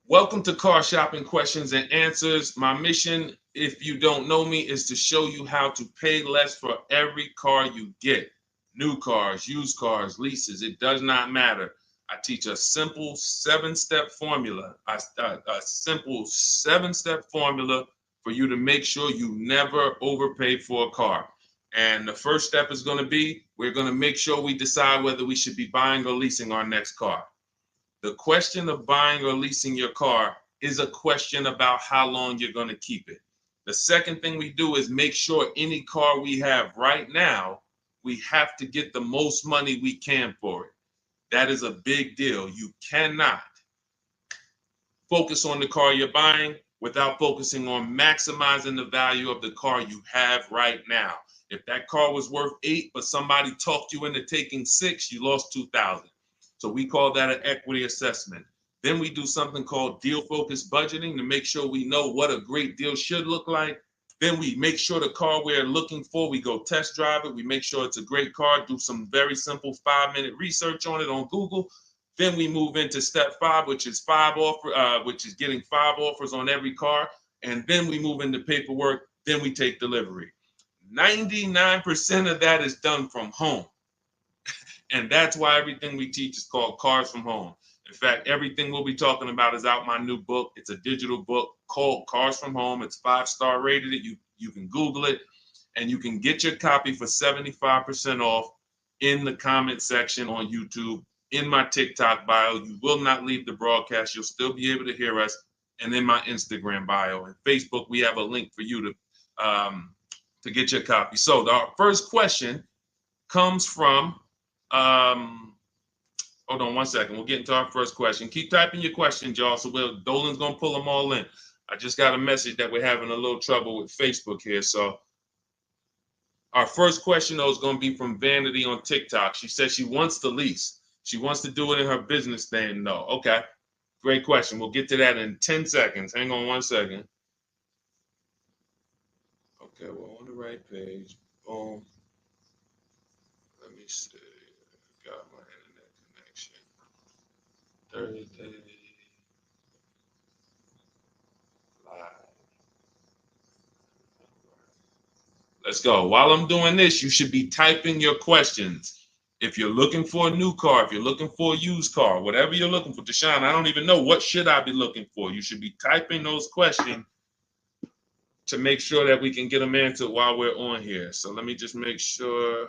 Welcome to Car Shopping Questions and Answers. My mission, if you don't know me, is to show you how to pay less for every car you get. New cars, used cars, leases, it does not matter. I teach a simple seven-step formula, a simple seven-step formula for you to make sure you never overpay for a car. And the first step is going to be, we're going to make sure we decide whether we should be buying or leasing our next car. The question of buying or leasing your car is a question about how long you're going to keep it. The second thing we do is make sure any car we have right now, we have to get the most money we can for it. That is a big deal. You cannot focus on the car you're buying without focusing on maximizing the value of the car you have right now. If that car was worth 8, but somebody talked you into taking 6, you lost 2,000. So we call that an equity assessment. Then we do something called deal focused budgeting to make sure we know what a great deal should look like. Then we make sure the car we're looking for, we go test drive it. We make sure it's a great car, do some very simple 5-minute research on it on Google. Then we move into step 5, which is getting 5 offers on every car. And then we move into paperwork. Then we take delivery. 99% of that is done from home. And that's why everything we teach is called Cars from Home. In fact, everything we'll be talking about is out my new book. It's a digital book called Cars from Home. It's 5-star rated. You can Google it, and you can get your copy for 75% off in the comment section on YouTube, in my TikTok bio. You will not leave the broadcast. You'll still be able to hear us. And in my Instagram bio and Facebook, we have a link for you to get your copy. So our first question comes from hold on one second. We'll get into our first question. Keep typing your questions, y'all. So Dolan's gonna pull them all in. I just got a message that we're having a little trouble with Facebook here. So our first question though is gonna be from Vanity on TikTok. She says she wants to lease. She wants to do it in her business name though. Okay, great question. We'll get to that in 10 seconds. Hang on one second. Okay, we're on the right page. Boom. Let me see. Got my internet connection. Thursday live. Let's go. While I'm doing this, you should be typing your questions. If you're looking for a new car, if you're looking for a used car, whatever you're looking for, Deshone, I don't even know what should I be looking for. You should be typing those questions to make sure that we can get them answered while we're on here. So let me just make sure.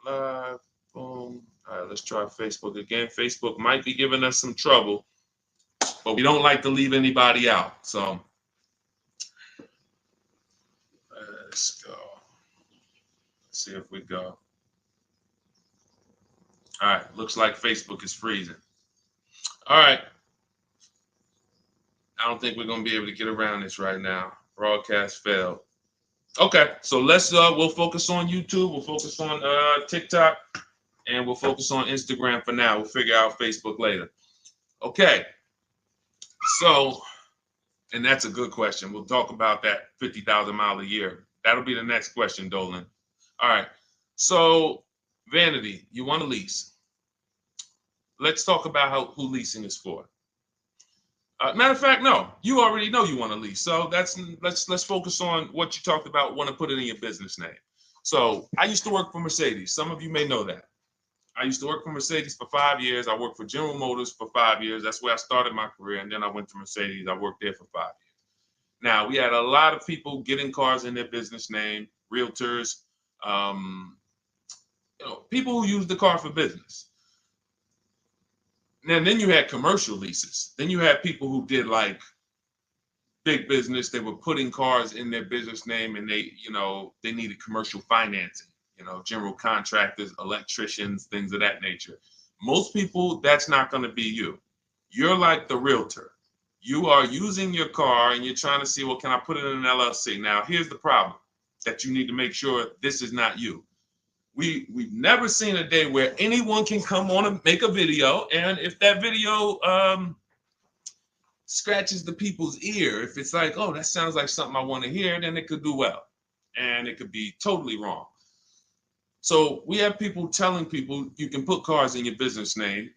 Live. Boom. All right, let's try Facebook again. Facebook might be giving us some trouble, but we don't like to leave anybody out. So let's go. Let's see if we go. All right, looks like Facebook is freezing. All right. I don't think we're going to be able to get around this right now. Broadcast failed. Okay, so we'll focus on YouTube. We'll focus on TikTok. And we'll focus on Instagram for now. We'll figure out Facebook later. Okay. So, and that's a good question. We'll talk about that 50,000 mile a year. That'll be the next question, Dolan. All right. So, Vanity, you want to lease. Let's talk about who leasing is for. Matter of fact, no, you already know you want to lease. So let's focus on what you talked about, want to put it in your business name. So I used to work for Mercedes. Some of you may know that. I used to work for Mercedes for 5 years. I worked for General Motors for 5 years. That's where I started my career. And then I went to Mercedes. I worked there for 5 years. Now, we had a lot of people getting cars in their business name, realtors, people who use the car for business. And then you had commercial leases. Then you had people who did like big business. They were putting cars in their business name and they needed commercial financing. General contractors, electricians, things of that nature. Most people, that's not going to be you. You're like the realtor. You are using your car and you're trying to see, well, can I put it in an LLC? Now, here's the problem that you need to make sure this is not you. We've never seen a day where anyone can come on and make a video, and if that video scratches the people's ear, if it's like, oh, that sounds like something I want to hear, then it could do well, and it could be totally wrong. So we have people telling people you can put cars in your business name.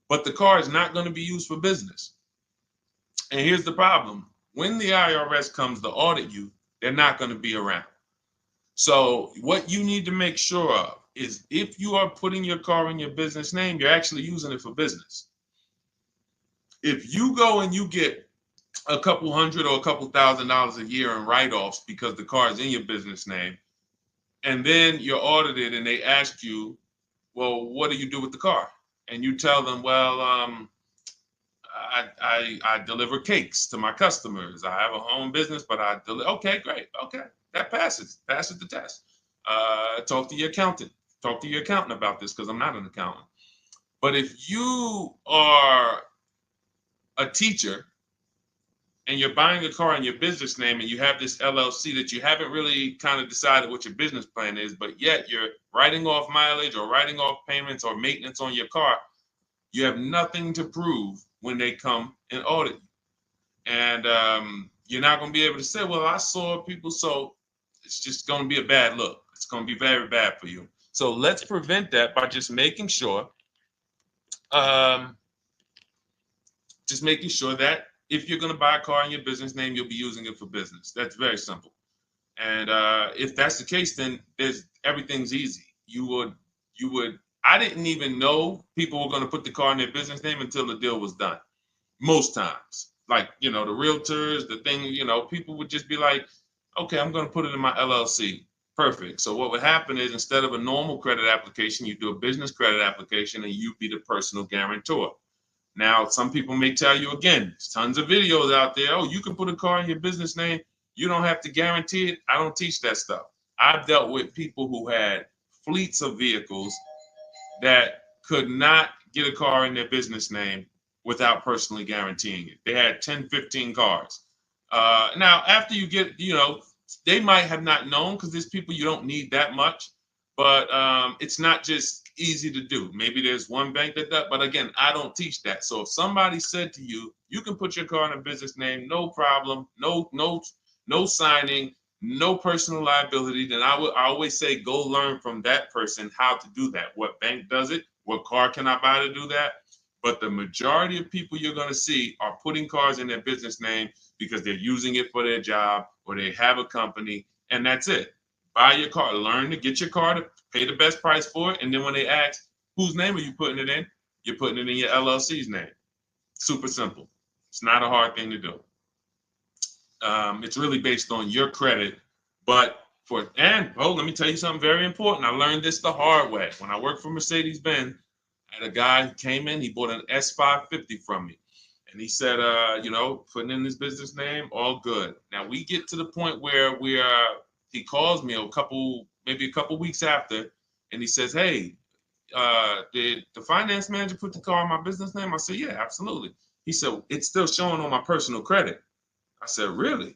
but the car is not going to be used for business. And here's the problem. When the IRS comes to audit you, they're not going to be around. So what you need to make sure of is if you are putting your car in your business name, you're actually using it for business. If you go and you get a couple hundred or a couple $1,000s a year in write-offs because the car is in your business name, and then you're audited and they ask you, well, what do you do with the car? And you tell them, well, I deliver cakes to my customers. I have a home business, but I deliver. Okay, great. Okay, that passes the test. Talk to your accountant. Talk to your accountant about this because I'm not an accountant. But if you are a teacher and you're buying a car in your business name and you have this LLC that you haven't really kind of decided what your business plan is, but yet you're writing off mileage or writing off payments or maintenance on your car, you have nothing to prove when they come and audit you. And you're not going to be able to say, well, I saw people. So it's just going to be a bad look. It's going to be very bad for you. So let's prevent that by just making sure that if you're going to buy a car in your business name, you'll be using it for business. That's very simple. And if that's the case, then everything's easy. I didn't even know people were going to put the car in their business name until the deal was done. Most times, like, the realtors, the thing, people would just be like, okay, I'm going to put it in my LLC. Perfect. So what would happen is instead of a normal credit application, you do a business credit application and you be the personal guarantor. Now, some people may tell you, again, there's tons of videos out there. Oh, you can put a car in your business name. You don't have to guarantee it. I don't teach that stuff. I've dealt with people who had fleets of vehicles that could not get a car in their business name without personally guaranteeing it. They had 10, 15 cars. Now, after you get, they might have not known because there's people you don't need that much, but it's not just easy to do. Maybe there's one bank that does, but again, I don't teach that. So if somebody said to you, you can put your car in a business name, no problem, no signing, no personal liability, then I always say go learn from that person how to do that. What bank does it? What car can I buy to do that? But the majority of people you're going to see are putting cars in their business name because they're using it for their job or they have a company, and that's it. Buy your car, learn to get your car to pay the best price for it, and then when they ask, whose name are you putting it in? You're putting it in your LLC's name. Super simple. It's not a hard thing to do. It's really based on your credit, but let me tell you something very important. I learned this the hard way. When I worked for Mercedes-Benz, I had a guy who came in, he bought an S550 from me. And he said, putting in his business name, all good. Now we get to the point where he calls me maybe a couple weeks after, and he says, hey, did the finance manager put the car in my business name? I said, yeah, absolutely. He said, it's still showing on my personal credit. I said, really?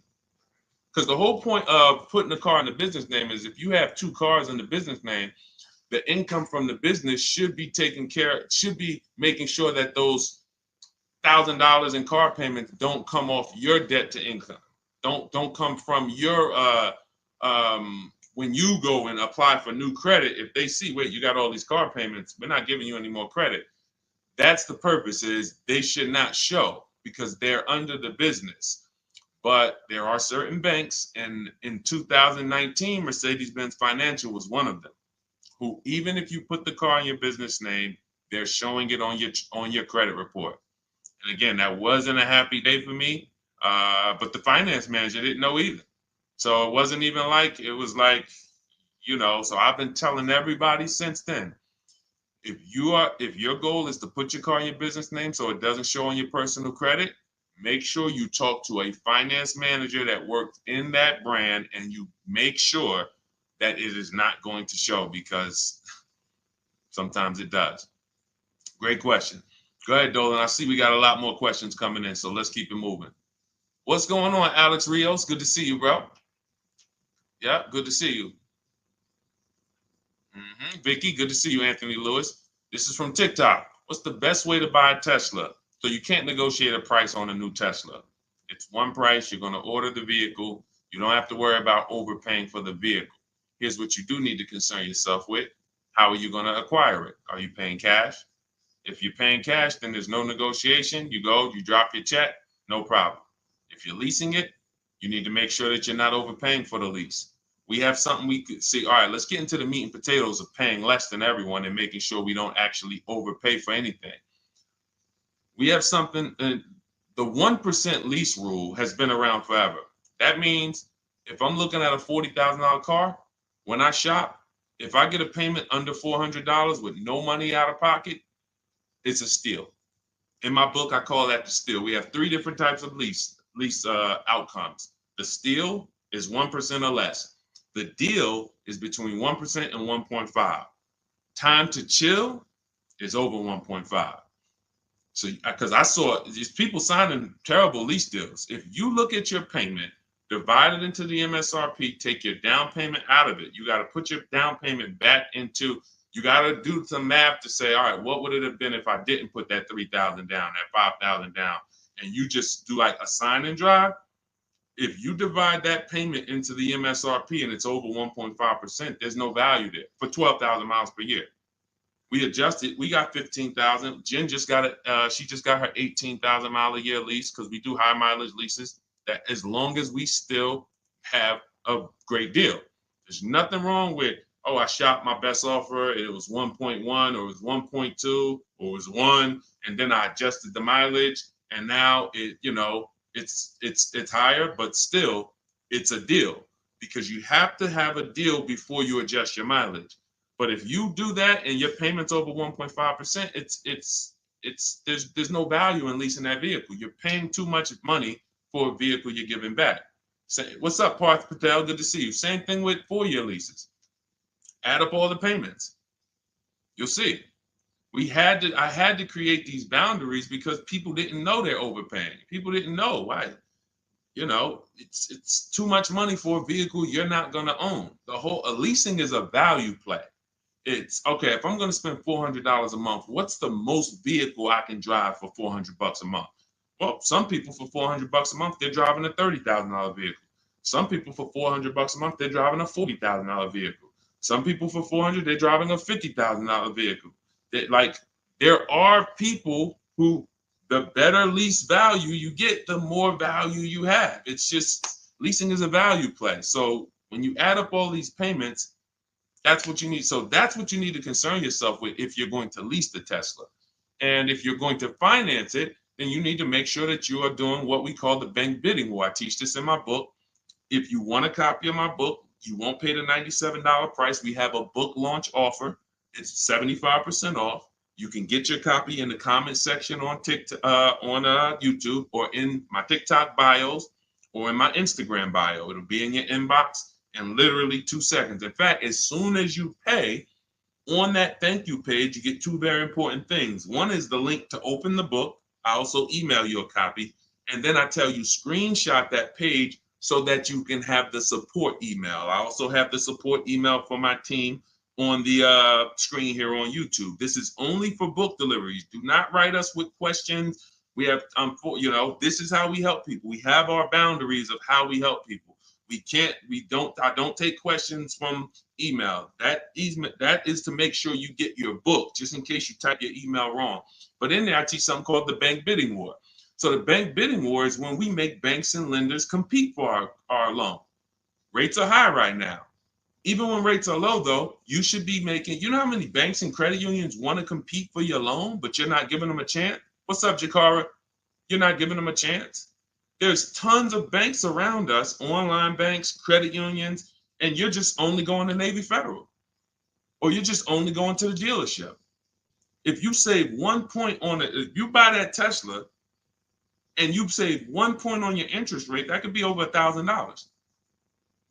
Because the whole point of putting the car in the business name is if you have two cars in the business name, the income from the business should be making sure that those $1,000 in car payments don't come off your debt to income. Don't come from your when you go and apply for new credit. If they see, wait, you got all these car payments, we're not giving you any more credit. That's the purpose, is they should not show because they're under the business. But there are certain banks, and in 2019, Mercedes-Benz Financial was one of them, who even if you put the car in your business name, they're showing it on your credit report. And again, that wasn't a happy day for me, but the finance manager didn't know either. So it wasn't even like, it was like, so I've been telling everybody since then, if your goal is to put your car in your business name so it doesn't show on your personal credit, make sure you talk to a finance manager that works in that brand and you make sure that it is not going to show, because sometimes it does. Great question. Go ahead, Dolan. I see we got a lot more questions coming in, so let's keep it moving. What's going on, Alex Rios? Good to see you, bro. Yeah, good to see you. Vicky, good to see you, Anthony Lewis. This is from TikTok. What's the best way to buy a Tesla? So you can't negotiate a price on a new Tesla. It's one price. You're going to order the vehicle. You don't have to worry about overpaying for the vehicle. Here's what you do need to concern yourself with. How are you going to acquire it? Are you paying cash? If you're paying cash, then there's no negotiation. You go, you drop your check, no problem. If you're leasing it, you need to make sure that you're not overpaying for the lease. We have something we could see. All right, let's get into the meat and potatoes of paying less than everyone and making sure we don't actually overpay for anything. We have something, the 1% lease rule has been around forever. That means if I'm looking at a $40,000 car, when I shop, if I get a payment under $400 with no money out of pocket, it's a steal. In my book, I call that the steal. We have 3 different types of lease outcomes. The steal is 1% or less. The deal is between 1% and 1.5. Time to chill is over 1.5. So, because I saw these people signing terrible lease deals. If you look at your payment, divide it into the MSRP, take your down payment out of it. You got to put your down payment back into, you got to do some math to say, all right, what would it have been if I didn't put that 3,000 down, that 5,000 down, and you just do like a sign and drive? If you divide that payment into the MSRP and it's over 1.5%, there's no value there for 12,000 miles per year. We adjusted. We got 15,000. Jen just got it. She just got her 18,000 mile a year lease because we do high mileage leases. That as long as we still have a great deal, there's nothing wrong with, oh, I shopped my best offer. It was 1.1 or it was 1.2 or it was 1, and then I adjusted the mileage, and now it, it's higher, but still it's a deal because you have to have a deal before you adjust your mileage. But if you do that and your payment's over 1.5%, there's no value in leasing that vehicle. You're paying too much money for a vehicle you're giving back. Say, what's up, Parth Patel? Good to see you. Same thing with 4-year leases. Add up all the payments. You'll see. I had to create these boundaries because people didn't know they're overpaying. People didn't know why. It's too much money for a vehicle you're not going to own. Leasing is a value play. It's okay, if I'm going to spend $400 a month, what's the most vehicle I can drive for $400 a month? Well, some people for $400 a month, they're driving a $30,000 vehicle. Some people for $400 a month, they're driving a $40,000 vehicle. Some people for $400, they're driving a $50,000 vehicle. There are people who, the better lease value you get, the more value you have. It's just, leasing is a value play. So when you add up all these payments, that's what you need. So that's what you need to concern yourself with if you're going to lease the Tesla. And if you're going to finance it, then you need to make sure that you are doing what we call the bank bidding war. I teach this in my book. If you want a copy of my book, you won't pay the $97 price. We have a book launch offer. It's 75% off. You can get your copy in the comment section on TikTok, on YouTube, or in my TikTok bios, or in my Instagram bio. It'll be in your inbox in literally 2 seconds. In fact, as soon as you pay, on that thank you page, you get 2 very important things. One is the link to open the book. I also email you a copy. And then I tell you, screenshot that page so that you can have the support email. I also have the support email for my team on the screen here on YouTube. This is only for book deliveries. Do not write us with questions. We have, this is how we help people. We have our boundaries of how we help people. I don't take questions from email. That is to make sure you get your book, just in case you type your email wrong. But in there, I teach something called the bank bidding war. So the bank bidding war is when we make banks and lenders compete for our loan. Rates are high right now. Even when rates are low, though, you should be making, you know how many banks and credit unions want to compete for your loan, but you're not giving them a chance? What's up, Jakara? You're not giving them a chance? There's tons of banks around us, online banks, credit unions, and you're just only going to Navy Federal, or you're just only going to the dealership. If you save 1 point on it, if you buy that Tesla and you save 1 point on your interest rate, that could be over $1,000.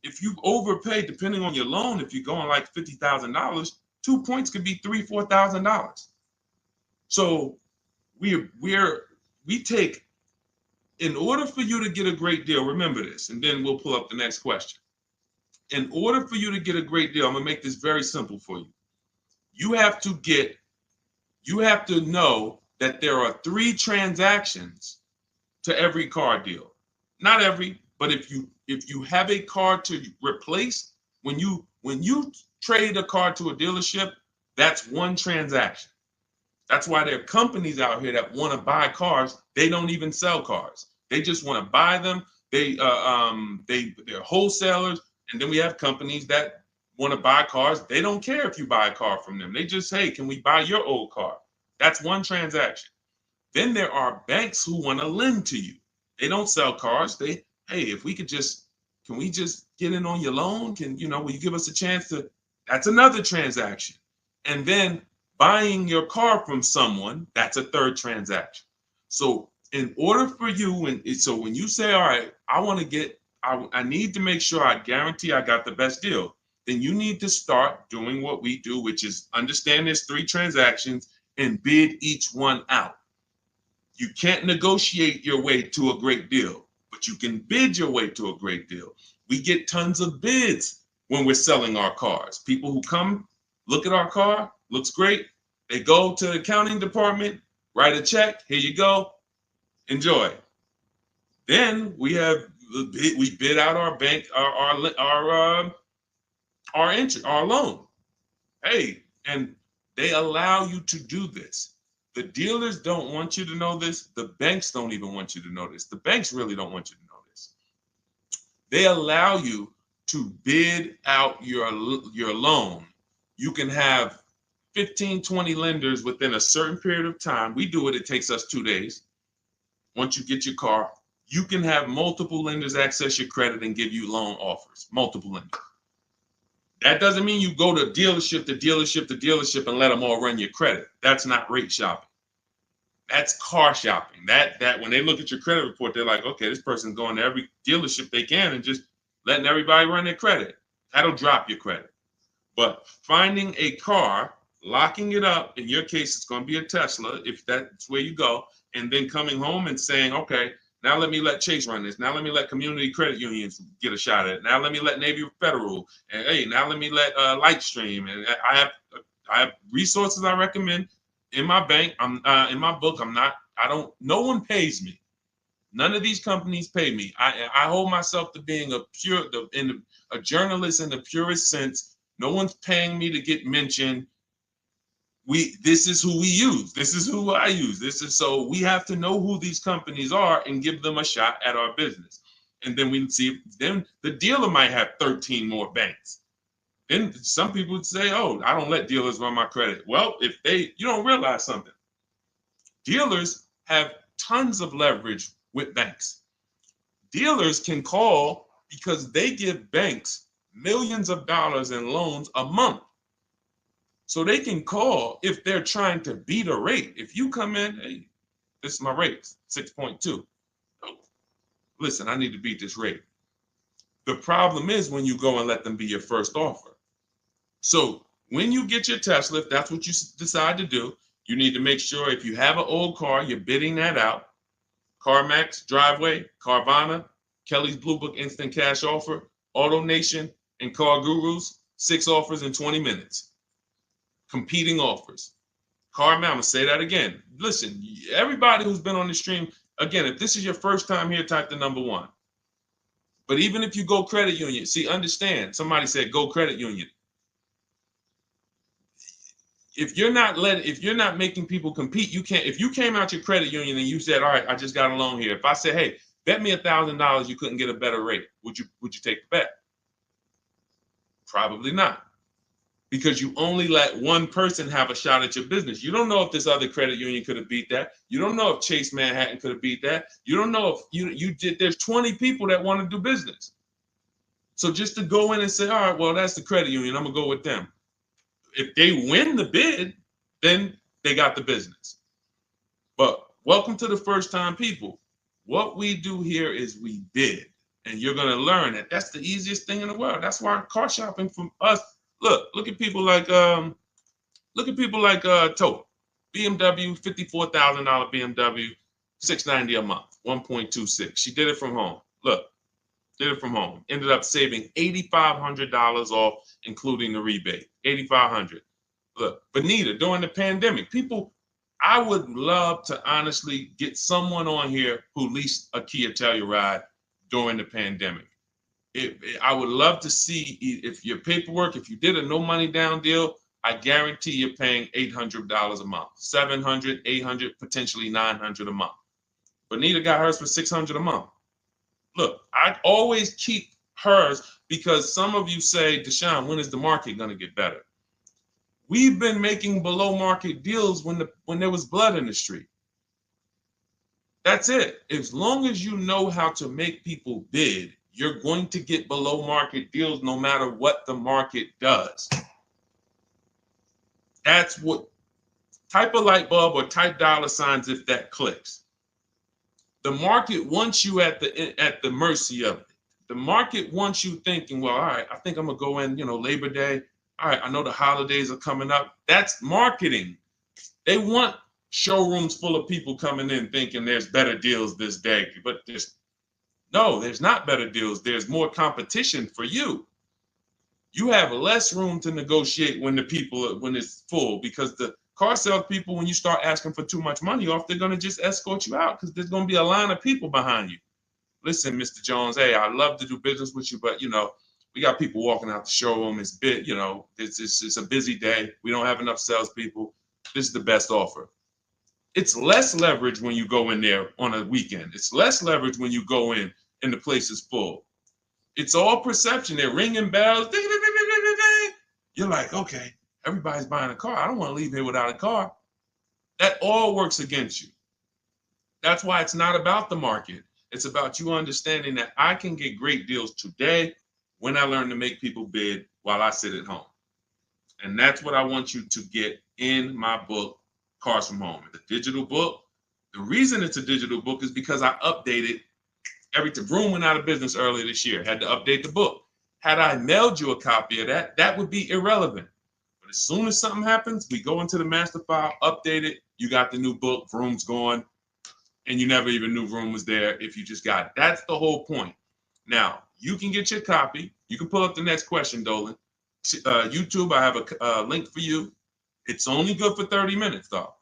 If you overpay, depending on your loan, if you're going like $50,000, 2 points could be $3,000, $4,000. So we take, in order for you to get a great deal, remember this, and then we'll pull up the next question. In order for you to get a great deal, I'm gonna make this very simple for you. You have to know that there are 3 transactions to every car deal. Not every, but if you have a car to replace, when you trade a car to a dealership, that's 1 transaction. That's why there are companies out here that want to buy cars. They don't even sell cars. They just want to buy them. They're wholesalers, and then we have companies that want to buy cars. They don't care if you buy a car from them. They just, hey, can we buy your old car? That's one transaction. Then there are banks who want to lend to you. They don't sell cars. Hey, if we could just, can we just get in on your loan? Will you give us a chance to? That's another transaction. And then buying your car from someone, that's a third transaction. So in order for you, so when you say, all right, I need to make sure I guarantee I got the best deal, then you need to start doing what we do, which is understand there's 3 transactions and bid each one out. You can't negotiate your way to a great deal, but you can bid your way to a great deal. We get tons of bids when we're selling our cars. People who come, look at our car, looks great. They go to the accounting department, write a check. Here you go. Enjoy. Then we bid out our bank, our loan. Hey, and they allow you to do this. The dealers don't want you to know this. The banks don't even want you to know this. The banks really don't want you to know this. They allow you to bid out your loan. You can have 15, 20 lenders within a certain period of time. We do it. It takes us 2 days. Once you get your car, you can have multiple lenders access your credit and give you loan offers. Multiple lenders. That doesn't mean you go to dealership to dealership to dealership and let them all run your credit. That's not rate shopping. That's car shopping. That when they look at your credit report, they're like, okay, this person's going to every dealership they can and just letting everybody run their credit. That'll drop your credit. But finding a car, locking it up, in your case, it's going to be a Tesla, if that's where you go, and then coming home and saying, okay, now let me let Chase run this. Now let me let community credit unions get a shot at it. Now let me let Navy Federal. And hey, now let me let Lightstream. And I have resources I recommend in my bank. In my book. No one pays me. None of these companies pay me. I hold myself to being a journalist in the purest sense. No one's paying me to get mentioned. This is who we use. This is who I use. So we have to know who these companies are and give them a shot at our business. And then we see, then the dealer might have 13 more banks. Then some people would say, oh, I don't let dealers run my credit. Well, you don't realize something. Dealers have tons of leverage with banks. Dealers can call because they give banks millions of dollars in loans a month. So they can call if they're trying to beat a rate. If you come in, hey, this is my rate, 6.2. Oh, listen, I need to beat this rate. The problem is when you go and let them be your first offer. So when you get your Tesla, if that's what you decide to do, you need to make sure if you have an old car, you're bidding that out. CarMax, Driveway, Carvana, Kelly's Blue Book Instant Cash Offer, AutoNation, and Car Gurus, 6 offers in 20 minutes. Competing offers. CarMax, I'm going to say that again. Listen, everybody who's been on the stream, again, if this is your first time here, type the number 1. But even if you go credit union, see, understand, somebody said go credit union. If you're not making people compete, you can't. If you came out your credit union and you said, all right, I just got a loan here. If I said, hey, bet me $1,000 you couldn't get a better rate, would you take the bet? Probably not. Because you only let one person have a shot at your business. You don't know if this other credit union could have beat that. You don't know if Chase Manhattan could have beat that. You don't know if you did. There's 20 people that want to do business. So just to go in and say, all right, well, that's the credit union, I'm going to go with them. If they win the bid, then they got the business. But welcome to the first time people. What we do here is we bid. And you're going to learn that that's the easiest thing in the world. That's why car shopping from us. Look at people like Tote, BMW, $54,000 BMW, $690 a month, 1.26. She did it from home. Did it from home. Ended up saving $8,500 off, including the rebate. $8,500. Look, Benita, during the pandemic, I would love to honestly get someone on here who leased a Kia Telluride during the pandemic. I would love to see if your paperwork, if you did a no money down deal, I guarantee you're paying $800 a month, 700, 800, potentially 900 a month. Bonita got hers for 600 a month. Look, I always keep hers because some of you say, Deshone, when is the market going to get better? We've been making below market deals when there was blood in the street. That's it. As long as you know how to make people bid, you're going to get below market deals no matter what the market does. That's what, type a light bulb or type dollar signs if that clicks. The market wants you at the mercy of it. The market wants you thinking, well, all right, I think I'm gonna go in, Labor Day. All right, I know the holidays are coming up. That's marketing. They want showrooms full of people coming in thinking there's better deals this day, but there's not better deals. There's more competition for you. You have less room to negotiate when it's full, because the car sales people, when you start asking for too much money off, they're going to just escort you out because there's going to be a line of people behind you. Listen, Mr. Jones, hey, I'd love to do business with you, but we got people walking out the showroom. It's it's a busy day. We don't have enough salespeople. This is the best offer. It's less leverage when you go in there on a weekend. It's less leverage when you go in and the place is full. It's all perception. They're ringing bells. Ding, ding, ding, ding, ding, ding. You're like, okay, everybody's buying a car. I don't want to leave here without a car. That all works against you. That's why it's not about the market. It's about you understanding that I can get great deals today when I learn to make people bid while I sit at home. And that's what I want you to get in my book, Cars from Home. It's a digital book. The reason it's a digital book is because I updated Vroom went out of business earlier this year. Had to update the book. Had I mailed you a copy of that would be irrelevant. But as soon as something happens, we go into the master file, update it. You got the new book. Vroom's gone, and you never even knew Vroom was there if you just got it. That's the whole point. Now you can get your copy. You can pull up the next question, Dolan. YouTube, I have a link for you. It's only good for 30 minutes, though.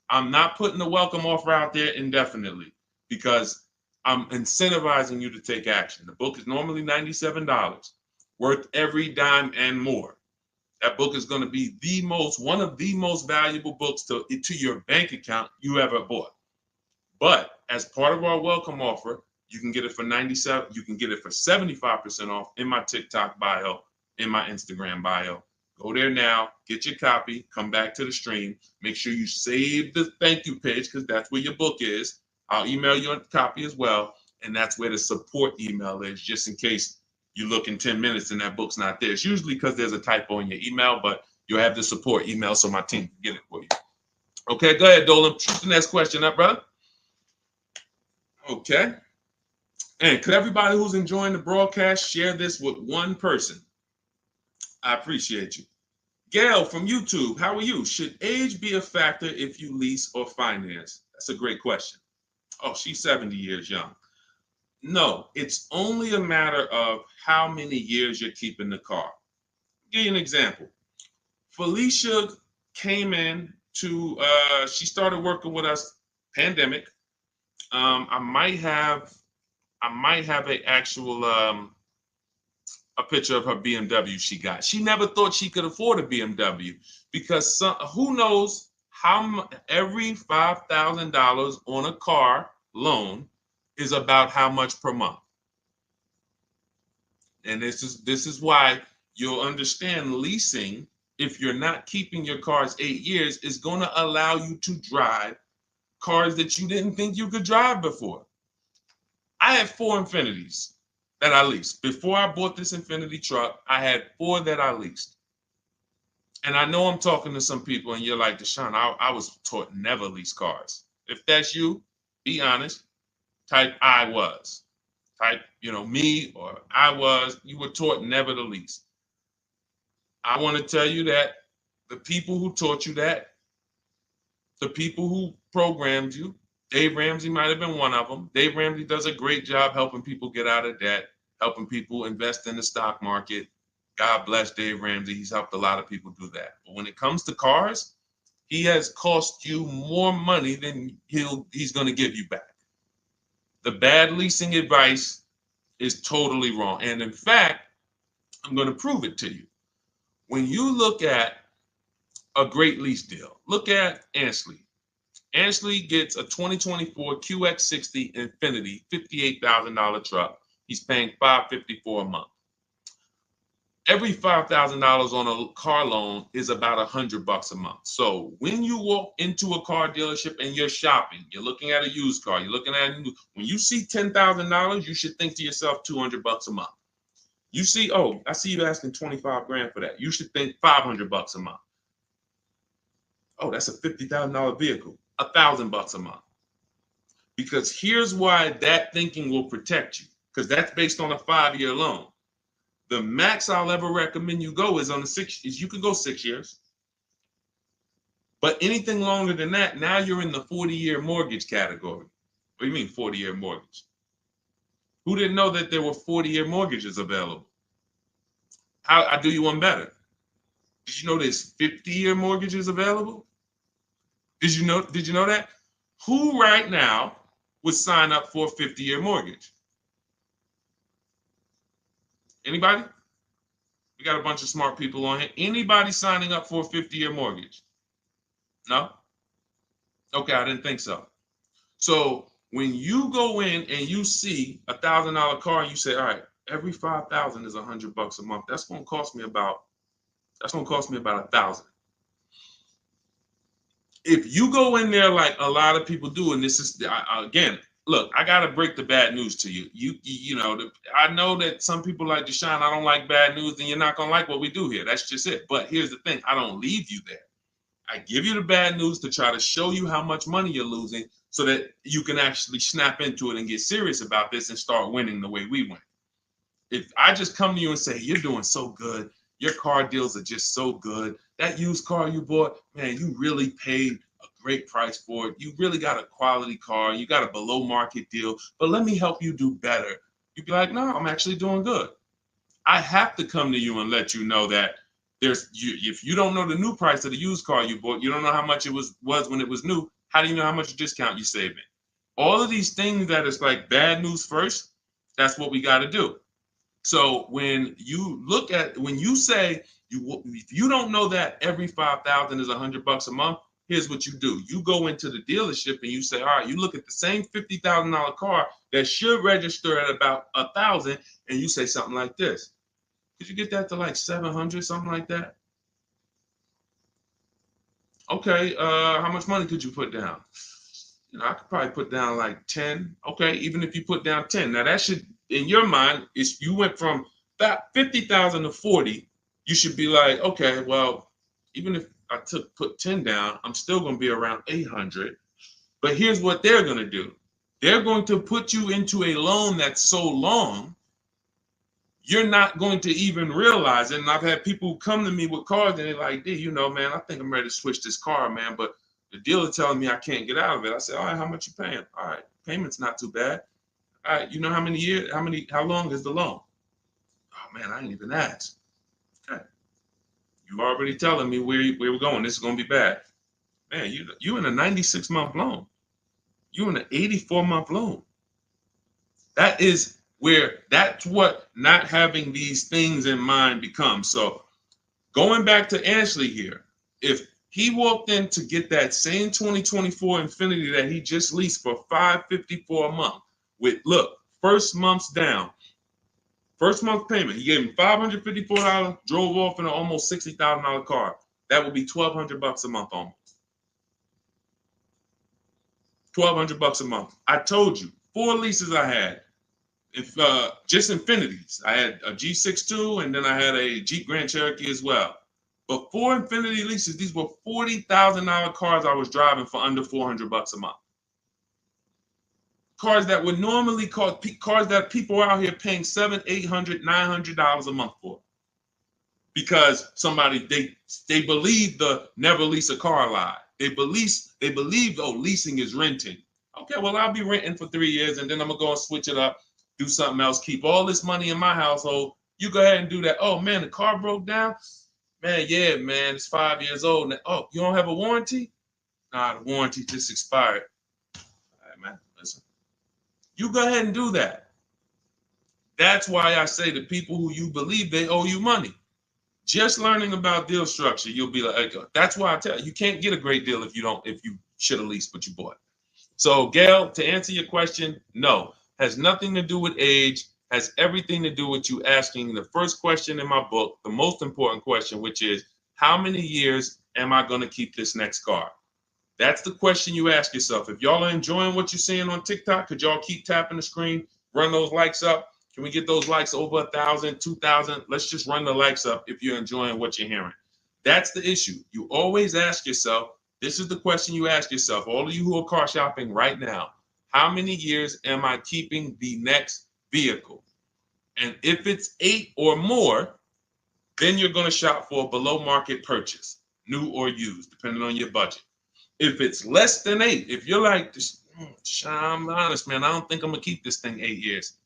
I'm not putting the welcome offer out there indefinitely because I'm incentivizing you to take action. The book is normally $97, worth every dime and more. That book is going to be one of the most valuable books to your bank account you ever bought. But as part of our welcome offer, you can get it for $97. You can get it for 75% off in my TikTok bio, in my Instagram bio. Go there now, get your copy, come back to the stream. Make sure you save the thank you page because that's where your book is. I'll email you a copy as well. And that's where the support email is, just in case you look in 10 minutes and that book's not there. It's usually because there's a typo in your email, but you'll have the support email so my team can get it for you. Okay, go ahead, Dolan. Shoot the next question up, brother. Okay. And could everybody who's enjoying the broadcast share this with one person? I appreciate you. Gail from YouTube, how are you? Should age be a factor if you lease or finance? That's a great question. Oh, she's 70 years young. No, it's only a matter of how many years you're keeping the car. I'll give you an example. Felicia came in she started working with us, pandemic. I might have a picture of her BMW she got. She never thought she could afford a BMW because who knows how every $5,000 on a car loan is about how much per month. And this is why you'll understand leasing, if you're not keeping your cars 8 years, is going to allow you to drive cars that you didn't think you could drive before. I had 4 Infinities that I leased. Before I bought this Infinity truck, I had 4 that I leased. And I know I'm talking to some people and you're like, Deshone, I was taught never lease cars. If that's you, be honest. Type I was. Type, me or I was. You were taught never to lease. I want to tell you that the people who taught you that, the people who programmed you, Dave Ramsey might have been one of them. Dave Ramsey does a great job helping people get out of debt, helping people invest in the stock market. God bless Dave Ramsey. He's helped a lot of people do that. But when it comes to cars, he has cost you more money than he's going to give you back. The bad leasing advice is totally wrong. And in fact, I'm going to prove it to you. When you look at a great lease deal. Look at Ansley. Ansley gets a 2024 QX60 Infinity $58,000 truck. He's paying $554 a month. Every $5,000 on a car loan is about $100 a month. So when you walk into a car dealership and you're shopping, you're looking at a used car, you're looking at a new, when you see $10,000, you should think to yourself $200 a month. You see, oh, I see you asking 25 grand for that. You should think $500 a month. Oh, that's a $50,000 vehicle, $1,000 a month. Because here's why that thinking will protect you, because that's based on a 5-year loan. The max I'll ever recommend you go is on the 6 years. You can go 6 years. But anything longer than that, now you're in the 40-year mortgage category. What do you mean 40-year mortgage? Who didn't know that there were 40-year mortgages available? I'll do you one better. Did you know there's 50-year mortgages available? Did you know that? Who right now would sign up for a 50-year mortgage? Anybody? We got a bunch of smart people on here. Anybody signing up for a 50-year mortgage? No? Okay, I didn't think so. So when you go in and you see $1,000 car and you say, all right, every 5,000 is $100 a month. That's gonna cost me about $1,000. If you go in there like a lot of people do, and this is again, look, I gotta break the bad news to you. I know that some people like Deshone, I don't like bad news, and you're not gonna like what we do here. That's just it. But here's the thing: I don't leave you there. I give you the bad news to try to show you how much money you're losing, so that you can actually snap into it and get serious about this and start winning the way we win. If I just come to you and say, you're doing so good, your car deals are just so good, that used car you bought, man, you really paid a great price for it. You really got a quality car. You got a below market deal, but let me help you do better. You'd be like, no, I'm actually doing good. I have to come to you and let you know that if you don't know the new price of the used car you bought, you don't know how much it was when it was new. How do you know how much discount you saving? All of these things that is like bad news first, that's what we got to do. So when you say if you don't know that every 5,000 is $100 a month, here's what you do. You go into the dealership and you say, all right, you look at the same $50,000 car that should register at about 1,000, and you say something like this. Could you get that to like 700, something like that? Okay, how much money could you put down? I could probably put down like 10. Okay, even if you put down 10. Now that should, in your mind, if you went from that 50,000 to 40, you should be like, okay, well, even if I put 10 down, I'm still going to be around 800. But here's what they're going to do. They're going to put you into a loan that's so long, you're not going to even realize it. And I've had people come to me with cars and they're like, D, man, I think I'm ready to switch this car, man, but the dealer telling me I can't get out of it. I said, all right, how much you paying? All right, payment's not too bad. All right, you know how many years, how long is the loan? Oh man, I ain't even asked. Okay. You already telling me where we're going. This is gonna be bad. Man, you in a 96-month loan. You in an 84-month loan. That's what not having these things in mind becomes. So going back to Ashley here, if he walked in to get that same 2024 Infinity that he just leased for $554 a month with, look, first month's down, first month payment, he gave him $554, drove off in an almost $60,000 car. That would be $1,200 a month almost. $1,200 a month. I told you, 4 leases I had. Just Infinities. I had a G62 and then I had a Jeep Grand Cherokee as well. But 4 Infinity leases, these were $40,000 cars I was driving for under $400 a month. Cars that would normally cost, cars that people are out here paying $700, $800, $900 a month for. Because they believe the never lease a car lie. They believe, oh, leasing is renting. Okay, well, I'll be renting for 3 years and then I'm gonna go and switch it up, do something else, keep all this money in my household. You go ahead and do that. Oh man, the car broke down. Man, yeah, man, it's 5 years old. Now, oh, you don't have a warranty? Nah, the warranty just expired. All right, man, listen. You go ahead and do that. That's why I say to people who you believe they owe you money. Just learning about deal structure, you'll be like, that's why I tell you, you can't get a great deal if you should have leased what you bought. So, Gail, to answer your question, no, has nothing to do with age, has everything to do with you asking the first question in my book, the most important question, which is, how many years am I going to keep this next car? That's the question you ask yourself. If y'all are enjoying what you're seeing on TikTok, could y'all keep tapping the screen, run those likes up? Can we get those likes over 1,000, 2,000? Let's just run the likes up if you're enjoying what you're hearing. That's the issue. You always ask yourself, this is the question you ask yourself, all of you who are car shopping right now, how many years am I keeping the next vehicle? And if it's 8 or more, then you're going to shop for a below market purchase, new or used, depending on your budget. If it's less than 8, if you're like, I'm honest, man, I don't think I'm going to keep this thing 8 years.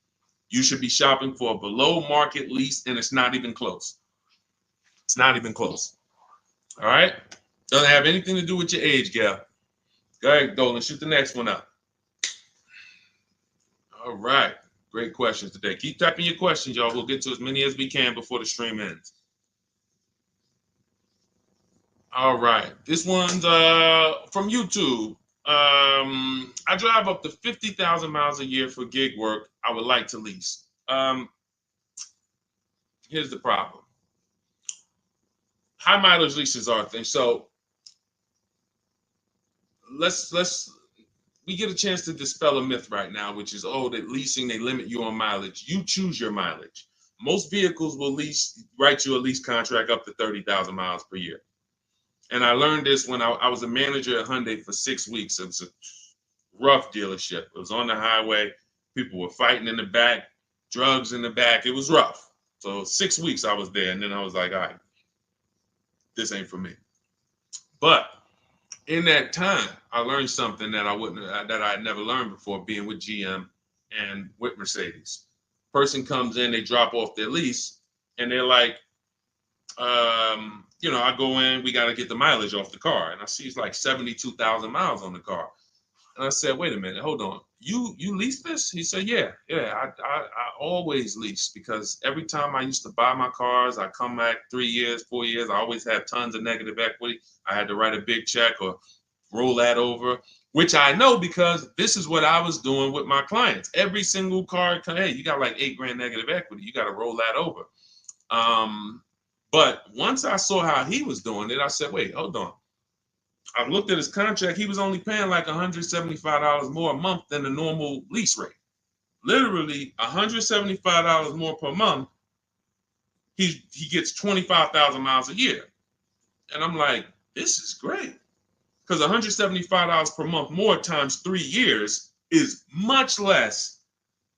You should be shopping for a below market lease, and it's not even close. It's not even close. All right? Doesn't have anything to do with your age, Gail. Go ahead, Dolan, shoot the next one up. All right. Great questions today. Keep typing your questions, y'all. We'll get to as many as we can before the stream ends. All right. This one's from YouTube. I drive up to 50,000 miles a year for gig work. I would like to lease. Here's the problem. High mileage leases are a thing. So we get a chance to dispel a myth right now, which is, oh, that leasing, they limit you on mileage. You choose your mileage. Most vehicles will write you a lease contract up to 30,000 miles per year. And I learned this when I was a manager at Hyundai for 6 weeks. It was a rough dealership. It was on the highway. People were fighting in the back, drugs in the back. It was rough. So 6 weeks I was there, and then I was like, all right, this ain't for me. But in that time, I learned something that I had never learned before, being with GM and with Mercedes. Person comes in, they drop off their lease, and they're like, I go in, we got to get the mileage off the car. And I see it's like 72,000 miles on the car. And I said, wait a minute, hold on. You lease this? He said, yeah, I always lease, because every time I used to buy my cars, I come back 3 years, 4 years, I always had tons of negative equity. I had to write a big check or roll that over, which I know because this is what I was doing with my clients. Every single car, hey, you got like $8,000 negative equity. You got to roll that over. But once I saw how he was doing it, I said, wait, hold on. I looked at his contract. He was only paying like $175 more a month than the normal lease rate. Literally $175 more per month. He gets 25,000 miles a year. And I'm like, this is great. Because $175 per month more times 3 years is much less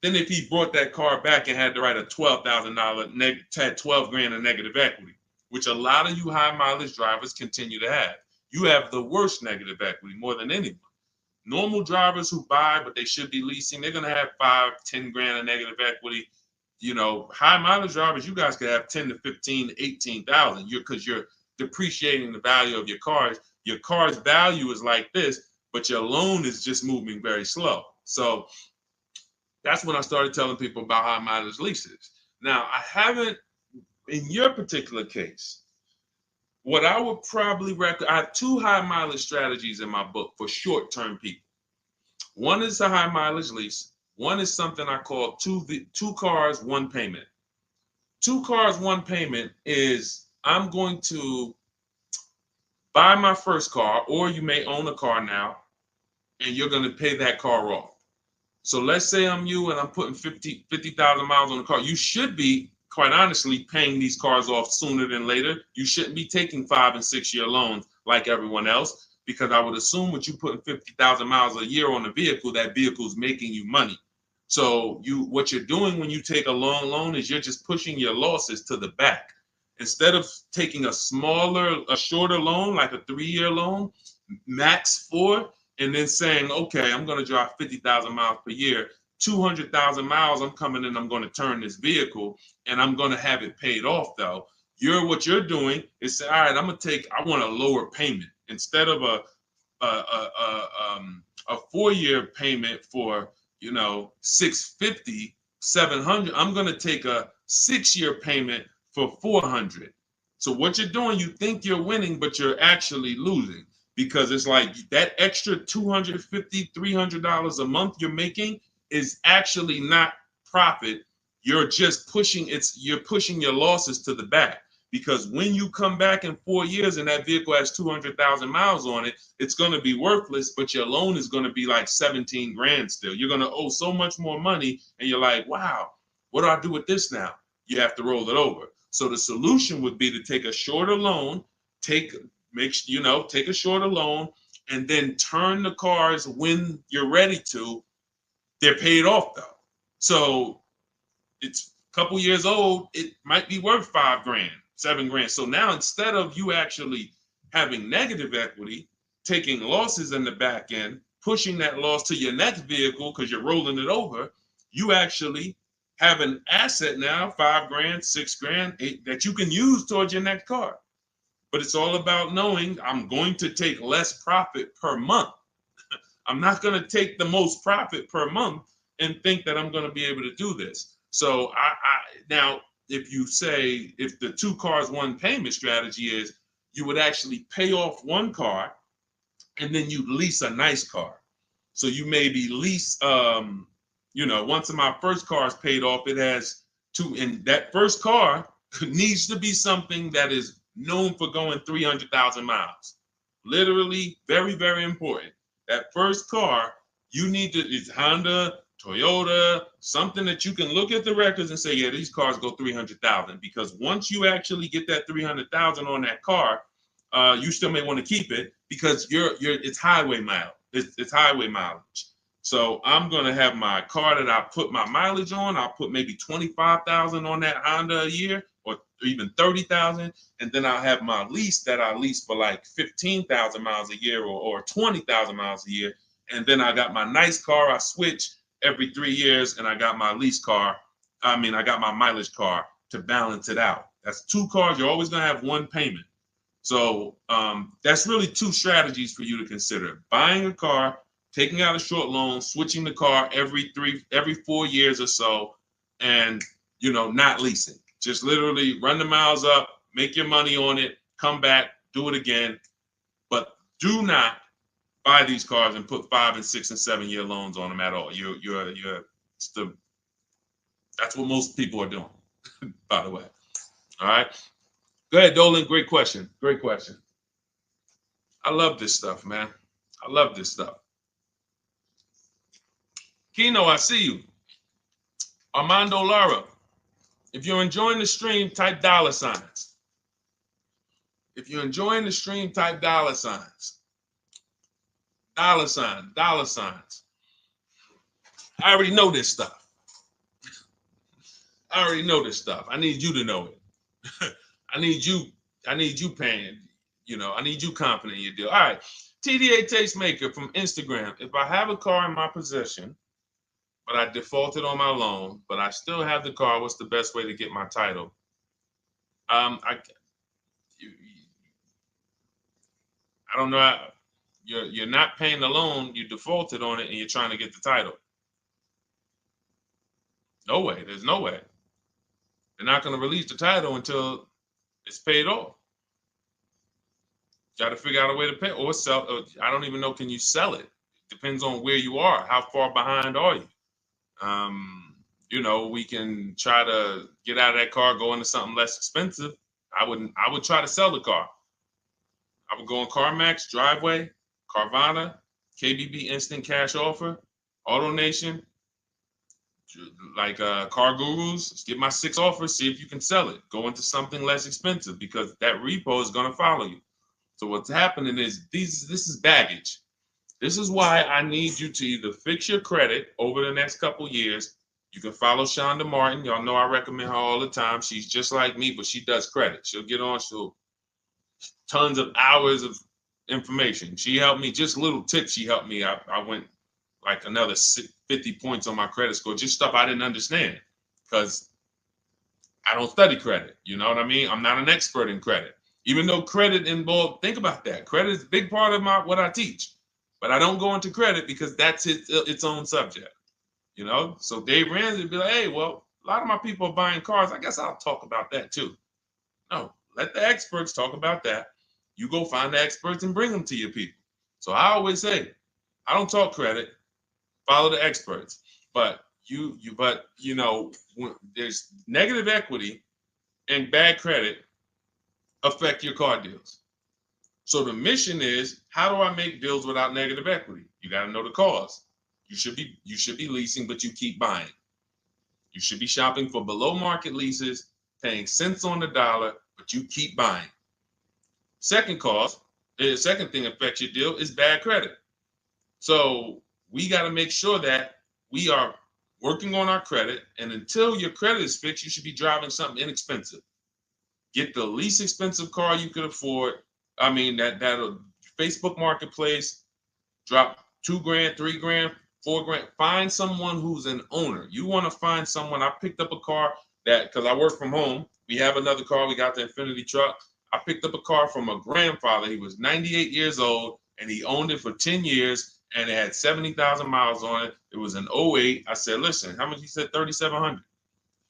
than if he brought that car back and had to write a $12,000 had $12,000 in negative equity, which a lot of you high mileage drivers continue to have. You have the worst negative equity more than anyone. Normal drivers who buy, but they should be leasing, they're going to have $5,000-10,000 in negative equity. High mileage drivers, you guys could have 10 to 15, 18,000 because you're depreciating the value of your cars. Your car's value is like this, but your loan is just moving very slow. So that's when I started telling people about high mileage leases. Now, I haven't, in your particular case, what I would probably recommend, I have 2 high mileage strategies in my book for short-term people. One is a high mileage lease. One is something I call two cars, one payment. 2 cars, one payment is I'm going to buy my first car, or you may own a car now, and you're going to pay that car off. So let's say I'm you and I'm putting 50,000 miles on the car. You should be, quite honestly, paying these cars off sooner than later. You shouldn't be taking 5- and 6-year loans like everyone else, because I would assume with you putting 50,000 miles a year on a vehicle, that vehicle is making you money. So what you're doing when you take a long loan is you're just pushing your losses to the back. Instead of taking a shorter loan, like a 3-year loan, max 4, and then saying, okay, I'm going to drive 50,000 miles per year, 200,000 miles, I'm coming in, I'm going to turn this vehicle, and I'm going to have it paid off, though. What you're doing is say, all right, I want a lower payment. Instead of a 4-year payment for, $650, $700, I'm going to take a 6-year payment for $400. So what you're doing, you think you're winning, but you're actually losing, because it's like that extra $250, $300 a month you're making is actually not profit. You're just you're pushing your losses to the back, because when you come back in 4 years and that vehicle has 200,000 miles on it, it's going to be worthless, but your loan is going to be like 17 grand still. You're going to owe so much more money, and you're like, wow, what do I do with this now? You have to roll it over. So the solution would be to take a shorter loan, take a shorter loan, and then turn the cars when you're ready to. They're paid off though. So it's a couple years old, it might be worth 5 grand, 7 grand. So now instead of you actually having negative equity, taking losses in the back end, pushing that loss to your next vehicle because you're rolling it over, you actually have an asset now, 5 grand, 6 grand, 8, that you can use towards your next car. But it's all about knowing I'm going to take less profit per month. I'm not going to take the most profit per month and think that I'm going to be able to do this. So now, if you say, if the 2 cars, 1 payment strategy is, you would actually pay off 1 car and then you lease a nice car. So you maybe lease, once my first car is paid off, it has 2, and that first car needs to be something that is known for going 300,000 miles. Literally, very, very important. That first car, you need to, it's Honda, Toyota, something that you can look at the records and say, yeah, these cars go 300,000. Because once you actually get that 300,000 on that car, you still may want to keep it because it's highway mileage. It's highway mileage. So I'm gonna have my car that I put my mileage on. I'll put maybe 25,000 on that Honda a year, or even 30,000, and then I'll have my lease that I lease for like 15,000 miles a year, or 20,000 miles a year. And then I got my nice car. I switch every 3 years, and I got my lease car. I got my mileage car to balance it out. That's 2 cars. You're always gonna have 1 payment. So that's really 2 strategies for you to consider: buying a car, taking out a short loan, switching the car every 4 years or so, and not leasing. Just literally run the miles up, make your money on it, come back, do it again. But do not buy these cars and put 5 and 6 and 7 year loans on them at all. That's what most people are doing, by the way. All right. Go ahead, Dolan. Great question. Great question. I love this stuff, man. I love this stuff. Kino, I see you. Armando Lara, if you're enjoying the stream, type $signs. If you're enjoying the stream, type $signs. $signs. I already know this stuff. I already know this stuff. I need you to know it. I need you paying, I need you confident in your deal. All right. TDA Tastemaker from Instagram. If I have a car in my possession, but I defaulted on my loan, but I still have the car, what's the best way to get my title? I don't know. You're not paying the loan, you defaulted on it, and you're trying to get the title. No way. There's no way. They're not going to release the title until it's paid off. Got to figure out a way to pay or sell. I don't even know. Can you sell it? Depends on where you are. How far behind are you? We can try to get out of that car, go into something less expensive. I would try to sell the car. I would go on CarMax, Driveway, Carvana, KBB Instant Cash Offer, AutoNation, like Car Gurus. Get my 6 offers, see if you can sell it. Go into something less expensive because that repo is going to follow you. So what's happening is this is baggage. This is why I need you to either fix your credit over the next couple years. You can follow Shonda Martin. Y'all know I recommend her all the time. She's just like me, but she does credit. She'll get on, tons of hours of information. She helped me, just little tips she helped me. I went like another 50 points on my credit score, just stuff I didn't understand because I don't study credit. You know what I mean? I'm not an expert in credit. Even though credit involved, think about that. Credit is a big part of what I teach. But I don't go into credit because that's its own subject. So Dave Ramsey would be like, hey, well, a lot of my people are buying cars. I guess I'll talk about that too. No, let the experts talk about that. You go find the experts and bring them to your people. So I always say, I don't talk credit, follow the experts. But when there's negative equity and bad credit affect your car deals. So the mission is, how do I make deals without negative equity? You got to know the cause. You should be leasing, but you keep buying. You should be shopping for below market leases, paying cents on the dollar, but you keep buying. Second cause, the second thing affects your deal is bad credit. So we got to make sure that we are working on our credit, and until your credit is fixed, you should be driving something inexpensive. Get the least expensive car you could afford. I mean, that'll Facebook Marketplace, drop $2,000, $3,000, $4,000. Find someone who's an owner. You want to find someone. I picked up a car because I work from home. We have another car. We got the Infinity truck. I picked up a car from a grandfather. He was 98 years old, and he owned it for 10 years, and it had 70,000 miles on it. It was an '08. I said, listen, how much? He said, $3,700.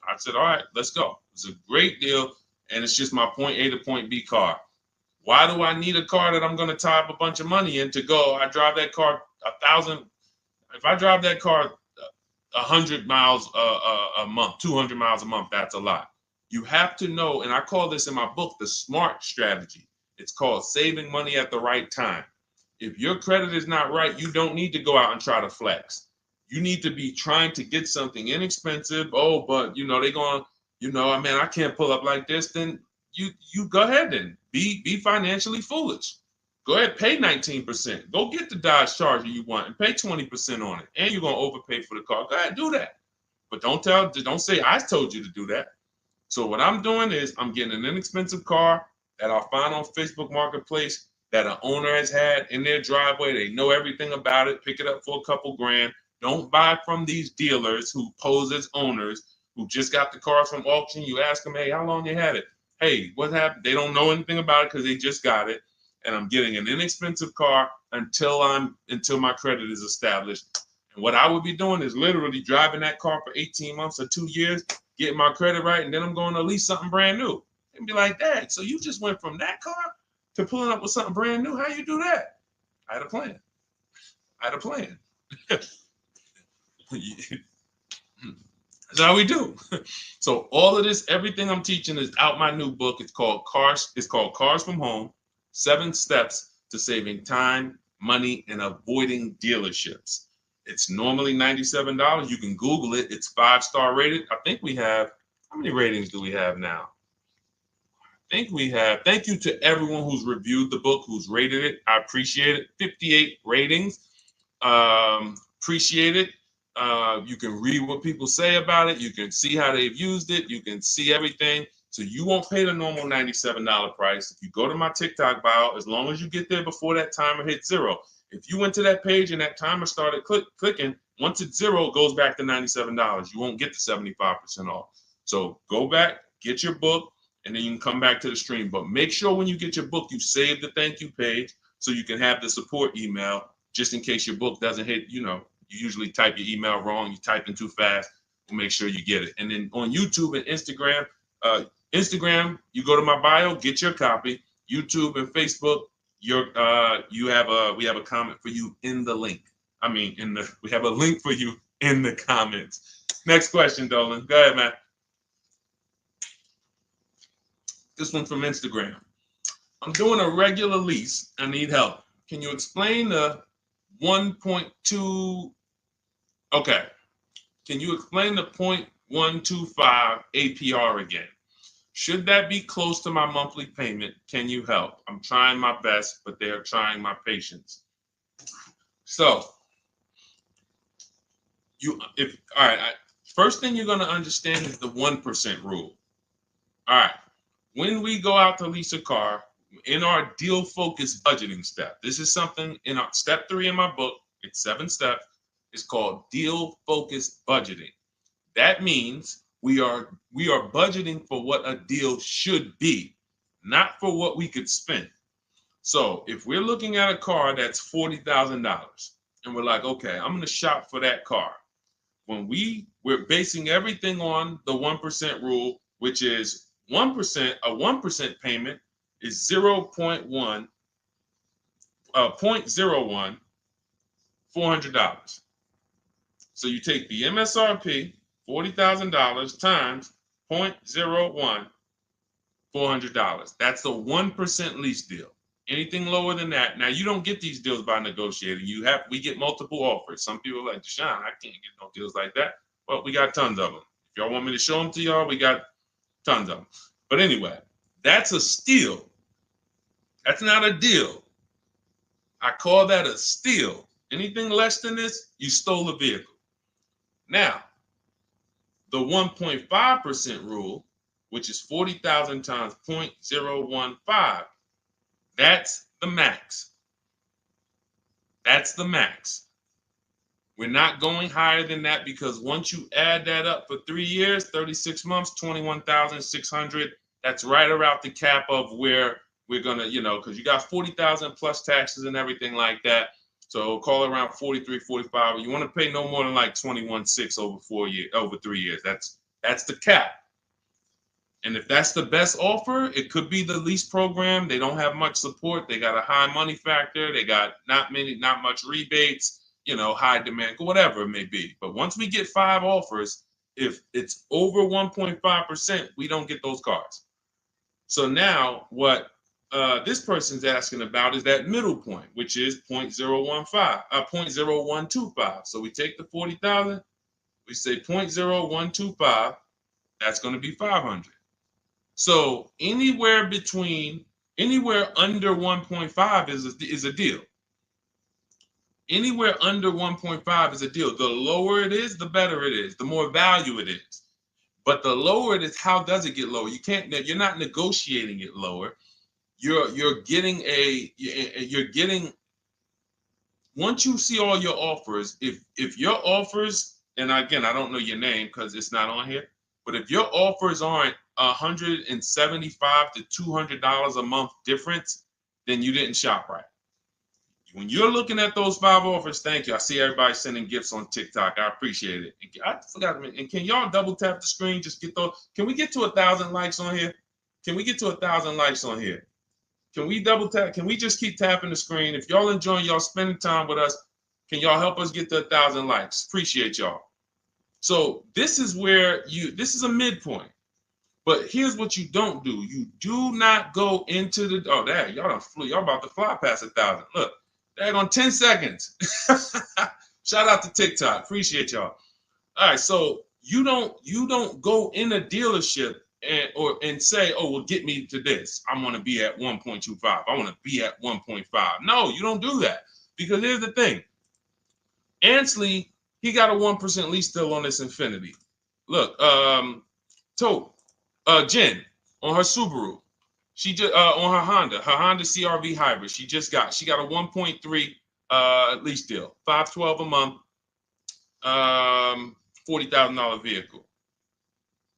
I said, all right, let's go. It's a great deal, and it's just my point A to point B car. Why do I need a car that I'm going to tie up a bunch of money in to go? I drive that car 1,000. If I drive that car 100 miles a month, 200 miles a month, that's a lot. You have to know, and I call this in my book, the SMART strategy. It's called saving money at the right time. If your credit is not right, you don't need to go out and try to flex. You need to be trying to get something inexpensive. Oh, but they're going, man, I can't pull up like this. Then you go ahead and be financially foolish. Go ahead, pay 19%. Go get the Dodge Charger you want and pay 20% on it. And you're gonna overpay for the car. Go ahead, do that. But don't say I told you to do that. So what I'm doing is I'm getting an inexpensive car that I'll find on Facebook Marketplace that an owner has had in their driveway. They know everything about it. Pick it up for a couple grand. Don't buy from these dealers who pose as owners who just got the cars from auction. You ask them, hey, how long you had it? Hey, what happened? They don't know anything about it because they just got it. And I'm getting an inexpensive car until my credit is established. And what I would be doing is literally driving that car for 18 months or 2 years, getting my credit right, and then I'm going to lease something brand new. And be like, Dad, so you just went from that car to pulling up with something brand new? How you do that? I had a plan. That's how we do. So all of this, everything I'm teaching is out my new book. It's called Cars from Home, 7 Steps to Saving Time, Money, and Avoiding Dealerships. It's normally $97. You can Google it. It's 5-star rated. I think we have, how many ratings do we have now? I think we have, thank you to everyone who's reviewed the book, who's rated it. I appreciate it. 58 ratings. Appreciate it. You can read what people say about it. You can see how they've used it. You can see everything. So you won't pay the normal $97 price. If you go to my TikTok bio, as long as you get there before that timer hits 0. If you went to that page and that timer started clicking, once it's 0, it goes back to $97. You won't get the 75% off. So go back, get your book, and then you can come back to the stream. But make sure when you get your book, you save the thank you page so you can have the support email just in case your book doesn't hit, you usually type your email wrong, you type in too fast. We'll make sure you get it. And then on YouTube and Instagram, you go to my bio, get your copy. YouTube and Facebook, we have a comment for you in the link. We have a link for you in the comments. Next question, Dolan. Go ahead, man. This one from Instagram. I'm doing a regular lease. I need help. Can you explain the 1.2? Okay. Can you explain the 0.125 APR again? Should that be close to my monthly payment? Can you help? I'm trying my best, but they're trying my patience. So, first thing you're going to understand is the 1% rule. All right. When we go out to lease a car, in our deal focused budgeting step, this is something in our step 3 in my book. It's 7 steps. It's called deal focused budgeting. That means we are budgeting for what a deal should be, not for what we could spend. So if we're looking at a car that's $40,000 and we're like, okay, I'm going to shop for that car. When we're basing everything on the 1% rule, which is 1%, a 1% payment is 0.01, 0.01, $400. So you take the MSRP, $40,000 times 0.01, $400. That's the 1% lease deal. Anything lower than that, now you don't get these deals by negotiating. We get multiple offers. Some people are like, Deshone, I can't get no deals like that. Well, we got tons of them. If y'all want me to show them to y'all, we got tons of them. But anyway, that's a steal. That's not a deal. I call that a steal. Anything less than this, you stole a vehicle. Now, the 1.5% rule, which is 40,000 times 0.015, that's the max. That's the max. We're not going higher than that because once you add that up for 3 years, 36 months, 21,600, that's right around the cap of where we're gonna, because you got 40,000 plus taxes and everything like that. So call it around 43, 45. You want to pay no more than like 21.6 over 3 years. That's the cap. And if that's the best offer, it could be the lease program. They don't have much support. They got a high money factor. They got not much rebates, high demand, whatever it may be. But once we get 5 offers, if it's over 1.5%, we don't get those cars. So now what this person's asking about is that middle point, which is 0.0125. So we take the 40,000, we say 0.0125, that's going to be 500. So anywhere under 1.5 is a deal. Anywhere under 1.5 is a deal. The lower it is, the better it is, the more value it is. But the lower it is, how does it get lower? You're not negotiating it lower. You're getting once you see all your offers, if your offers, and again, I don't know your name because it's not on here, but if your offers aren't $175 to $200 a month difference, then you didn't shop right. When you're looking at those 5 offers, thank you. I see everybody sending gifts on TikTok. I appreciate it. I forgot. And can y'all double tap the screen? Just get those. Can we get to 1,000 likes on here? Can we get to 1,000 likes on here? Can we double tap? Can we just keep tapping the screen? If y'all enjoying y'all spending time with us, can y'all help us get to 1,000 likes? Appreciate y'all. So this is where this is a midpoint. But here's what you don't do. You do not go into the, y'all done flew. Y'all about to fly past 1,000. Look, on 10 seconds. Shout out to TikTok. Appreciate y'all. All right, so you don't go in a dealership and say, oh, well, get me to this. I want to be at 1.25. I want to be at 1.5. No, you don't do that. Because here's the thing. Ansley, he got a 1% lease deal on this Infiniti. Look, Jen on her Subaru. She just on her Honda CRV hybrid. She got a 1.3 lease deal, $512 a month, $40,000 vehicle.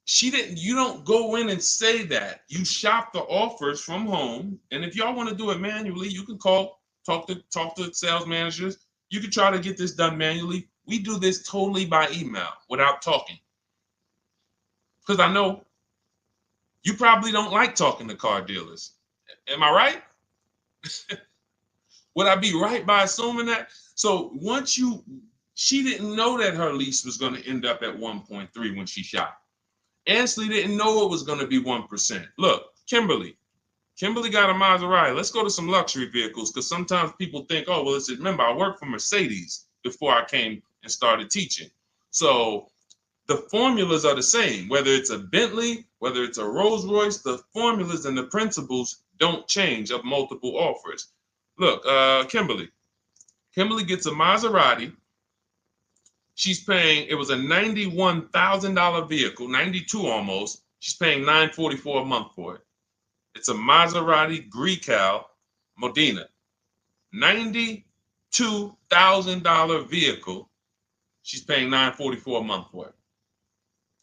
You don't go in and say that. You shop the offers from home, and if y'all want to do it manually, you can talk to sales managers. You can try to get this done manually. We do this totally by email without talking, because I know you probably don't like talking to car dealers. Am I right? Would I be right by assuming that? So she didn't know that her lease was going to end up at 1.3 when she shopped. Ansley didn't know it was going to be 1%. Look, Kimberly got a Maserati. Let's go to some luxury vehicles, because sometimes people think, oh, well, remember, I worked for Mercedes before I came and started teaching. So the formulas are the same, whether it's a Bentley, whether it's a Rolls Royce, the formulas and the principles don't change of multiple offers. Look, Kimberly gets a Maserati. She's paying, it was a $91,000 vehicle, 92 almost. She's paying $944 a month for it. It's a Maserati Grecal Modena, $92,000 vehicle. She's paying $944 a month for it.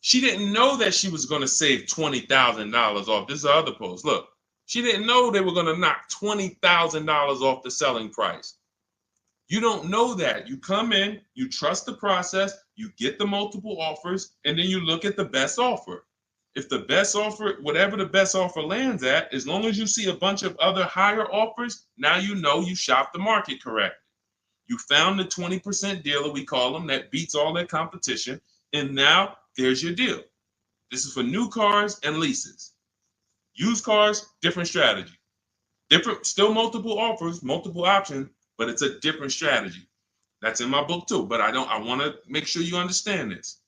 She didn't know that she was going to save $20,000 off. This is the other post. Look, she didn't know they were going to knock $20,000 off the selling price. You don't know that. You come in, you trust the process, you get the multiple offers, and then you look at the best offer. If the best offer, whatever the best offer lands at, as long as you see a bunch of other higher offers, now you know you shopped the market correctly. You found the 20% dealer, we call them, that beats all their competition, and now there's your deal. This is for new cars and leases. Used cars, different strategy. Different, still multiple offers, multiple options, but it's a different strategy. That's in my book too, but I want to make sure you understand this.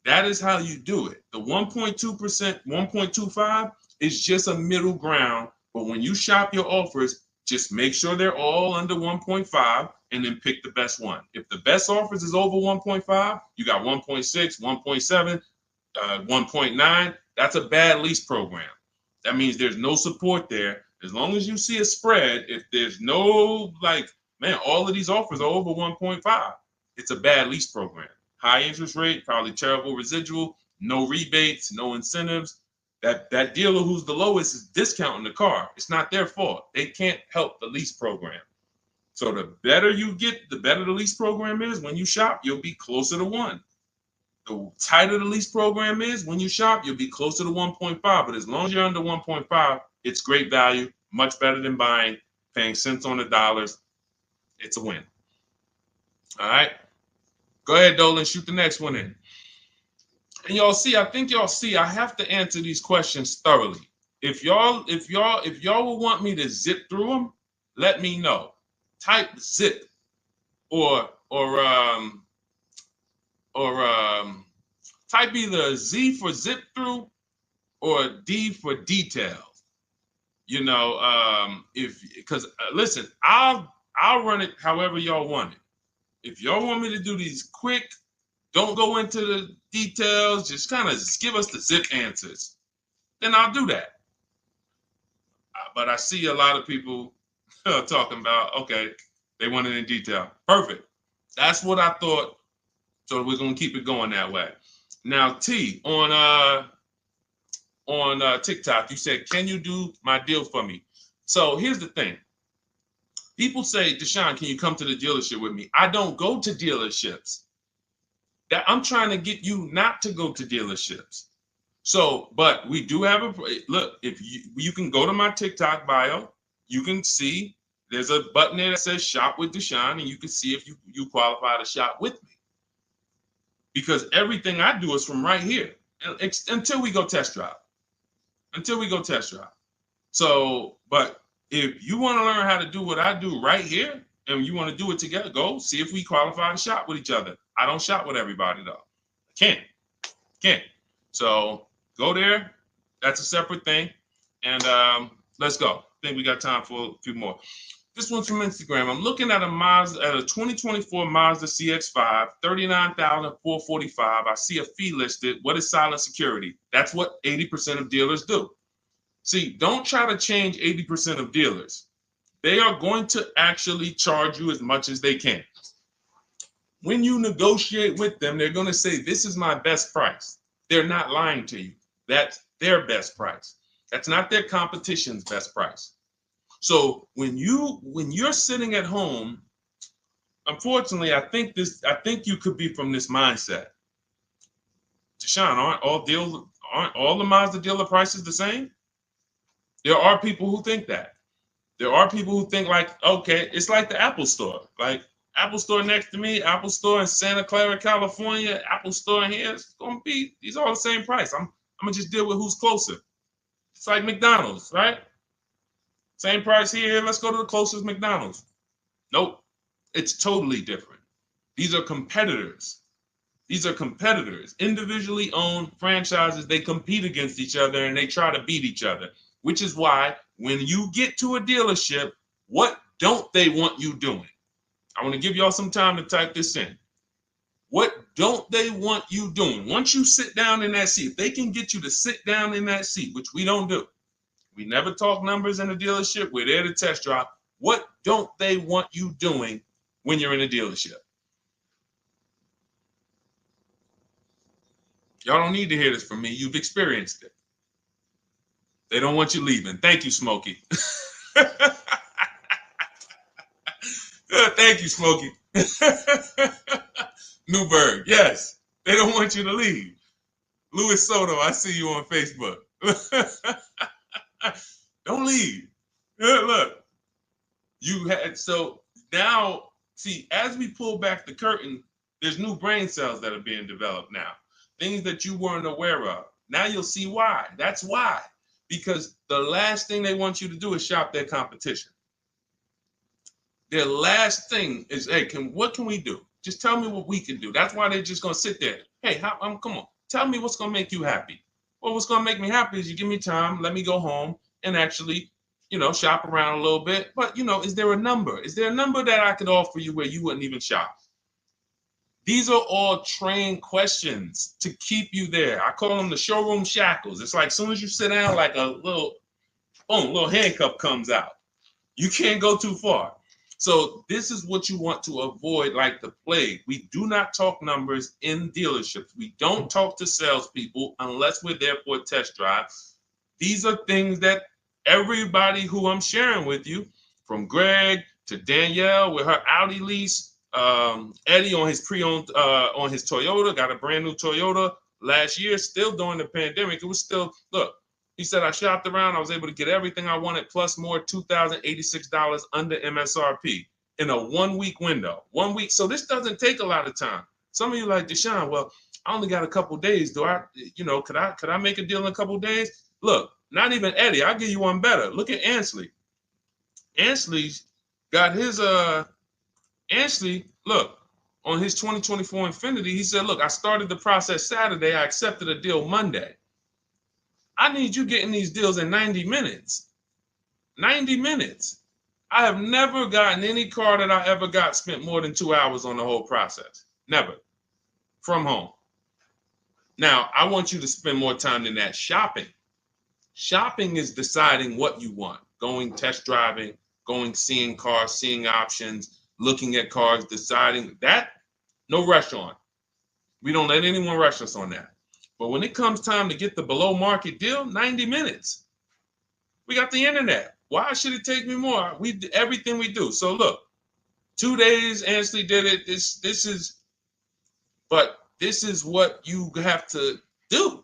That is how you do it. The 1.2%, 1.25 is just a middle ground, but when you shop your offers, just make sure they're all under 1.5 and then pick the best one. If the best offers is over 1.5, you got 1.6, 1.7, 1.9. That's a bad lease program. That means there's no support there. As long as you see a spread, if there's no, like, man, all of these offers are over 1.5, it's a bad lease program. High interest rate, probably terrible residual, no rebates, no incentives. That dealer who's the lowest is discounting the car. It's not their fault. They can't help the lease program. So the better you get, the better the lease program is. When you shop, you'll be closer to 1. The tighter the lease program is, when you shop, you'll be closer to 1.5. But as long as you're under 1.5, it's great value, much better than buying, paying cents on the dollars. It's a win. All right. Go ahead, Dolan, shoot the next one in. And I think y'all see, I have to answer these questions thoroughly. If y'all will want me to zip through them, let me know. Type zip or type either Z for zip through or D for details. You know, because listen, I'll run it however y'all want it. If y'all want me to do these quick, don't go into the details, just kind of give us the zip answers, then I'll do that. But I see a lot of people talking about, okay, they want it in detail. Perfect. That's what I thought. So we're gonna keep it going that way. Now, T, on TikTok, you said, "Can you do my deal for me?" So here's the thing. People say, "Deshone, can you come to the dealership with me?" I don't go to dealerships. That I'm trying to get you not to go to dealerships. So, but we do have a look. If you can go to my TikTok bio, you can see there's a button there that says "Shop with Deshone," and you can see if you qualify to shop with me. Because everything I do is from right here until we go test drive. Until we go test drive. So, but if you want to learn how to do what I do right here, and you want to do it together, go see if we qualify to shop with each other. I don't shop with everybody though. I can't. So go there. That's a separate thing. And let's go. I think we got time for a few more. This one's from Instagram. I'm looking at a 2024 Mazda CX-5, $39,445. I see a fee listed. What is silent security? That's what 80% of dealers do. See, don't try to change 80% of dealers. They are going to actually charge you as much as they can. When you negotiate with them, they're going to say, "This is my best price." They're not lying to you. That's their best price. That's not their competition's best price. So when you're sitting at home, unfortunately, I think you could be from this mindset. Deshone, aren't all the Mazda dealer prices the same? There are people who think that. There are people who think like, okay, it's like the Apple Store. Like Apple Store next to me, Apple Store in Santa Clara, California, Apple Store in here, it's gonna be, these are all the same price. I'm gonna just deal with who's closer. It's like McDonald's, right? Same price here, let's go to the closest McDonald's. Nope, it's totally different. These are competitors. These are competitors, individually owned franchises. They compete against each other and they try to beat each other, which is why when you get to a dealership, what don't they want you doing? I want to give y'all some time to type this in. What don't they want you doing? Once you sit down in that seat, if they can get you to sit down in that seat, which we don't do. We never talk numbers in a dealership. We're there to test drive. What don't they want you doing when you're in a dealership? Y'all don't need to hear this from me. You've experienced it. They don't want you leaving. Thank you, Smokey. Thank you, Smokey. Newberg, yes. They don't want you to leave. Luis Soto, I see you on Facebook. Don't leave. Look, you had, so now, see, as we pull back the curtain, there's new brain cells that are being developed now, things that you weren't aware of. Now you'll see why. That's why. Because the last thing they want you to do is shop their competition. Their last thing is, hey, what can we do? Just tell me what we can do. That's why they're just gonna sit there. Hey, come on, tell me what's gonna make you happy. Well, what's gonna make me happy is you give me time, let me go home and actually, shop around a little bit. But is there a number? Is there a number that I could offer you where you wouldn't even shop? These are all trained questions to keep you there. I call them the showroom shackles. It's like as soon as you sit down, like a little, boom, little handcuff comes out. You can't go too far. So this is what you want to avoid like the plague. We do not talk numbers in dealerships. We don't talk to salespeople unless we're there for a test drive. These are things that everybody who I'm sharing with you, from Greg to Danielle with her Audi lease, Eddie on his pre-owned, on his Toyota, got a brand new Toyota last year, still during the pandemic. It was still, look, he said, I shopped around. I was able to get everything I wanted, plus more, $2,086 under MSRP in a 1 week window. 1 week. So this doesn't take a lot of time. Some of you like, Deshone, well, I only got a couple days. Could I make a deal in a couple days? Look, not even Eddie. I'll give you one better. Look at Ansley. Ansley's got his, Ansley, look, on his 2024 Infiniti, he said, look, I started the process Saturday. I accepted a deal Monday. I need you getting these deals in 90 minutes. 90 minutes. I have never gotten any car that I ever got spent more than 2 hours on the whole process. Never. From home. Now, I want you to spend more time than that shopping. Shopping is deciding what you want. Going test driving, going seeing cars, seeing options, looking at cars, deciding that. No rush on. We don't let anyone rush us on that. But when it comes time to get the below market deal, 90 minutes. We got the internet. Why should it take me more? We do everything we do. So look, 2 days, Ansley did it. This is what you have to do.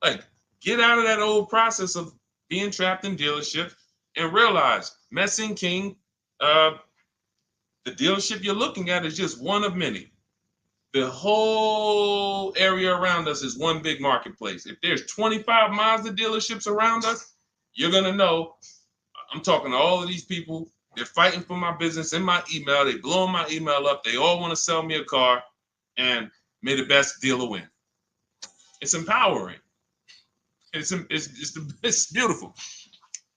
Like, get out of that old process of being trapped in dealership and realize, Messing King, the dealership you're looking at is just one of many. The whole area around us is one big marketplace. If there's 25 Mazda dealerships around us, you're going to know. I'm talking to all of these people. They're fighting for my business in my email. They blowing my email up. They all want to sell me a car, and may the best dealer win. It's empowering. It's beautiful.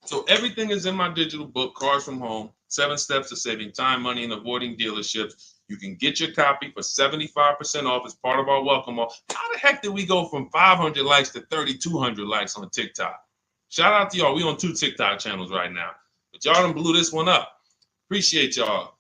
So everything is in my digital book, Cars from Home, 7 Steps to Saving Time, Money, and Avoiding Dealerships. You can get your copy for 75% off as part of our welcome offer. How the heck did we go from 500 likes to 3,200 likes on TikTok? Shout out to y'all. We on 2 TikTok channels right now. But y'all done blew this one up. Appreciate y'all.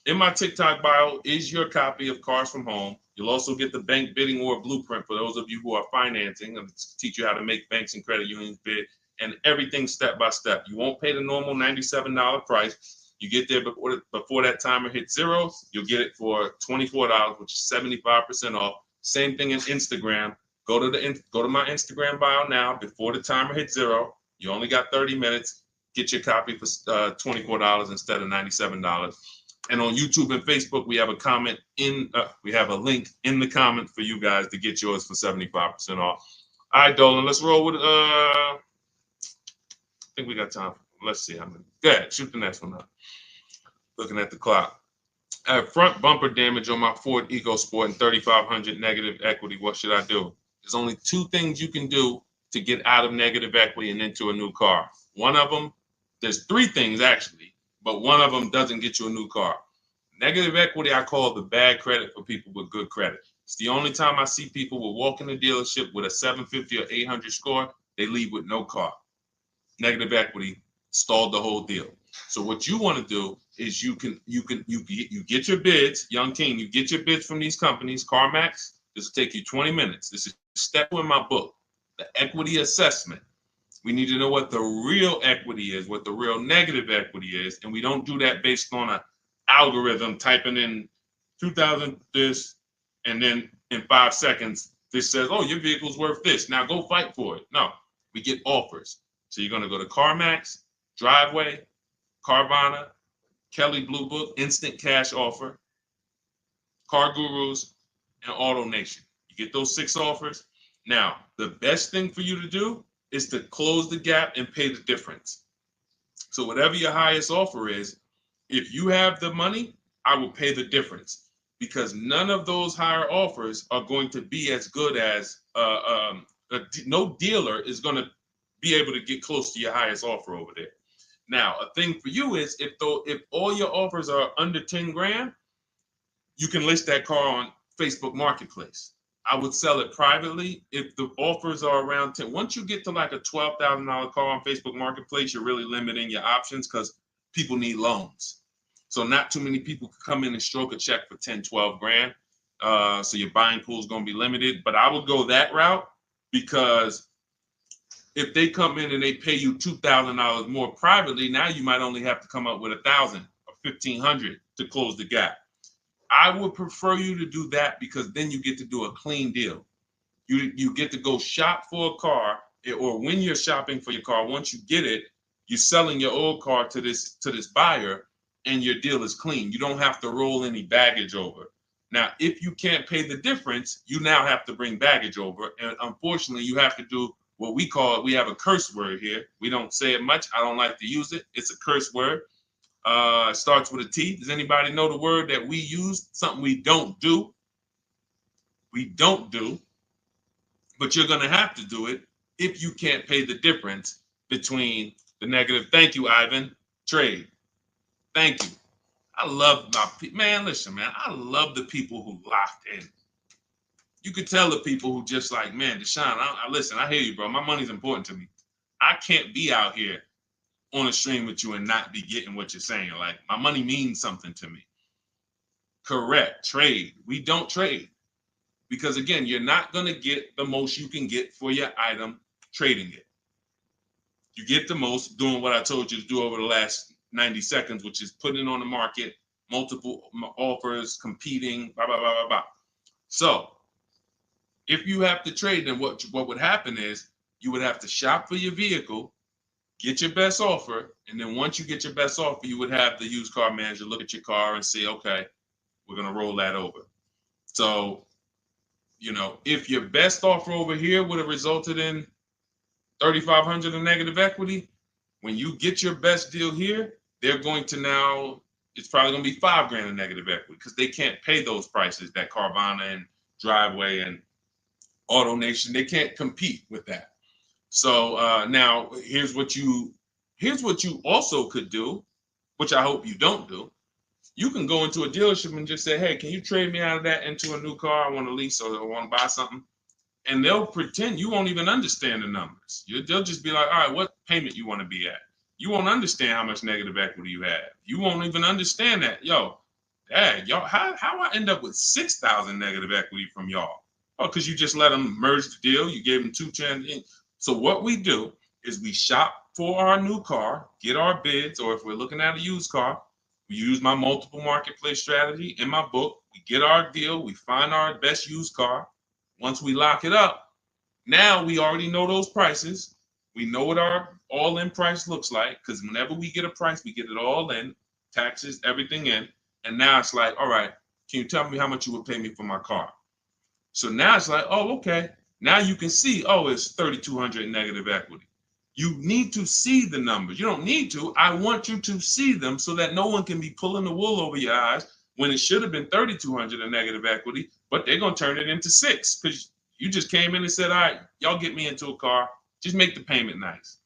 In my TikTok bio is your copy of Cars from Home. You'll also get the bank bidding war blueprint for those of you who are financing, and teach you how to make banks and credit unions bid, and everything step by step. You won't pay the normal $97 price. You get there before that timer hits 0. You'll get it for $24, which is 75% off. Same thing in Instagram. Go to my Instagram bio now. Before the timer hits 0, you only got 30 minutes. Get your copy for $24 instead of $97. And on YouTube and Facebook, we have a link in the comment for you guys to get yours for 75% off. All right, Dolan, let's roll with I think we got time. Let's see how many. Go ahead, shoot the next one up. Looking at the clock. I have front bumper damage on my Ford EcoSport and 3,500 negative equity. What should I do? There's only 2 things you can do to get out of negative equity and into a new car. One of them, there's 3 things actually, but one of them doesn't get you a new car. Negative equity, I call the bad credit for people with good credit. It's the only time I see people will walk in the dealership with a 750 or 800 score, they leave with no car. Negative equity stalled the whole deal. So what you want to do is you get your bids, Young King, you get your bids from these companies, CarMax. This will take you 20 minutes. This is step 2 in my book, the equity assessment. We need to know what the real equity is, what the real negative equity is, and we don't do that based on an algorithm typing in 2,000 this, and then in 5 seconds This says, oh, your vehicle's worth this. Now go fight for it. No, we get offers. So you're going to go to CarMax, Driveway, Carvana, Kelly Blue Book, Instant Cash Offer, Car Gurus, and Auto Nation. You get those 6 offers. Now, the best thing for you to do is to close the gap and pay the difference. So whatever your highest offer is, if you have the money, I will pay the difference, because none of those higher offers are going to be as good as no dealer is going to be able to get close to your highest offer over there. Now, a thing for you is if all your offers are under 10 grand, you can list that car on Facebook Marketplace. I would sell it privately if the offers are around 10. Once you get to like a $12,000 car on Facebook Marketplace, you're really limiting your options because people need loans. So not too many people can come in and stroke a check for 10, 12 grand. So your buying pool is going to be limited. But I would go that route, because if they come in and they pay you $2,000 more privately, now you might only have to come up with $1,000 or $1,500 to close the gap. I would prefer you to do that, because then you get to do a clean deal. You get to go shop for a car, or when you're shopping for your car, once you get it, you're selling your old car to this buyer, and your deal is clean. You don't have to roll any baggage over. Now, if you can't pay the difference, you now have to bring baggage over. And unfortunately, you have to do what we have a curse word here. We don't say it much. I don't like to use it. It's a curse word. It starts with a T. Does anybody know the word that we use? Something we don't do. We don't do. But you're going to have to do it if you can't pay the difference between the negative. Thank you, Ivan. Trade. Thank you. I love my people. Man, listen, man. I love the people who locked in. You could tell the people who just like, man, Deshone, listen, I hear you, bro. My money's important to me. I can't be out here on a stream with you and not be getting what you're saying. Like, my money means something to me. Correct. Trade. We don't trade, because again, you're not going to get the most you can get for your item trading it. You get the most doing what I told you to do over the last 90 seconds, which is putting it on the market, multiple offers, competing, blah, blah, blah, blah, blah. So if you have to trade, then what would happen is you would have to shop for your vehicle, get your best offer, and then once you get your best offer, you would have the used car manager look at your car and say, okay, we're going to roll that over. So, you know, if your best offer over here would have resulted in $3,500 in negative equity, when you get your best deal here, they're going to now, it's probably going to be $5 grand in negative equity, because they can't pay those prices that Carvana and Driveway and Auto Nation, they can't compete with that. So now here's what you also could do, which I hope you don't do. You can go into a dealership and just say, hey, can you trade me out of that into a new car? I want to lease or I want to buy something. And they'll pretend you won't even understand the numbers. They'll just be like, all right, what payment you want to be at? You won't understand how much negative equity you have. You won't even understand that. Yo, dad, y'all, how I end up with 6,000 negative equity from y'all? Oh, because you just let them merge the deal. You gave them 2 chances. So what we do is we shop for our new car, get our bids, or if we're looking at a used car, we use my multiple marketplace strategy in my book. We get our deal. We find our best used car. Once we lock it up, now we already know those prices. We know what our all-in price looks like, because whenever we get a price, we get it all in, taxes, everything in. And now it's like, all right, can you tell me how much you would pay me for my car? So now it's like, oh, okay. Now you can see, oh, it's 3,200 in negative equity. You need to see the numbers. You don't need to. I want you to see them so that no one can be pulling the wool over your eyes when it should have been 3,200 in negative equity, but they're going to turn it into 6 because you just came in and said, all right, y'all get me into a car. Just make the payment nice.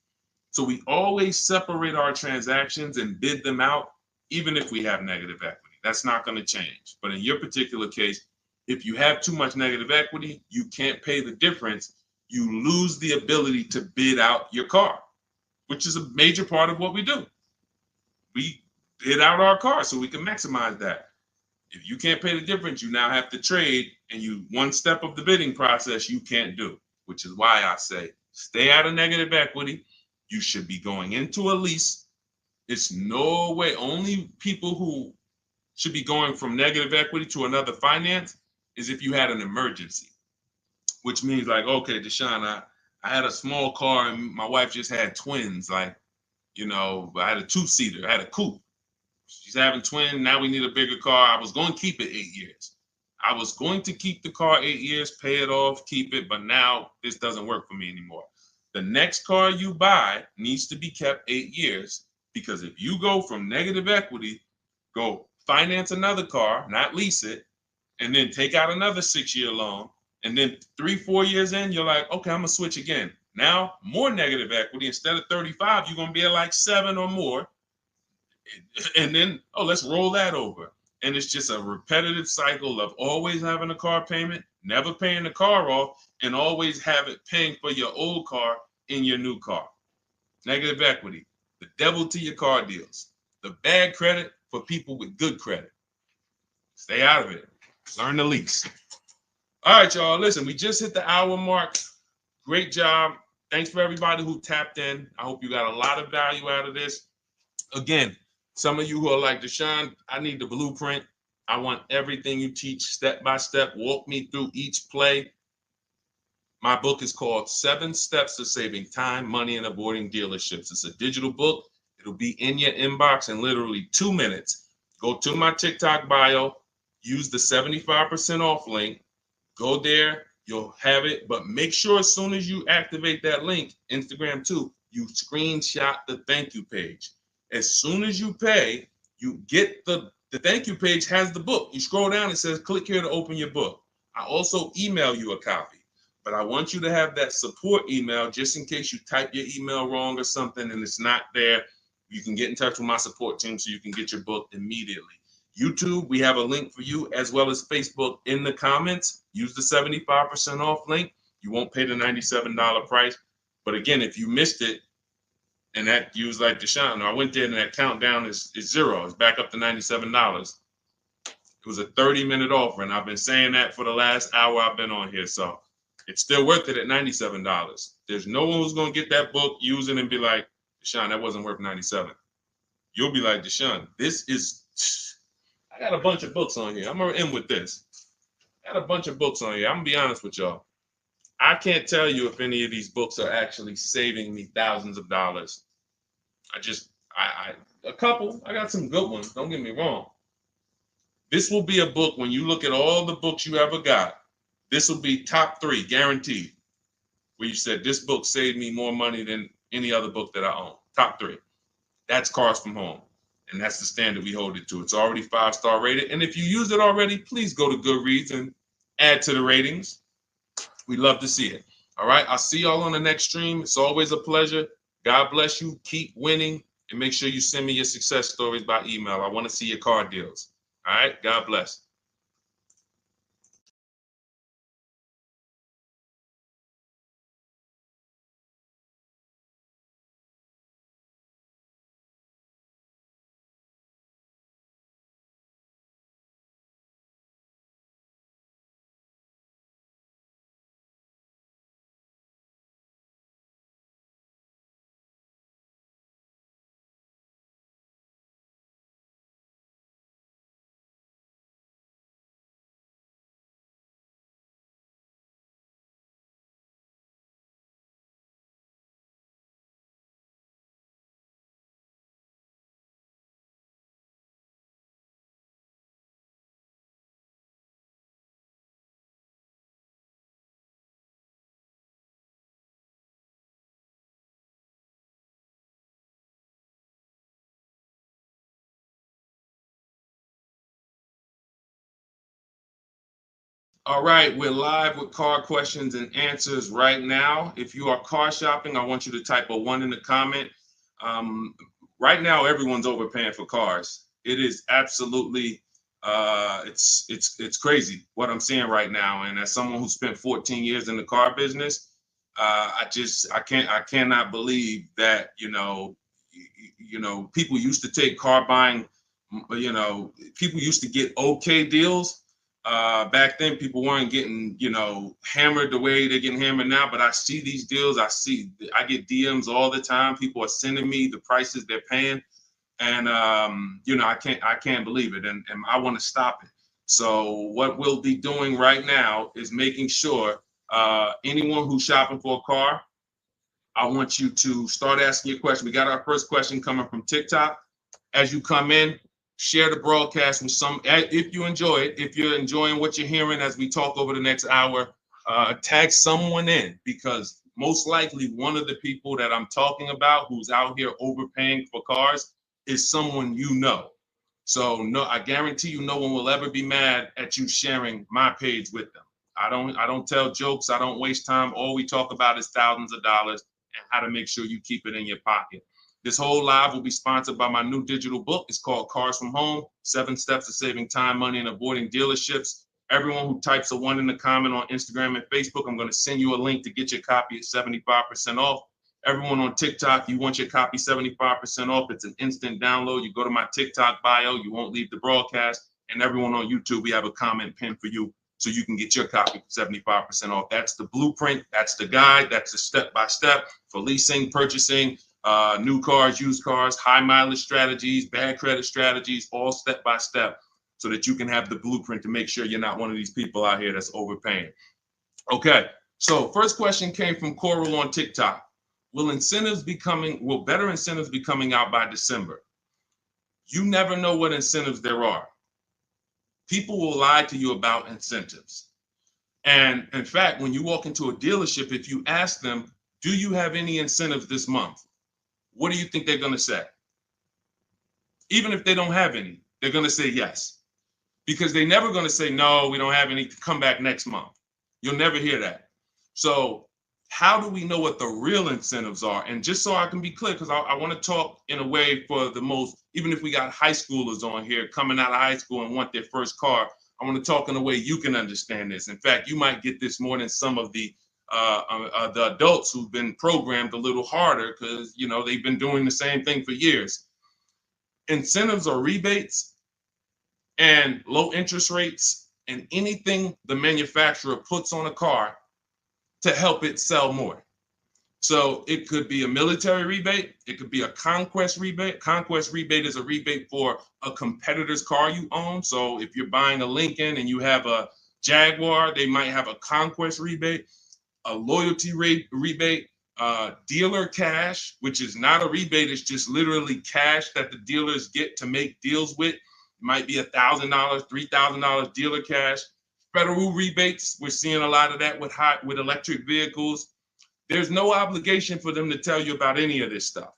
So we always separate our transactions and bid them out, even if we have negative equity. That's not going to change. But in your particular case, if you have too much negative equity, you can't pay the difference. You lose the ability to bid out your car, which is a major part of what we do. We bid out our car so we can maximize that. If you can't pay the difference, you now have to trade, and one step of the bidding process you can't do, which is why I say stay out of negative equity. You should be going into a lease. It's no way. Only people who should be going from negative equity to another finance is if you had an emergency. which means like, okay, Deshone, I had a small car and my wife just had twins. Like, you know, I had a two-seater, I had a coupe. She's having twins. Now we need a bigger car. I was going to keep it 8 years. I was going to keep the car 8 years, pay it off, keep it, but now this doesn't work for me anymore. The next car you buy needs to be kept 8 years, because if you go from negative equity, go finance another car, not lease it, and then take out another 6-year loan, and then 3-4 years in, you're like, okay, I'm gonna switch again. Now more negative equity. Instead of 35, you're gonna be at like 7 or more. And then, oh, let's roll that over. And it's just a repetitive cycle of always having a car payment, never paying the car off, and always have it paying for your old car in your new car. Negative equity, the devil to your car deals. The bad credit for people with good credit. Stay out of it. Learn the lease. All right, y'all. Listen, we just hit the hour mark. Great job. Thanks for everybody who tapped in. I hope you got a lot of value out of this. Again, some of you who are like, Deshone, I need the blueprint. I want everything you teach step by step. Walk me through each play. My book is called 7 Steps to Saving Time, Money, and Avoiding Dealerships. It's a digital book. It'll be in your inbox in literally 2 minutes. Go to my TikTok bio, use the 75% off link. Go there, you'll have it. But make sure as soon as you activate that link, Instagram too, you screenshot the thank you page. As soon as you pay, you get the thank you page has the book. You scroll down, it says click here to open your book. I also email you a copy, but I want you to have that support email just in case you type your email wrong or something and it's not there. You can get in touch with my support team so you can get your book immediately. YouTube, we have a link for you, as well as Facebook in the comments. Use the 75% off link. You won't pay the $97 price. But again, if you missed it, and that you was like, Deshone, I went there and that countdown is 0. It's back up to $97. It was a 30-minute offer, and I've been saying that for the last hour I've been on here. So it's still worth it at $97. There's no one who's going to get that book, use it, and be like, Deshone, that wasn't worth $97. You'll be like, Deshone, this is, I got a bunch of books on here. I'm going to end with this. I got a bunch of books on here. I'm going to be honest with y'all. I can't tell you if any of these books are actually saving me thousands of dollars. A couple. I got some good ones. Don't get me wrong. This will be a book, when you look at all the books you ever got, this will be top 3, guaranteed. Where you said, this book saved me more money than any other book that I own. Top 3. That's Cars from Home. And that's the standard we hold it to. It's already 5-star rated. And if you use it already, please go to Goodreads and add to the ratings. We'd love to see it. All right. I'll see y'all on the next stream. It's always a pleasure. God bless you. Keep winning. And make sure you send me your success stories by email. I want to see your car deals. All right. God bless. All right, we're live with car questions and answers right now. If you are car shopping, I want you to type a 1 in the comment. Right now, everyone's overpaying for cars. It is absolutely, it's crazy what I'm seeing right now. And as someone who spent 14 years in the car business, I cannot believe that people used to take car buying. People used to get okay deals. Back then, people weren't getting, hammered the way they're getting hammered now. But I see these deals. I get DMs all the time. People are sending me the prices they're paying, and I can't believe it, and I want to stop it. So what we'll be doing right now is making sure Anyone who's shopping for a car, I want you to start asking your question. We got our first question coming from TikTok. As you come in, share the broadcast with some, if you enjoy it, if you're enjoying what you're hearing as we talk over the next hour, tag someone in, because most likely one of the people that I'm talking about who's out here overpaying for cars is someone you know. So no, I guarantee you no one will ever be mad at you sharing my page with them. I don't tell jokes. I don't waste time. All we talk about is thousands of dollars and how to make sure you keep it in your pocket. This whole live will be sponsored by my new digital book. It's called Cars from Home, 7 Steps to Saving Time, Money, and Avoiding Dealerships. Everyone who types a 1 in the comment on Instagram and Facebook, I'm going to send you a link to get your copy at 75% off. Everyone on TikTok, you want your copy 75% off. It's an instant download. You go to my TikTok bio, you won't leave the broadcast. And everyone on YouTube, we have a comment pin for you so you can get your copy for 75% off. That's the blueprint. That's the guide. That's the step-by-step for leasing, purchasing, new cars, used cars, high mileage strategies, bad credit strategies, all step-by-step so that you can have the blueprint to make sure you're not one of these people out here that's overpaying. Okay, so first question came from Coral on TikTok. Will better incentives be coming out by December? You never know what incentives there are. People will lie to you about incentives. And in fact, when you walk into a dealership, if you ask them, do you have any incentives this month? What do you think they're going to say? Even if they don't have any, they're going to say yes. Because they're never going to say, no, we don't have any, come back next month. You'll never hear that. So how do we know what the real incentives are? And just so I can be clear, because I want to talk in a way for the most, even if we got high schoolers on here coming out of high school and want their first car, I want to talk in a way you can understand this. In fact, you might get this more than some of the adults who've been programmed a little harder because, you know, they've been doing the same thing for years. Incentives or rebates and low interest rates and anything the manufacturer puts on a car to help it sell more. So it could be a military rebate. It could be a conquest rebate. Conquest rebate is a rebate for a competitor's car you own. So if you're buying a Lincoln and you have a Jaguar, they might have a conquest rebate, a loyalty rebate, dealer cash, which is not a rebate. It's just literally cash that the dealers get to make deals with. It might be $1,000, $3,000 dealer cash. Federal rebates, we're seeing a lot of that with electric vehicles. There's no obligation for them to tell you about any of this stuff.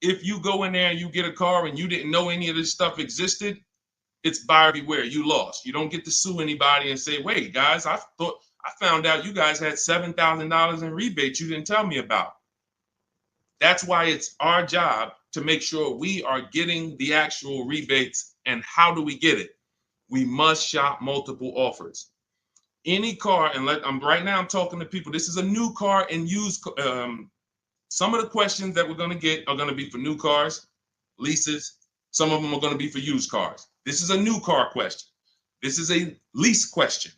If you go in there and you get a car and you didn't know any of this stuff existed, it's buyer beware. You lost. You don't get to sue anybody and say, wait, guys, I found out you guys had $7,000 in rebates you didn't tell me about. That's why it's our job to make sure we are getting the actual rebates. And how do we get it? We must shop multiple offers. Any car, and right now I'm talking to people. This is a new car and used. Some of the questions that we're going to get are going to be for new cars, leases. Some of them are going to be for used cars. This is a new car question. This is a lease question.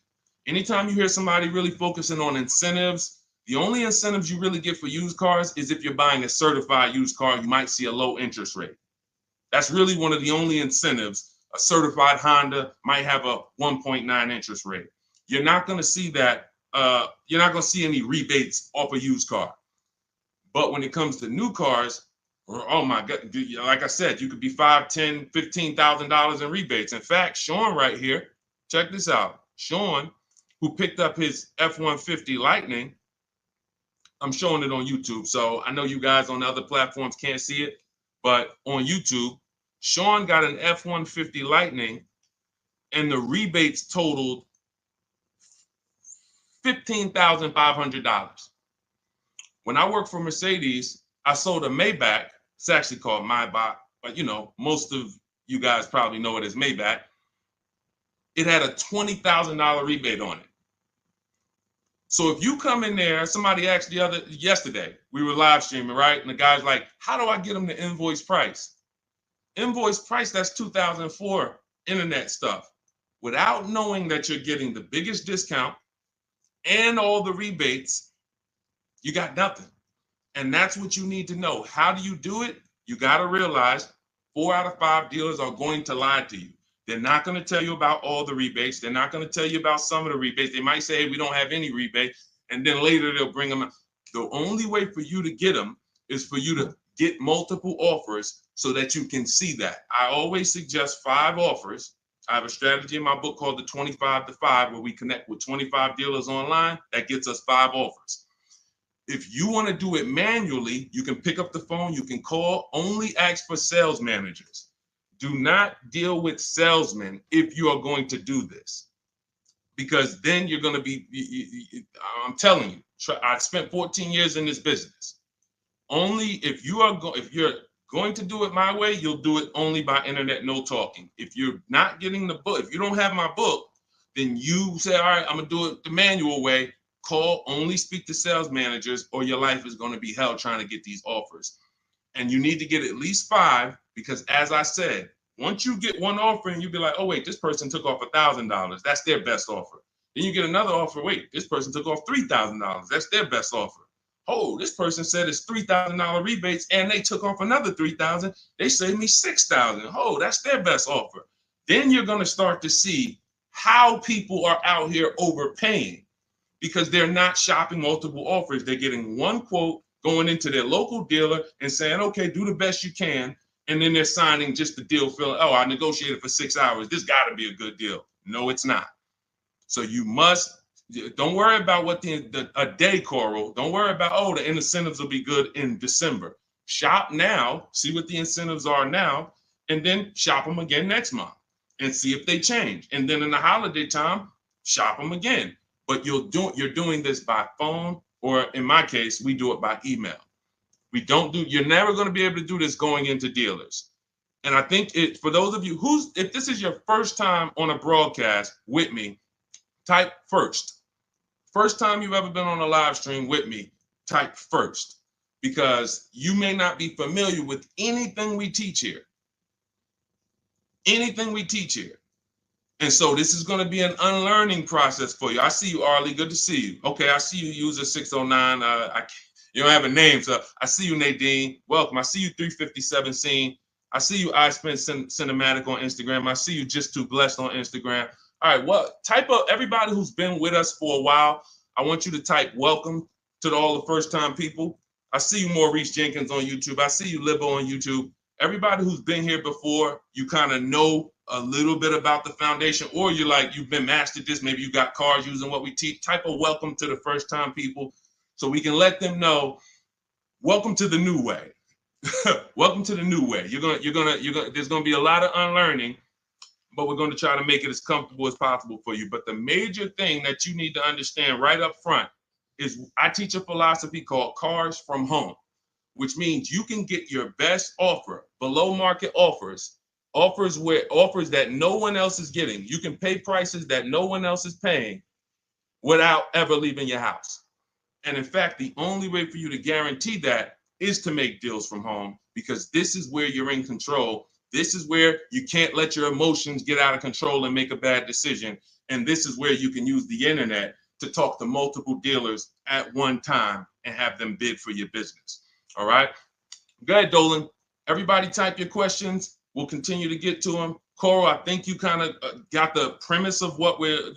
Anytime you hear somebody really focusing on incentives, the only incentives you really get for used cars is if you're buying a certified used car, you might see a low interest rate. That's really one of the only incentives. A certified Honda might have a 1.9 interest rate. You're not going to see that. You're not going to see any rebates off a used car. But when it comes to new cars, oh my God, like I said, you could be $5,000, $10,000, $15,000 in rebates. In fact, Sean right here, check this out. Sean, who picked up his F-150 Lightning, I'm showing it on YouTube. So I know you guys on the other platforms can't see it, but on YouTube, Sean got an F-150 Lightning and the rebates totaled $15,500. When I worked for Mercedes, I sold a Maybach. It's actually called Maybach, but you know, most of you guys probably know it as Maybach. It had a $20,000 rebate on it. So if you come in there, somebody asked yesterday, we were live streaming, right? And the guy's like, how do I get them the invoice price? Invoice price, that's 2004 internet stuff. Without knowing that you're getting the biggest discount and all the rebates, you got nothing. And that's what you need to know. How do you do it? You got to realize 4 out of 5 dealers are going to lie to you. They're not going to tell you about all the rebates. They're not going to tell you about some of the rebates. They might say, hey, we don't have any rebate. And then later they'll bring them. The only way for you to get them is for you to get multiple offers so that you can see that. I always suggest 5 offers. I have a strategy in my book called the 25 to 5, where we connect with 25 dealers online. That gets us 5 offers. If you want to do it manually, you can pick up the phone, you can call, only ask for sales managers. Do not deal with salesmen if you are going to do this, because then you're going to be, I'm telling you, I spent 14 years in this business. Only if you're going to do it my way, you'll do it only by internet, no talking. If you're not getting the book, if you don't have my book, then you say, all right, I'm going to do it the manual way. Call, only speak to sales managers, or your life is going to be hell trying to get these offers. And you need to get at least 5, because as I said, once you get one offer and you be like, oh, wait, this person took off $1,000. That's their best offer. Then you get another offer. Wait, this person took off $3,000. That's their best offer. Oh, this person said it's $3,000 rebates and they took off another $3,000. They saved me $6,000. Oh, that's their best offer. Then you're going to start to see how people are out here overpaying, because they're not shopping multiple offers. They're getting one quote, going into their local dealer and saying, okay, do the best you can. And then they're signing just the deal, feeling, oh, I negotiated for 6 hours. This got to be a good deal. No, it's not. So you must, don't worry about what a day, Coral. Don't worry about, oh, the incentives will be good in December. Shop now, see what the incentives are now, and then shop them again next month and see if they change. And then in the holiday time, shop them again. But you're doing this by phone, or in my case, we do it by email. You're never going to be able to do this going into dealers. And I think for those of you if this is your first time on a broadcast with me, type first. First time you've ever been on a live stream with me, type first, because you may not be familiar with anything we teach here. Anything we teach here. And so this is going to be an unlearning process for you. I see you, Arlie. Good to see you. Okay, I see you, user 609. You don't have a name, so I see you, Nadine. Welcome. I see you, 357 Scene. I see you, I Spent Cinematic on Instagram. I see you, Just Too Blessed on Instagram. All right, well, type up everybody who's been with us for a while. I want you to type welcome to all the first-time people. I see you, Maurice Jenkins on YouTube. I see you, Libo on YouTube. Everybody who's been here before, you kind of know a little bit about the foundation, or you've been mastered this. Maybe you got cars using what we teach. Type a welcome to the first-time people, so we can let them know, welcome to the new way. Welcome to the new way. There's gonna be a lot of unlearning, but we're going to try to make it as comfortable as possible for you. But the major thing that you need to understand right up front is I teach a philosophy called cars from home, which means you can get your best offer, below market offers that no one else is getting. You can pay prices that no one else is paying without ever leaving your house. And in fact, the only way for you to guarantee that is to make deals from home, because this is where you're in control. This is where you can't let your emotions get out of control and make a bad decision. And this is where you can use the internet to talk to multiple dealers at one time and have them bid for your business. All right. Go ahead, Dolan. Everybody type your questions. We'll continue to get to them. Coral, I think you kind of got the premise of what we're,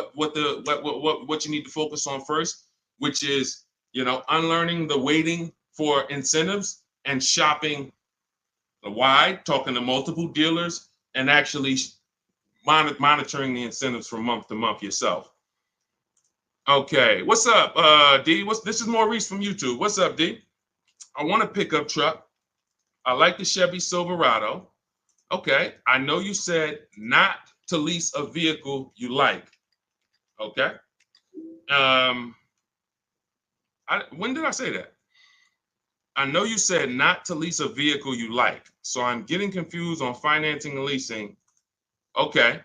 what you need to focus on first, which is, unlearning the waiting for incentives and shopping wide, talking to multiple dealers, and actually monitoring the incentives from month to month yourself. Okay, what's up, D? This is Maurice from YouTube. What's up, D? I want a pickup truck. I like the Chevy Silverado. Okay, I know you said not to lease a vehicle you like. Okay. When did I say that? I know you said not to lease a vehicle you like. So I'm getting confused on financing and leasing. Okay.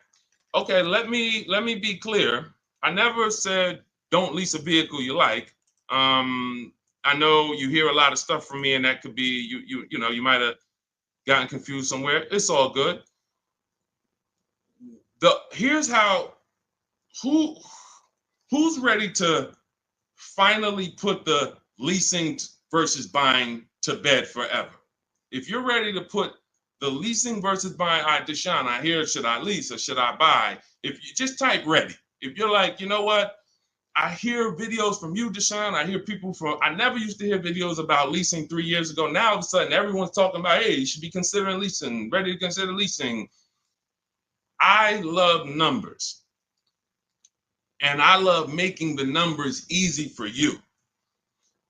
Okay, let me be clear. I never said don't lease a vehicle you like. I know you hear a lot of stuff from me, and that could be you might have gotten confused somewhere. It's all good. Here's how who's ready to finally put the leasing versus buying to bed forever. If you're ready to put The leasing versus buying. All right, Deshone, I hear, should I lease or should I buy? If you just type ready. If you're like, you know what? I hear videos from you, Deshone. I hear people from, I never used to hear videos about leasing 3 years ago. Now all of a sudden everyone's talking about, hey, you should be considering leasing, ready to consider leasing. I love numbers. And I love making the numbers easy for you.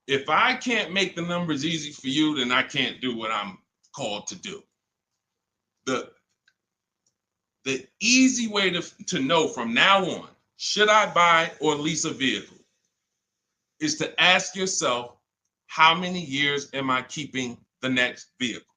If I can't make the numbers easy for you, then I can't do what I'm called to do. The easy way to know from now on, should I buy or lease a vehicle, is to ask yourself, how many years am I keeping the next vehicle?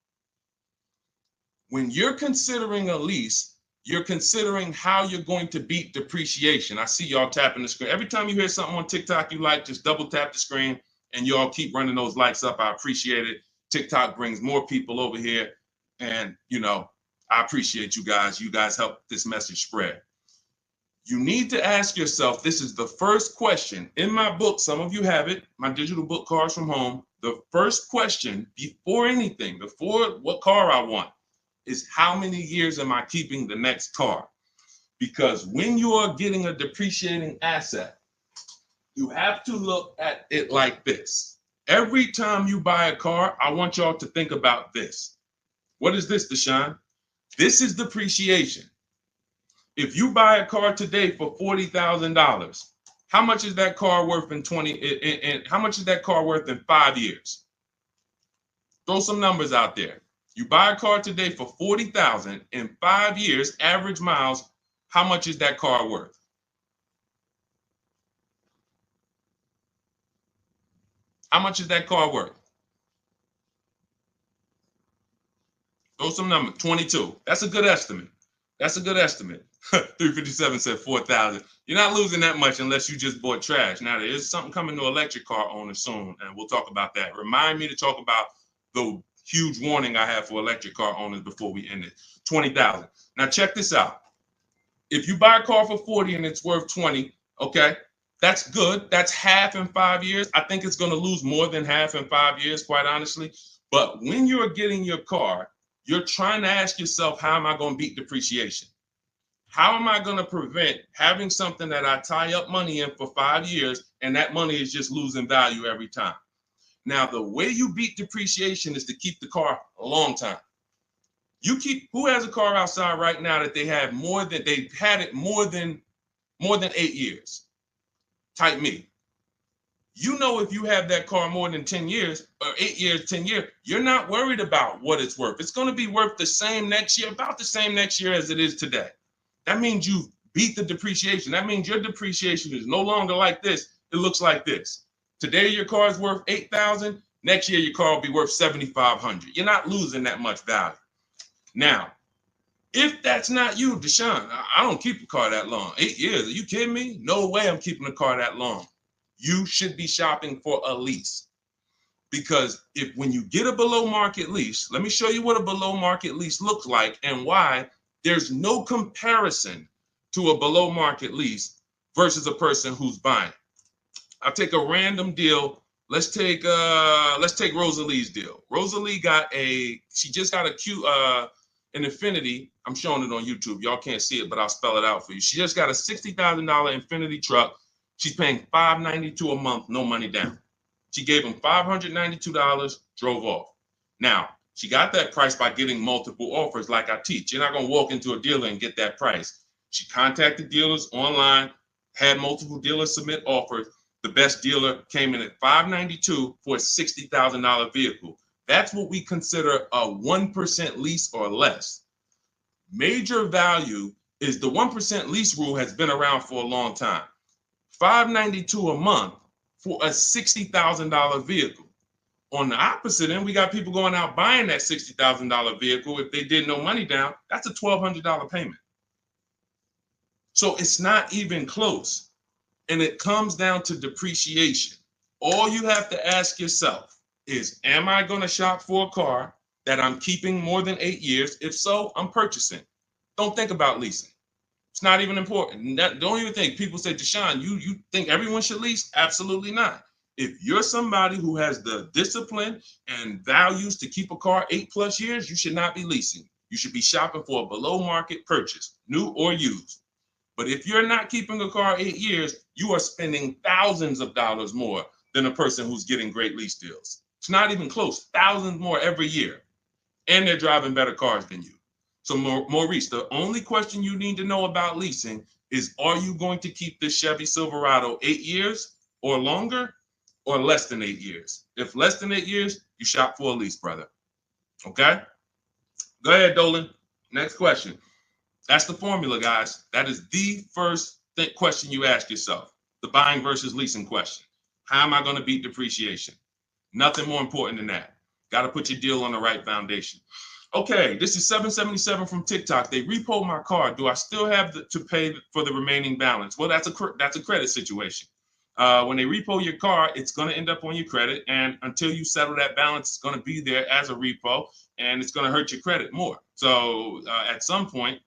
When you're considering a lease, you're considering how you're going to beat depreciation. I see y'all tapping the screen. Every time you hear something on TikTok you like, just double tap the screen and y'all keep running those likes up. I appreciate it. TikTok brings more people over here. And, you know, I appreciate you guys. You guys help this message spread. You need to ask yourself, this is the first question. In my book, some of you have it, my digital book, Cars from Home. The first question before anything, before what car I want, is how many years am I keeping the next car? Because when you are getting a depreciating asset, you have to look at it like this. Every time you buy a car, I want y'all to think about this. What is this, Deshone? This is depreciation. If you buy a car today for $40,000, how much is that car worth in how much is that car worth in 5 years? Throw some numbers out there. You buy a car today for $40,000 in 5 years, average miles, how much is that car worth? How much is that car worth? Throw some numbers. 22. That's a good estimate. That's a good estimate. 357 said 4,000. You're not losing that much unless you just bought trash. Now, there is something coming to electric car owners soon, and we'll talk about that. Remind me to talk about the huge warning I have for electric car owners before we end it. 20,000. Now, check this out. If you buy a car for 40 and it's worth 20, okay, that's good. That's half in 5 years. I think it's going to lose more than half in 5 years, quite honestly. But when you're getting your car, you're trying to ask yourself, how am I going to beat depreciation? How am I going to prevent having something that I tie up money in for 5 years and that money is just losing value every time? Now, the way you beat depreciation is to keep the car a long time. Who has a car outside right now that they've had it more than 8 years? Type me. You know, if you have that car more than 10 years or 8 years, 10 years, you're not worried about what it's worth. It's going to be worth the same next year, about the same next year as it is today. That means you beat the depreciation. That means your depreciation is no longer like this. It looks like this. Today, your car is worth $8,000. Next year, your car will be worth $7,500. You're not losing that much value. Now, if that's not you, Deshone, I don't keep a car that long. 8 years, are you kidding me? No way I'm keeping a car that long. You should be shopping for a lease. Because when you get a below market lease, let me show you what a below market lease looks like and why there's no comparison to a below market lease versus a person who's buying. I'll take a random deal. Let's take Rosalie's deal. Rosalie she just got an Infiniti. I'm showing it on YouTube. Y'all can't see it, but I'll spell it out for you. She just got a $60,000 Infiniti truck. She's paying $592 a month, no money down. She gave him $592, drove off. Now, she got that price by getting multiple offers like I teach. You're not going to walk into a dealer and get that price. She contacted dealers online, had multiple dealers submit offers. The best dealer came in at $592 for a $60,000 vehicle. That's what we consider a 1% lease or less. Major value is the 1% lease rule has been around for a long time. $592 a month for a $60,000 vehicle. On the opposite end, we got people going out buying that $60,000 vehicle. If they did no money down, that's a $1,200 payment. So it's not even close. And it comes down to depreciation. All you have to ask yourself is, am I going to shop for a car that I'm keeping more than 8 years? If so, I'm purchasing. Don't think about leasing. It's not even important. Don't even think. People say, Deshone, you think everyone should lease? Absolutely not. If you're somebody who has the discipline and values to keep a car 8+ years, you should not be leasing. You should be shopping for a below market purchase, new or used. But if you're not keeping a car 8 years, you are spending thousands of dollars more than a person who's getting great lease deals. It's not even close, thousands more every year. And they're driving better cars than you. So Maurice, the only question you need to know about leasing is, are you going to keep this Chevy Silverado 8 years or longer, or less than 8 years? If less than 8 years, you shop for a lease, brother. Okay? Go ahead, Dolan. Next question. That's the formula, guys. That is the first question you ask yourself. The buying versus leasing question. How am I going to beat depreciation? Nothing more important than that. Got to put your deal on the right foundation. Okay, this is 777 from TikTok. They repoed my car. Do I still have to pay for the remaining balance? Well, that's a credit situation. When they repo your car, it's going to end up on your credit, and until you settle that balance, it's going to be there as a repo, and it's going to hurt your credit more. So at some point,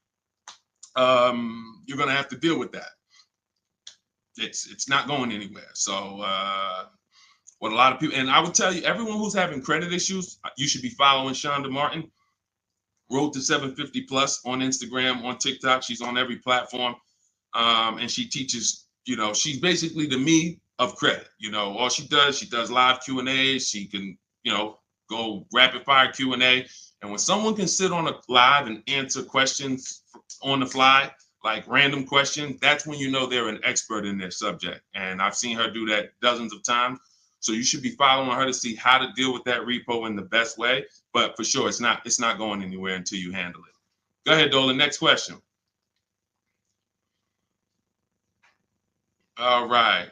you're going to have to deal with that. It's not going anywhere. So what a lot of people, and I would tell you, everyone who's having credit issues, you should be following Shonda Martin, Road to 750 Plus on Instagram, on TikTok. She's on every platform, and she teaches. She's basically the me of credit. All she does live Q&As. She can, go rapid fire Q&A. And when someone can sit on a live and answer questions on the fly, like random questions, that's when you know they're an expert in their subject. And I've seen her do that dozens of times. So you should be following her to see how to deal with that repo in the best way. But for sure, it's not going anywhere until you handle it. Go ahead, Dolan. Next question. All right.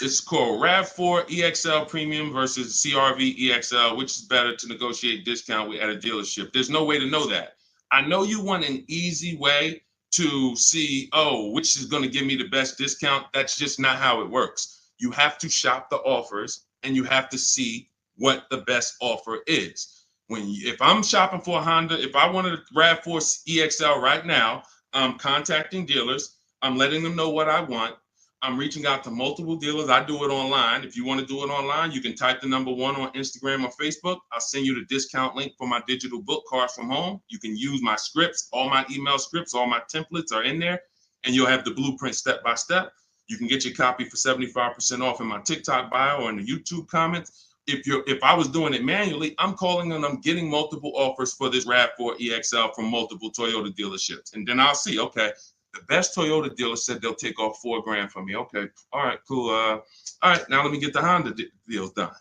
This is called RAV4 EXL Premium versus CRV EXL. Which is better to negotiate discount with at a dealership? There's no way to know that. I know you want an easy way to see, which is going to give me the best discount. That's just not how it works. You have to shop the offers, and you have to see what the best offer is. If I'm shopping for a Honda, if I wanted a RAV4 EXL right now, I'm contacting dealers. I'm letting them know what I want. I'm reaching out to multiple dealers. I do it online. If you want to do it online, you can type the number 1 on Instagram or Facebook. I'll send you the discount link for my digital book, Cars from Home. You can use my scripts. All my email scripts, all my templates are in there, and you'll have the blueprint step by step. You can get your copy for 75% off in my TikTok bio or in the YouTube comments. If I was doing it manually, I'm calling and I'm getting multiple offers for this RAV4 EXL from multiple Toyota dealerships. And then I'll see, okay, the best Toyota dealer said they'll take off $4,000 from me. Okay, all right, cool. All right, now let me get the Honda deals done.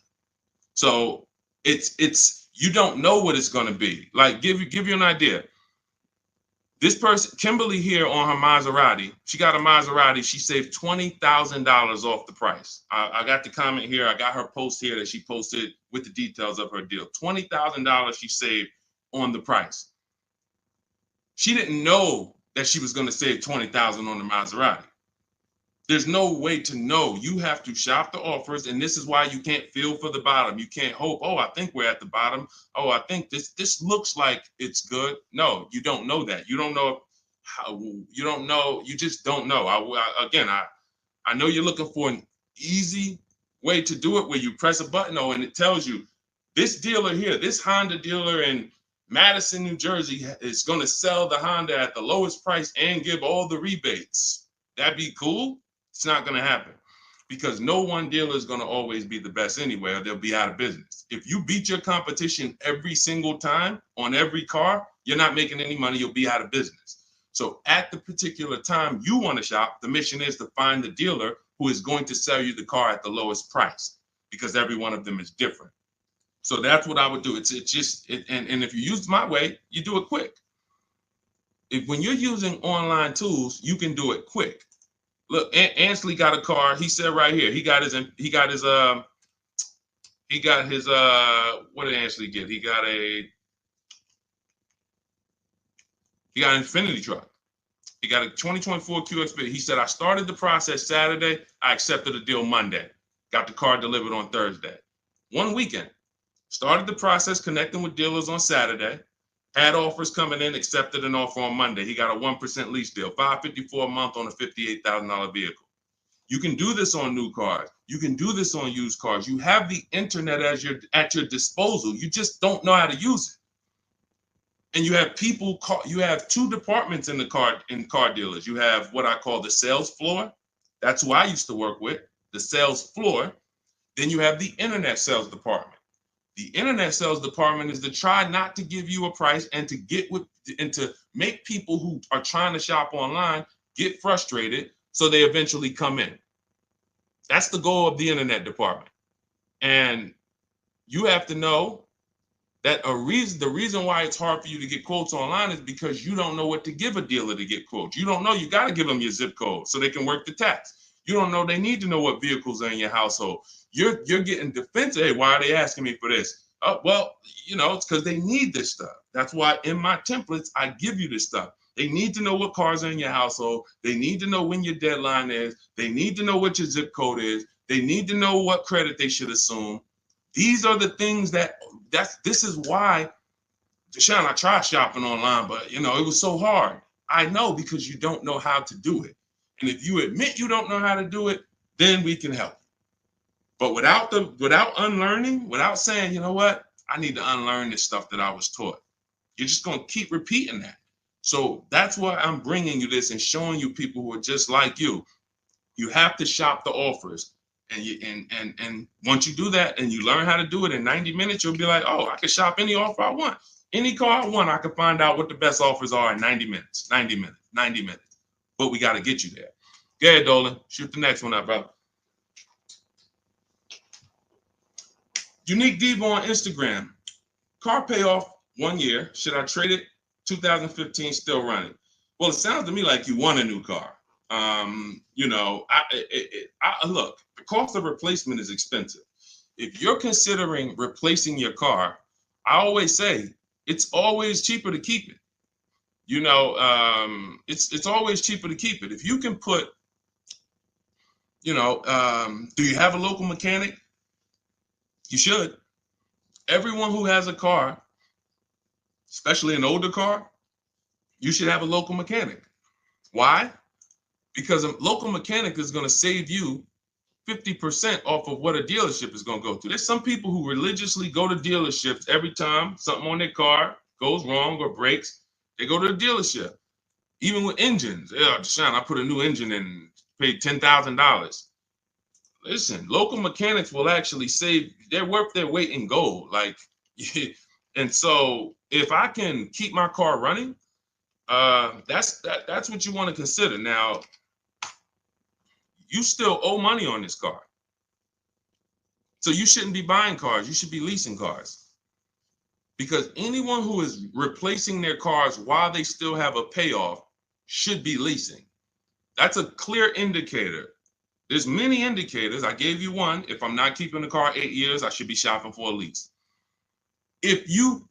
So it's you don't know what it's going to be. Like give you an idea. This person, Kimberly here on her Maserati, she got a Maserati. She saved $20,000 off the price. I got the comment here. I got her post here that she posted with the details of her deal. $20,000 she saved on the price. She didn't know that she was going to save $20,000 on the Maserati. There's no way to know. You have to shop the offers, and this is why you can't feel for the bottom. You can't hope, I think we're at the bottom. I think this looks like it's good. No, you don't know that. You don't know how. You don't know. You just don't know. I know you're looking for an easy way to do it where you press a button, and it tells you this dealer here, this Honda dealer in Madison, New Jersey, is going to sell the Honda at the lowest price and give all the rebates. That'd be cool. It's not going to happen because no one dealer is going to always be the best anyway, or they'll be out of business. If you beat your competition every single time on every car, you're not making any money. You'll be out of business. So at the particular time you want to shop, the mission is to find the dealer who is going to sell you the car at the lowest price, because every one of them is different. So that's what I would do. And if you use my way, you do it quick. When you're using online tools, you can do it quick. Look, Ansley got a car. He said right here, he got his what did Ansley get? He got an Infinity truck. He got a 2024 QX. He said, I started the process Saturday. I accepted a deal Monday. Got the car delivered on Thursday. One weekend. Started the process connecting with dealers on Saturday. Had offers coming in, accepted an offer on Monday. He got a 1% lease deal, $554 a month on a $58,000 vehicle. You can do this on new cars. You can do this on used cars. You have the internet as at your disposal. You just don't know how to use it. And you have people you have two departments in car dealers. You have what I call the sales floor. That's who I used to work with, the sales floor. Then you have the internet sales department. The internet sales department is to try not to give you a price and to make people who are trying to shop online get frustrated so they eventually come in. That's the goal of the internet department. And you have to know that the reason why it's hard for you to get quotes online is because you don't know what to give a dealer to get quotes. You don't know. You got to give them your zip code so they can work the tax. You don't know. They need to know what vehicles are in your household. You're getting defensive. Hey, why are they asking me for this? Well, it's because they need this stuff. That's why in my templates, I give you this stuff. They need to know what cars are in your household. They need to know when your deadline is. They need to know what your zip code is. They need to know what credit they should assume. These are the things this is why, Deshone, I tried shopping online, but it was so hard. I know, because you don't know how to do it. And if you admit you don't know how to do it, then we can help. But without unlearning, without saying, you know what, I need to unlearn this stuff that I was taught, you're just going to keep repeating that. So that's why I'm bringing you this and showing you people who are just like you. You have to shop the offers. And once you do that and you learn how to do it in 90 minutes, you'll be like, oh, I can shop any offer I want. Any car I want, I can find out what the best offers are in 90 minutes. But we got to get you there. Go ahead, Dolan. Shoot the next one up, bro. Unique Devo on Instagram. Car payoff 1 year. Should I trade it? 2015 still running. Well, it sounds to me like you want a new car. Look, the cost of replacement is expensive. If you're considering replacing your car, I always say it's always cheaper to keep it. It's always cheaper to keep it. If you can put, do you have a local mechanic? You should. Everyone who has a car, especially an older car, you should have a local mechanic. Why? Because a local mechanic is going to save you 50% off of what a dealership is going to go through. There's some people who religiously go to dealerships every time something on their car goes wrong or breaks. They go to the dealership. Even with engines. Yeah, Deshone, I put a new engine in and paid $10,000. Listen, local mechanics will actually save. They're worth their weight in gold. And so if I can keep my car running, that's what you want to consider. Now, you still owe money on this car. So you shouldn't be buying cars. You should be leasing cars. Because anyone who is replacing their cars while they still have a payoff should be leasing. That's a clear indicator. There's many indicators. I gave you one. If I'm not keeping the car 8 years, I should be shopping for a lease. If you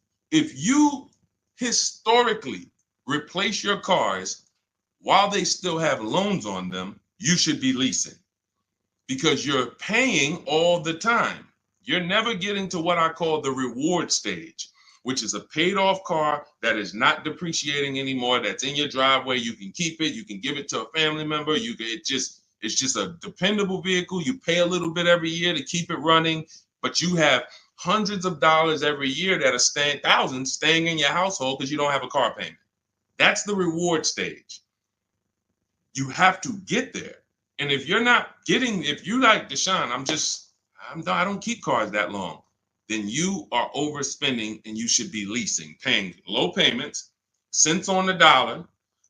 historically replace your cars while they still have loans on them, you should be leasing, because you're paying all the time. You're never getting to what I call the reward stage, which is a paid off car that is not depreciating anymore, that's in your driveway. You can keep it. You can give it to a family member. It's just a dependable vehicle. You pay a little bit every year to keep it running, but you have hundreds of dollars every year that are thousands staying in your household because you don't have a car payment. That's the reward stage. You have to get there. And if you're like Deshone, I don't keep cars that long, then you are overspending and you should be leasing, paying low payments, cents on the dollar.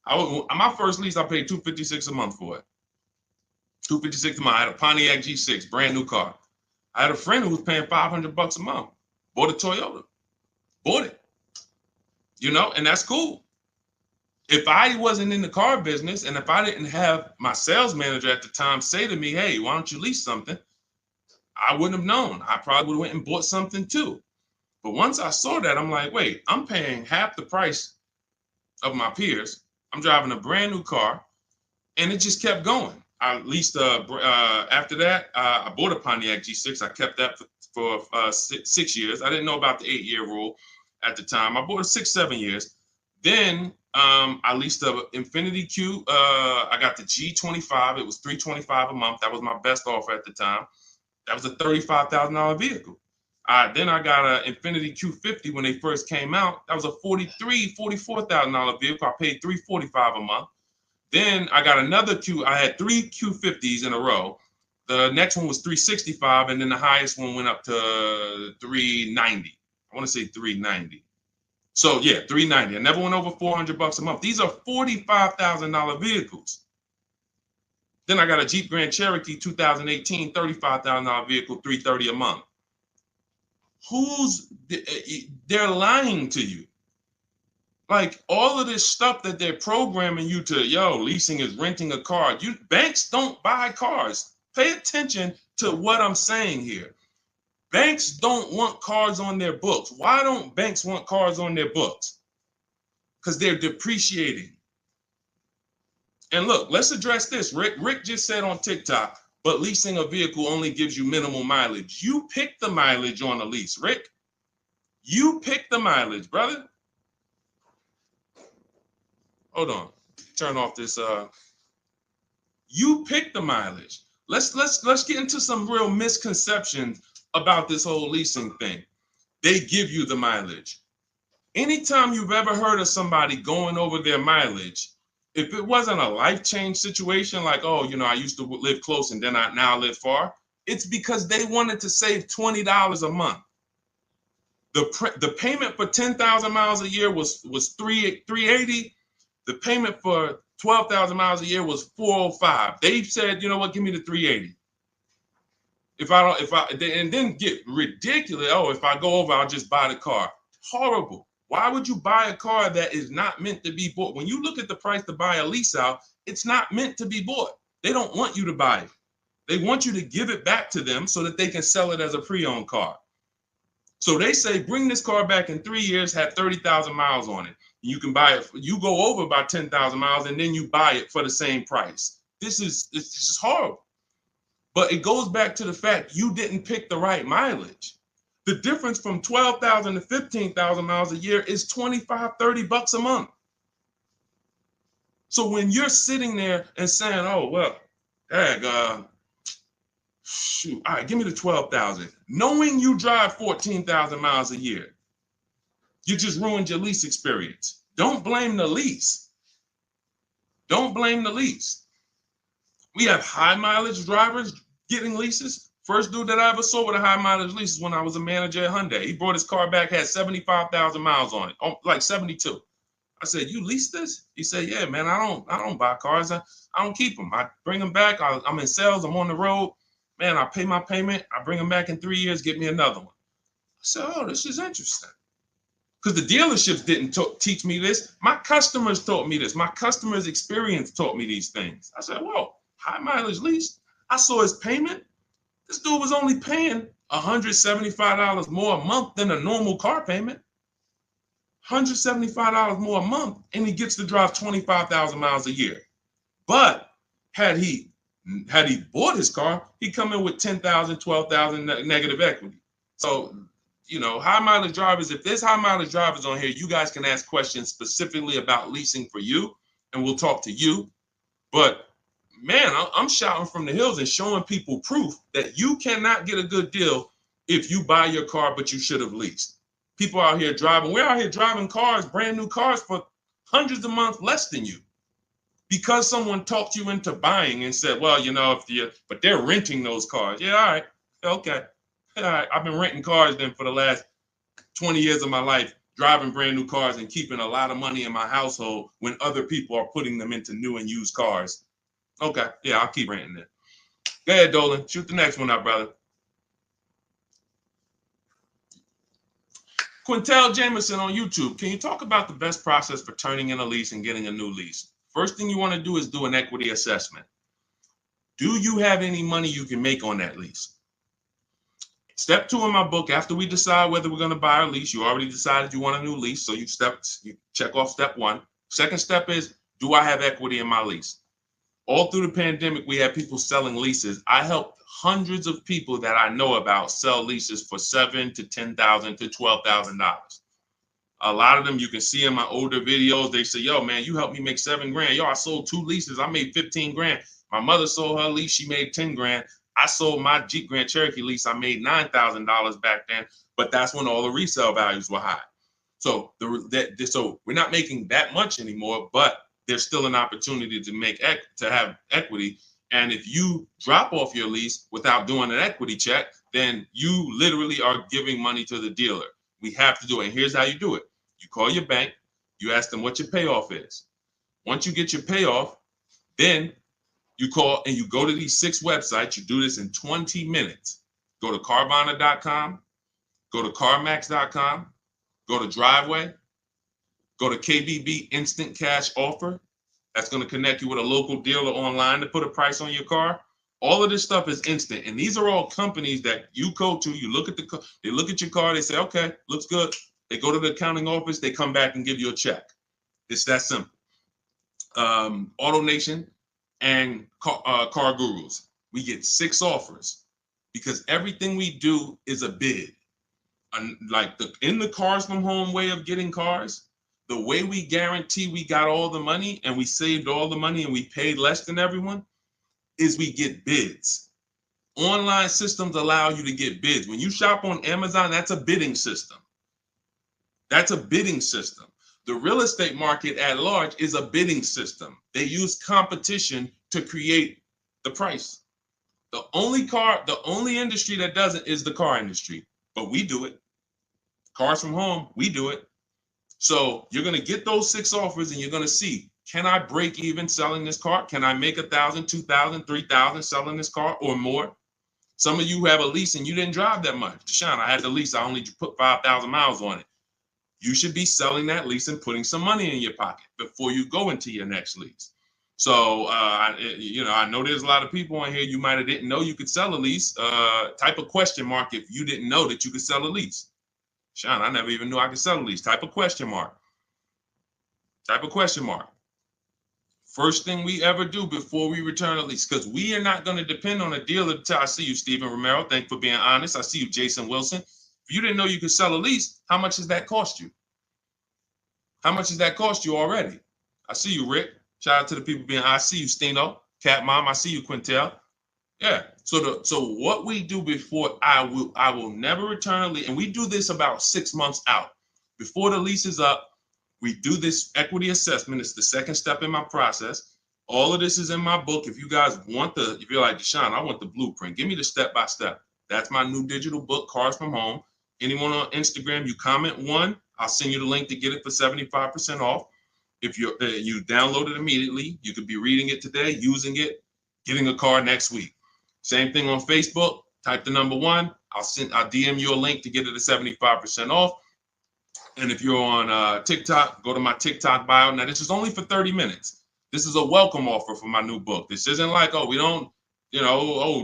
My first lease, I paid $256 a month for it. $256 a month. I had a Pontiac G6, brand new car. I had a friend who was paying $500 a month. Bought a Toyota. Bought it. And that's cool. If I wasn't in the car business and if I didn't have my sales manager at the time say to me, hey, why don't you lease something? I wouldn't have known. I probably would have went and bought something too. But once I saw that, I'm like, wait, I'm paying half the price of my peers. I'm driving a brand new car, and it just kept going. I leased after that, I bought a Pontiac G6. I kept that for 6 years. I didn't know about the 8-year rule at the time. I bought it 6, 7 years. Then I leased a Infiniti Q. I got the G25. It was $325 a month. That was my best offer at the time. That was a $35,000 vehicle. Then I got an Infiniti Q50 when they first came out. That was a $44,000 vehicle. I paid $345 a month. Then I got another Q. I had 3 Q50s in a row. The next one was $365, and then the highest one went up to $390. I want to say $390. So yeah, $390. I never went over $400 a month. These are $45,000 vehicles. Then I got a Jeep Grand Cherokee 2018, $35,000 vehicle, $330 a month. They're lying to you. Like all of this stuff that they're programming you to, leasing is renting a car. Banks don't buy cars. Pay attention to what I'm saying here. Banks don't want cars on their books. Why don't banks want cars on their books? Because they're depreciating. And look, let's address this. Rick just said on TikTok, but leasing a vehicle only gives you minimal mileage. You pick the mileage on a lease, Rick. You pick the mileage, brother. Hold on. Turn off this. You pick the mileage. Let's get into some real misconceptions about this whole leasing thing. They give you the mileage. Anytime you've ever heard of somebody going over their mileage, if it wasn't a life change situation, like, I used to live close and then I now live far, it's because they wanted to save $20 a month. The payment for 10,000 miles a year was $380. The payment for 12,000 miles a year was $405. They said, you know what, give me the $380. And then get ridiculous. If I go over, I'll just buy the car. Horrible. Why would you buy a car that is not meant to be bought? When you look at the price to buy a lease out, it's not meant to be bought. They don't want you to buy it. They want you to give it back to them so that they can sell it as a pre-owned car. So they say, bring this car back in 3 years, have 30,000 miles on it. You can buy it. You go over by 10,000 miles and then you buy it for the same price. It's just horrible. But it goes back to the fact you didn't pick the right mileage. The difference from 12,000 to 15,000 miles a year is $25-30 a month. So when you're sitting there and saying, shoot, all right, give me the 12,000, knowing you drive 14,000 miles a year, you just ruined your lease experience. Don't blame the lease. Don't blame the lease. We have high mileage drivers getting leases. First dude that I ever saw with a high mileage lease is when I was a manager at Hyundai. He brought his car back, had 75,000 miles on it, like 72. I said, you lease this? He said, yeah, man, I don't buy cars. I don't keep them. I bring them back. I'm in sales. I'm on the road. Man, I pay my payment. I bring them back in 3 years, get me another one. I said, this is interesting. Because the dealerships didn't teach me this. My customers taught me this. My customers' experience taught me these things. I said, whoa, high mileage lease. I saw his payment. This dude was only paying $175 more a month than a normal car payment. $175 more a month, and he gets to drive 25,000 miles a year. But had he bought his car, he'd come in with 10,000, 12,000 negative equity. So, high mileage drivers, if there's high mileage drivers on here, you guys can ask questions specifically about leasing for you, and we'll talk to you. But man, I'm shouting from the hills and showing people proof that you cannot get a good deal if you buy your car, but you should have leased. People out here driving, we're out here driving cars, brand new cars for hundreds a month less than you. Because someone talked you into buying and said, well, but they're renting those cars. Yeah, all right, okay. All right, I've been renting cars then for the last 20 years of my life, driving brand new cars and keeping a lot of money in my household when other people are putting them into new and used cars. Okay, yeah, I'll keep renting it. Go ahead, Dolan. Shoot the next one up, brother. Quintel Jameson on YouTube. Can you talk about the best process for turning in a lease and getting a new lease? First thing you want to do is do an equity assessment. Do you have any money you can make on that lease? Step 2 in my book, after we decide whether we're going to buy a lease, you already decided you want a new lease, so you check off step 1. Second step is, do I have equity in my lease? All through the pandemic, we had people selling leases. I helped hundreds of people that I know about sell leases for $7,000 to $10,000 to $12,000. A lot of them you can see in my older videos. They say, yo, man, you helped me make 7 grand. Yo, I sold 2 leases. I made 15 grand. My mother sold her lease. She made 10 grand. I sold my Jeep Grand Cherokee lease. I made $9,000 back then. But that's when all the resale values were high. So so we're not making that much anymore, but there's still an opportunity to have equity. And if you drop off your lease without doing an equity check, then you literally are giving money to the dealer. We have to do it. And here's how you do it. You call your bank, you ask them what your payoff is. Once you get your payoff, then you call and you go to these 6 websites. You do this in 20 minutes. Go to Carvana.com, go to CarMax.com, go to Driveway, go to KBB Instant Cash Offer. That's going to connect you with a local dealer online to put a price on your car. All of this stuff is instant. And these are all companies that you go to, you look at they look at your car, they say, okay, looks good. They go to the accounting office, they come back and give you a check. It's that simple. AutoNation and Car Gurus, we get 6 offers because everything we do is a bid. Like in the Cars from Home way of getting cars, the way we guarantee we got all the money and we saved all the money and we paid less than everyone is we get bids. Online systems allow you to get bids. When you shop on Amazon, that's a bidding system. That's a bidding system. The real estate market at large is a bidding system. They use competition to create the price. The only industry that doesn't is the car industry, but we do it. Cars from Home, we do it. So you're going to get those 6 offers and you're going to see, can I break even selling this car? Can I make 1,000, 2,000, 3,000 selling this car or more? Some of you have a lease and you didn't drive that much. Deshone, I had the lease. I only put 5,000 miles on it. You should be selling that lease and putting some money in your pocket before you go into your next lease. So, I know there's a lot of people on here. You might have didn't know you could sell a lease. Type a question mark if you didn't know that you could sell a lease. Sean, I never even knew I could sell a lease. Type a question mark. Type a question mark. First thing we ever do before we return a lease, because we are not going to depend on a dealer. I see you, Stephen Romero. Thank you for being honest. I see you, Jason Wilson. If you didn't know you could sell a lease, how much does that cost you? How much does that cost you already? I see you, Rick. Shout out to the people being. I see you, Stino, Cat Mom. I see you, Quintel. Yeah. So what we do before I will never return a lease, and we do this about 6 months out before the lease is up. We do this equity assessment. It's the second step in my process. All of this is in my book. If you guys want if you're like, Deshone, I want the blueprint. Give me the step-by-step. That's my new digital book, Cars from Home. Anyone on Instagram, you comment 1, I'll send you the link to get it for 75% off. If you download it immediately, you could be reading it today, using it, getting a car next week. Same thing on Facebook. Type the number 1. I'll DM you a link to get it at 75% off. And if you're on TikTok, go to my TikTok bio. Now, this is only for 30 minutes. This is a welcome offer for my new book. This isn't like, oh, we don't,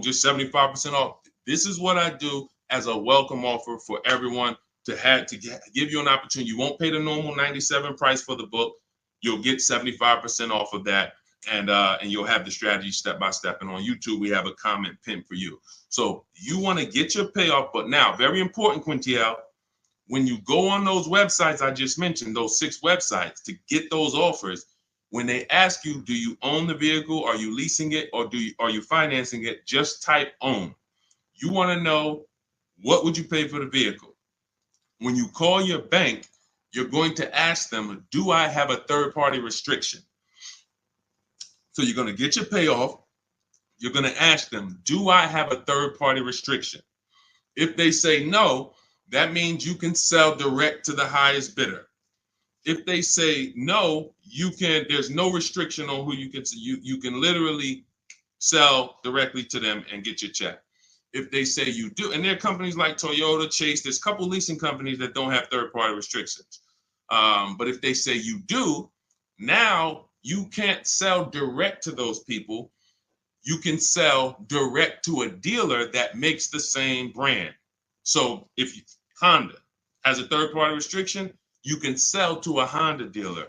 just 75% off. This is what I do as a welcome offer for everyone to give you an opportunity. You won't pay the normal $97 price for the book. You'll get 75% off of that. And you'll have the strategy step by step. And on YouTube, we have a comment pinned for you. So you want to get your payoff. But now, very important, Quintiel, when you go on those websites I just mentioned, those 6 websites to get those offers, when they ask you, do you own the vehicle? Are you leasing it? Or are you financing it? Just type own. You want to know, what would you pay for the vehicle? When you call your bank, you're going to ask them, do I have a third-party restriction? So you're going to get your payoff. You're going to ask them, do I have a third-party restriction? If they say no, that means you can sell direct to the highest bidder. If they say no, there's no restriction on who you can sell. You can literally sell directly to them and get your check. If they say you do, and there are companies like Toyota, Chase, there's a couple leasing companies that don't have third-party restrictions. But if they say you do, now you can't sell direct to those people. You can sell direct to a dealer that makes the same brand. So if Honda has a third-party restriction, you can sell to a Honda dealer.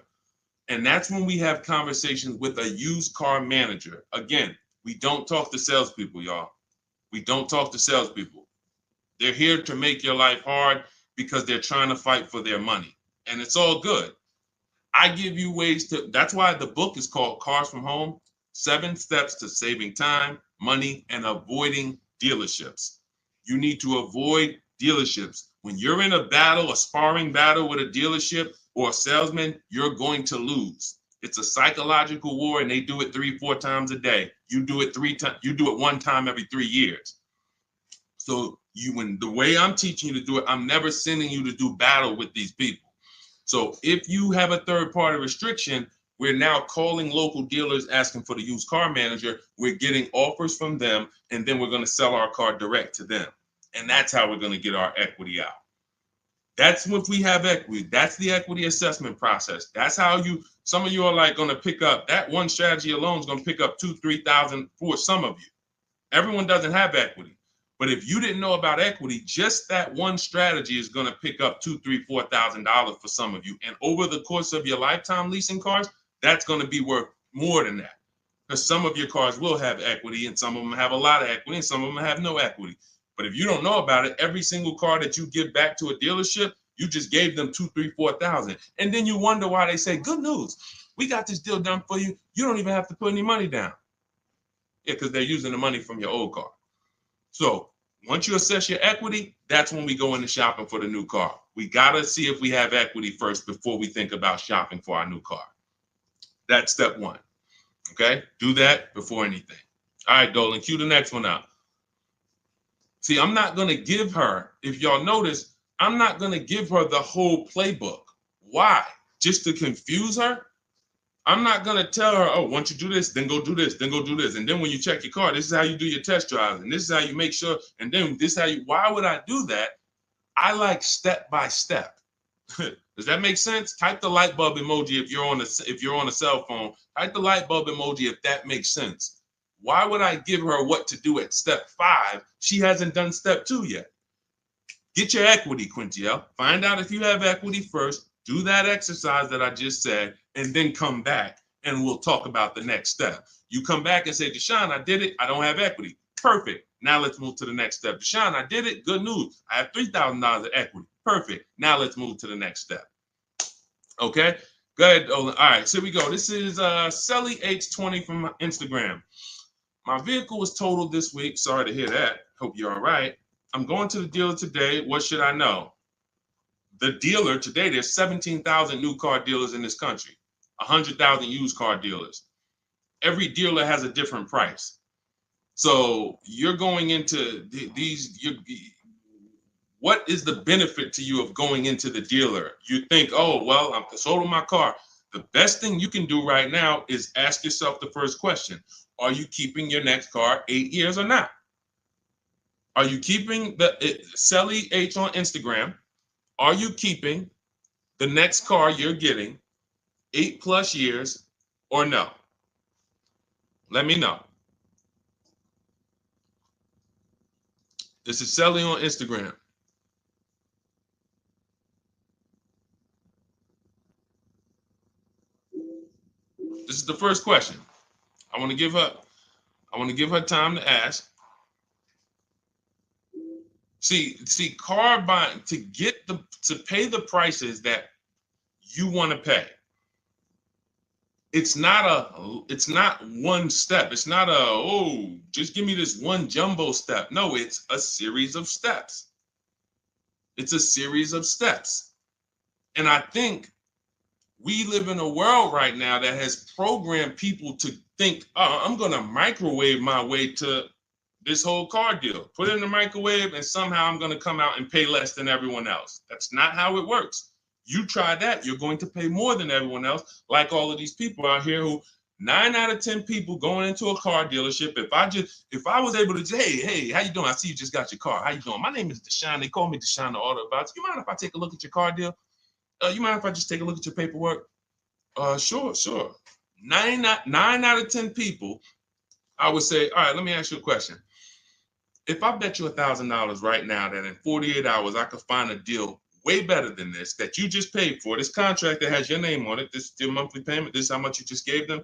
And that's when we have conversations with a used car manager. Again, we don't talk to salespeople, y'all. We don't talk to salespeople. They're here to make your life hard because they're trying to fight for their money. and it's all good. I give you ways to, that's why the book is called Cars from Home, 7 Steps to Saving Time, Money, and Avoiding Dealerships. You need to avoid dealerships. When you're in a battle, a sparring battle with a dealership or a salesman, you're going to lose. It's a psychological war, and they do it 3-4 times a day. You do it 3 times, you do it 1 time every 3 years. So when the way I'm teaching you to do it, I'm never sending you to do battle with these people. So if you have a third-party restriction, we're now calling local dealers asking for the used car manager. We're getting offers from them, and then we're going to sell our car direct to them. And that's how we're going to get our equity out. That's if we have equity. That's the equity assessment process. That's how some of you are like going to pick up, that one strategy alone is going to pick up $2,000-$3,000 for some of you. Everyone doesn't have equity. But if you didn't know about equity, just that one strategy is going to pick up $2,000, $3,000, $4,000 for some of you. And over the course of your lifetime leasing cars, that's going to be worth more than that. Because some of your cars will have equity, and some of them have a lot of equity, and some of them have no equity. But if you don't know about it, every single car that you give back to a dealership, you just gave them $2,000, $3,000, $4,000. And then you wonder why they say, good news, we got this deal done for you. You don't even have to put any money down. Yeah, because they're using the money from your old car. So once you assess your equity, that's when we go into shopping for the new car. We got to see if we have equity first before we think about shopping for our new car. That's step 1. Okay? Do that before anything. All right, Dolan, cue the next one out. See, I'm not going to give her, if y'all notice, I'm not going to give her the whole playbook. Why? Just to confuse her? I'm not going to tell her, oh, once you do this, then go do this, then go do this. And then when you check your car, this is how you do your test drives. And this is how you make sure. And then this is how you, why would I do that? I like step by step. Does that make sense? Type the light bulb emoji if you're on a cell phone. Type the light bulb emoji if that makes sense. Why would I give her what to do at step 5? She hasn't done step 2 yet. Get your equity, Quintiel. Find out if you have equity first. Do that exercise that I just said, and then come back and we'll talk about the next step. You come back and say, Deshone, I did it. I don't have equity. Perfect. Now let's move to the next step. Deshone, I did it. Good news. I have $3,000 of equity. Perfect. Now let's move to the next step. Okay. Go ahead, Olin. All right. So here we go. This is Selly H20 from Instagram. My vehicle was totaled this week. Sorry to hear that. Hope you're all right. I'm going to the dealer today. What should I know? The dealer today, there's 17,000 new car dealers in this country, 100,000 used car dealers. Every dealer has a different price. So you're going into what is the benefit to you of going into the dealer? You think, oh, well, I'm sold on my car. The best thing you can do right now is ask yourself the first question. Are you keeping your next car 8 years or not? Are you keeping Selly H on Instagram? Are you keeping the next car you're getting 8+ years or no? Let me know. This is Selly on Instagram. This is the first question. I want to give her time to ask. See, car buying, to pay the prices that you want to pay. It's not one step. It's not just give me this one jumbo step. No, it's a series of steps. It's a series of steps. And I think we live in a world right now that has programmed people to think, oh, I'm going to microwave my way to this whole car deal. Put it in the microwave and somehow I'm going to come out and pay less than everyone else. That's not how it works. You try that, you're going to pay more than everyone else, like all of these people out here who 9 out of 10 people going into a car dealership. If I was able to say, hey, how you doing? I see you just got your car. How you doing? My name is Deshone. They call me Deshone the Auto Advisor. You mind if I take a look at your car deal? You mind if I just take a look at your paperwork? Sure. 9 out of 10 people, I would say, all right, let me ask you a question. If I bet you $1,000 right now that in 48 hours I could find a deal way better than this that you just paid for, this contract that has your name on it, this is your monthly payment, this is how much you just gave them.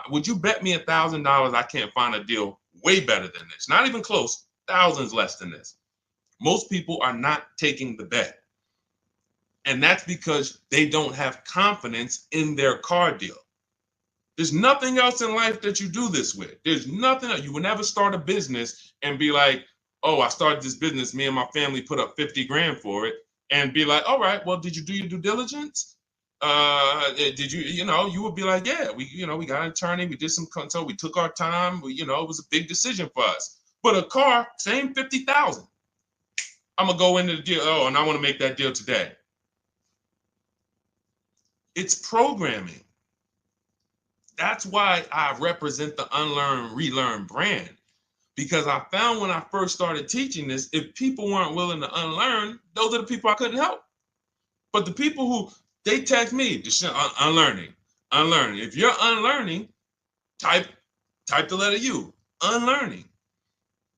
Would you bet me $1,000 I can't find a deal way better than this? Not even close, thousands less than this. Most people are not taking the bet. And that's because they don't have confidence in their car deal. There's nothing else in life that you do this with. There's nothing else. You will never start a business and be like, oh, I started this business. Me and my family put up 50 grand for it, and be like, all right, well, did you do your due diligence? Did you, you would be like, yeah, we got an attorney. We did some consult. We took our time. It was a big decision for us. But a car, same 50,000. I'm going to go into the deal. Oh, and I want to make that deal today. It's programming. That's why I represent the unlearn, relearn brand, because I found when I first started teaching this, if people weren't willing to unlearn, those are the people I couldn't help. But the people who, they text me, unlearning. If you're unlearning, type the letter U, unlearning.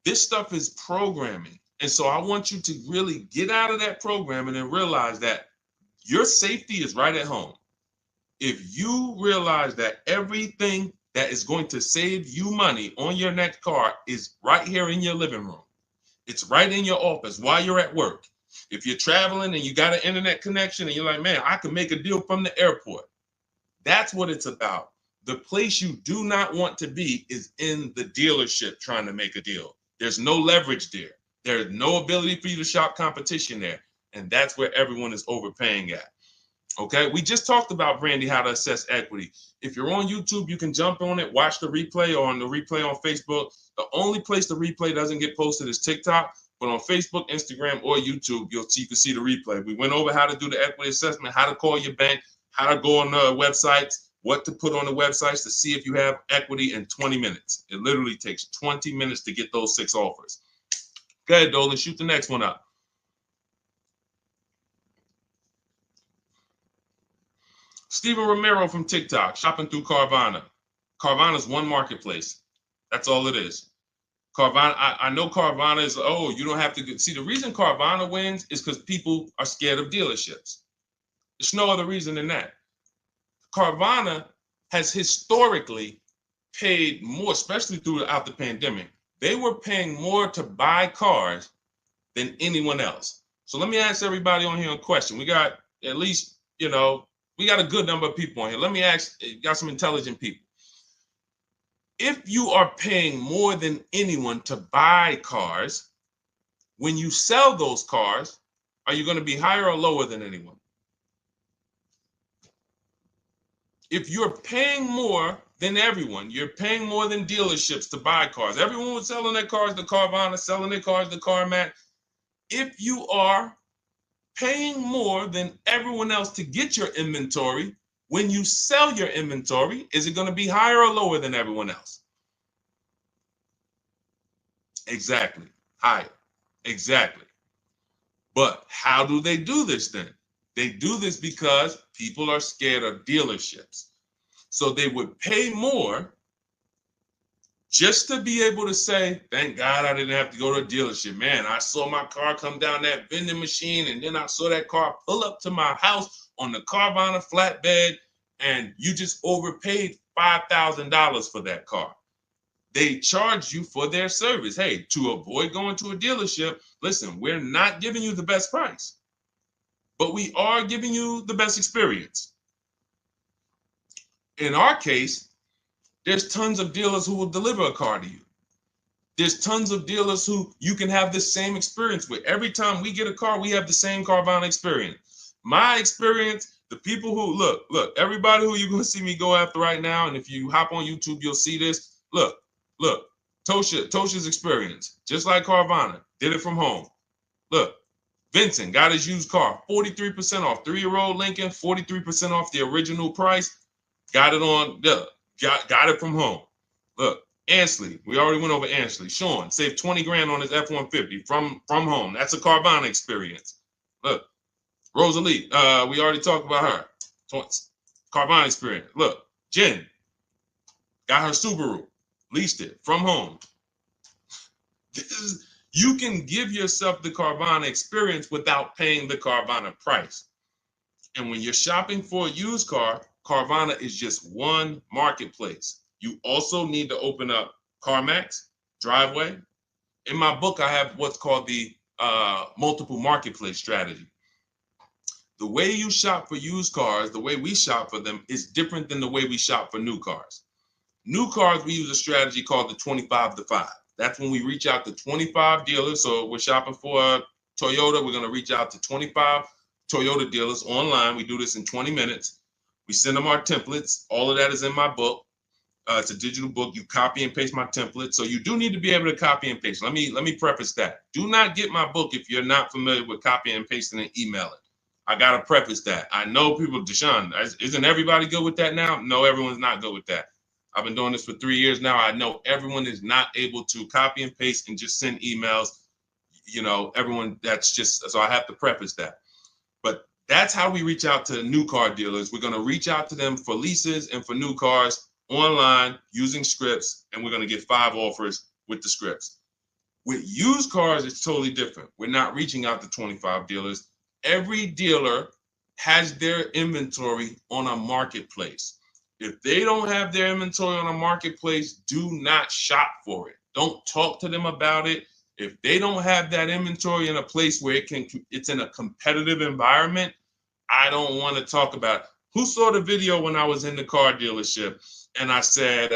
This stuff is programming. And so I want you to really get out of that programming and realize that your safety is right at home. If you realize that everything that is going to save you money on your next car is right here in your living room, it's right in your office while you're at work. If you're traveling and you got an internet connection and you're like, man, I can make a deal from the airport. That's what it's about. The place you do not want to be is in the dealership trying to make a deal. There's no leverage there. There's no ability for you to shop competition there. And that's where everyone is overpaying at. Okay, we just talked about, Brandy, how to assess equity. If you're on YouTube, you can jump on it, watch the replay, or on the replay on Facebook. The only place the replay doesn't get posted is TikTok, but on Facebook, Instagram, or YouTube, you can see the replay. We went over how to do the equity assessment, how to call your bank, how to go on the websites, what to put on the websites to see if you have equity in 20 minutes. It literally takes 20 minutes to get those 6 offers. Go ahead, Dolan, shoot the next one up. Steven Romero from TikTok, shopping through Carvana. Carvana is one marketplace. That's all it is. Carvana, I know Carvana is, oh, you don't have to see, the reason Carvana wins is because people are scared of dealerships. There's no other reason than that. Carvana has historically paid more, especially throughout the pandemic. They were paying more to buy cars than anyone else. So let me ask everybody on here a question. We got at least, we got a good number of people on here. Let me ask, got some intelligent people. If you are paying more than anyone to buy cars, when you sell those cars, are you going to be higher or lower than anyone? If you're paying more than everyone, you're paying more than dealerships to buy cars. Everyone was selling their cars to Carvana, selling their cars to CarMax. If you are paying more than everyone else to get your inventory, when you sell your inventory, is it going to be higher or lower than everyone else? Exactly. Higher. Exactly. But how do they do this then? They do this because people are scared of dealerships. So they would pay more just to be able to say, thank God I didn't have to go to a dealership. Man, I saw my car come down that vending machine, and then I saw that car pull up to my house on the Carvana flatbed, and you just overpaid $5,000 for that car. They charge you for their service. Hey, to avoid going to a dealership, listen, we're not giving you the best price, but we are giving you the best experience. In our case, there's tons of dealers who will deliver a car to you. There's tons of dealers who you can have the same experience with. Every time we get a car, we have the same Carvana experience. My experience, the people who, look, everybody who you're going to see me go after right now, and if you hop on YouTube, you'll see this. Look, Tosha's experience, just like Carvana, did it from home. Look, Vincent got his used car, 43% off, 3-year-old Lincoln, 43% off the original price. Got it on, got it from home. Look, Ansley, we already went over Ansley. Sean saved 20 grand on his F-150 from home. That's a Carvana experience. Look, Rosalie, we already talked about her. Carvana experience. Look, Jen got her Subaru, leased it from home. You can give yourself the Carvana experience without paying the Carvana price. And when you're shopping for a used car, Carvana is just one marketplace. You also need to open up CarMax, Driveway. In my book, I have what's called the multiple marketplace strategy. The way you shop for used cars, the way we shop for them, is different than the way we shop for new cars. New cars, we use a strategy called the 25 to 5. That's when we reach out to 25 dealers. So we're shopping for a Toyota. We're going to reach out to 25 Toyota dealers online. We do this in 20 minutes. We send them our templates. All of that is in my book. It's a digital book. You copy and paste my template. So you do need to be able to copy and paste. Let me preface that. Do not get my book if you're not familiar with copying and pasting and emailing. I got to preface that. I know people, Deshone, isn't everybody good with that now? No, everyone's not good with that. I've been doing this for 3 years now. I know everyone is not able to copy and paste and just send emails. You know, everyone, that's just, so I have to preface that. But that's how we reach out to new car dealers. We're going to reach out to them for leases and for new cars online using scripts, and we're going to get 5 offers with the scripts. With used cars, it's totally different. We're not reaching out to 25 dealers. Every dealer has their inventory on a marketplace. If they don't have their inventory on a marketplace, do not shop for it. Don't talk to them about it. If they don't have that inventory in a place where it's in a competitive environment, I don't want to talk about it. Who saw the video when I was in the car dealership and I said,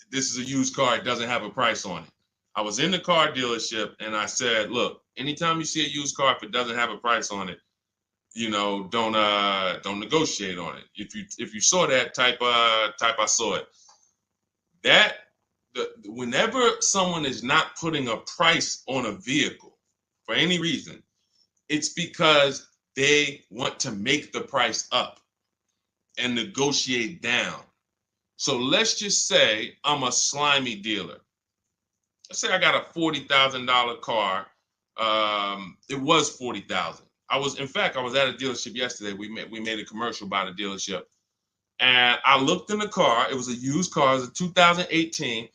this is a used car, it doesn't have a price on it. I was in the car dealership and I said, look, anytime you see a used car, if it doesn't have a price on it, you know, don't negotiate on it. If you saw that, type I saw it. Whenever someone is not putting a price on a vehicle for any reason, it's because they want to make the price up and negotiate down. So let's just say I'm a slimy dealer. Let's say I got a $40,000 car. It was $40,000. I was at a dealership yesterday. We made a commercial about a dealership, and I looked in the car. It was a used car. It was a 2018.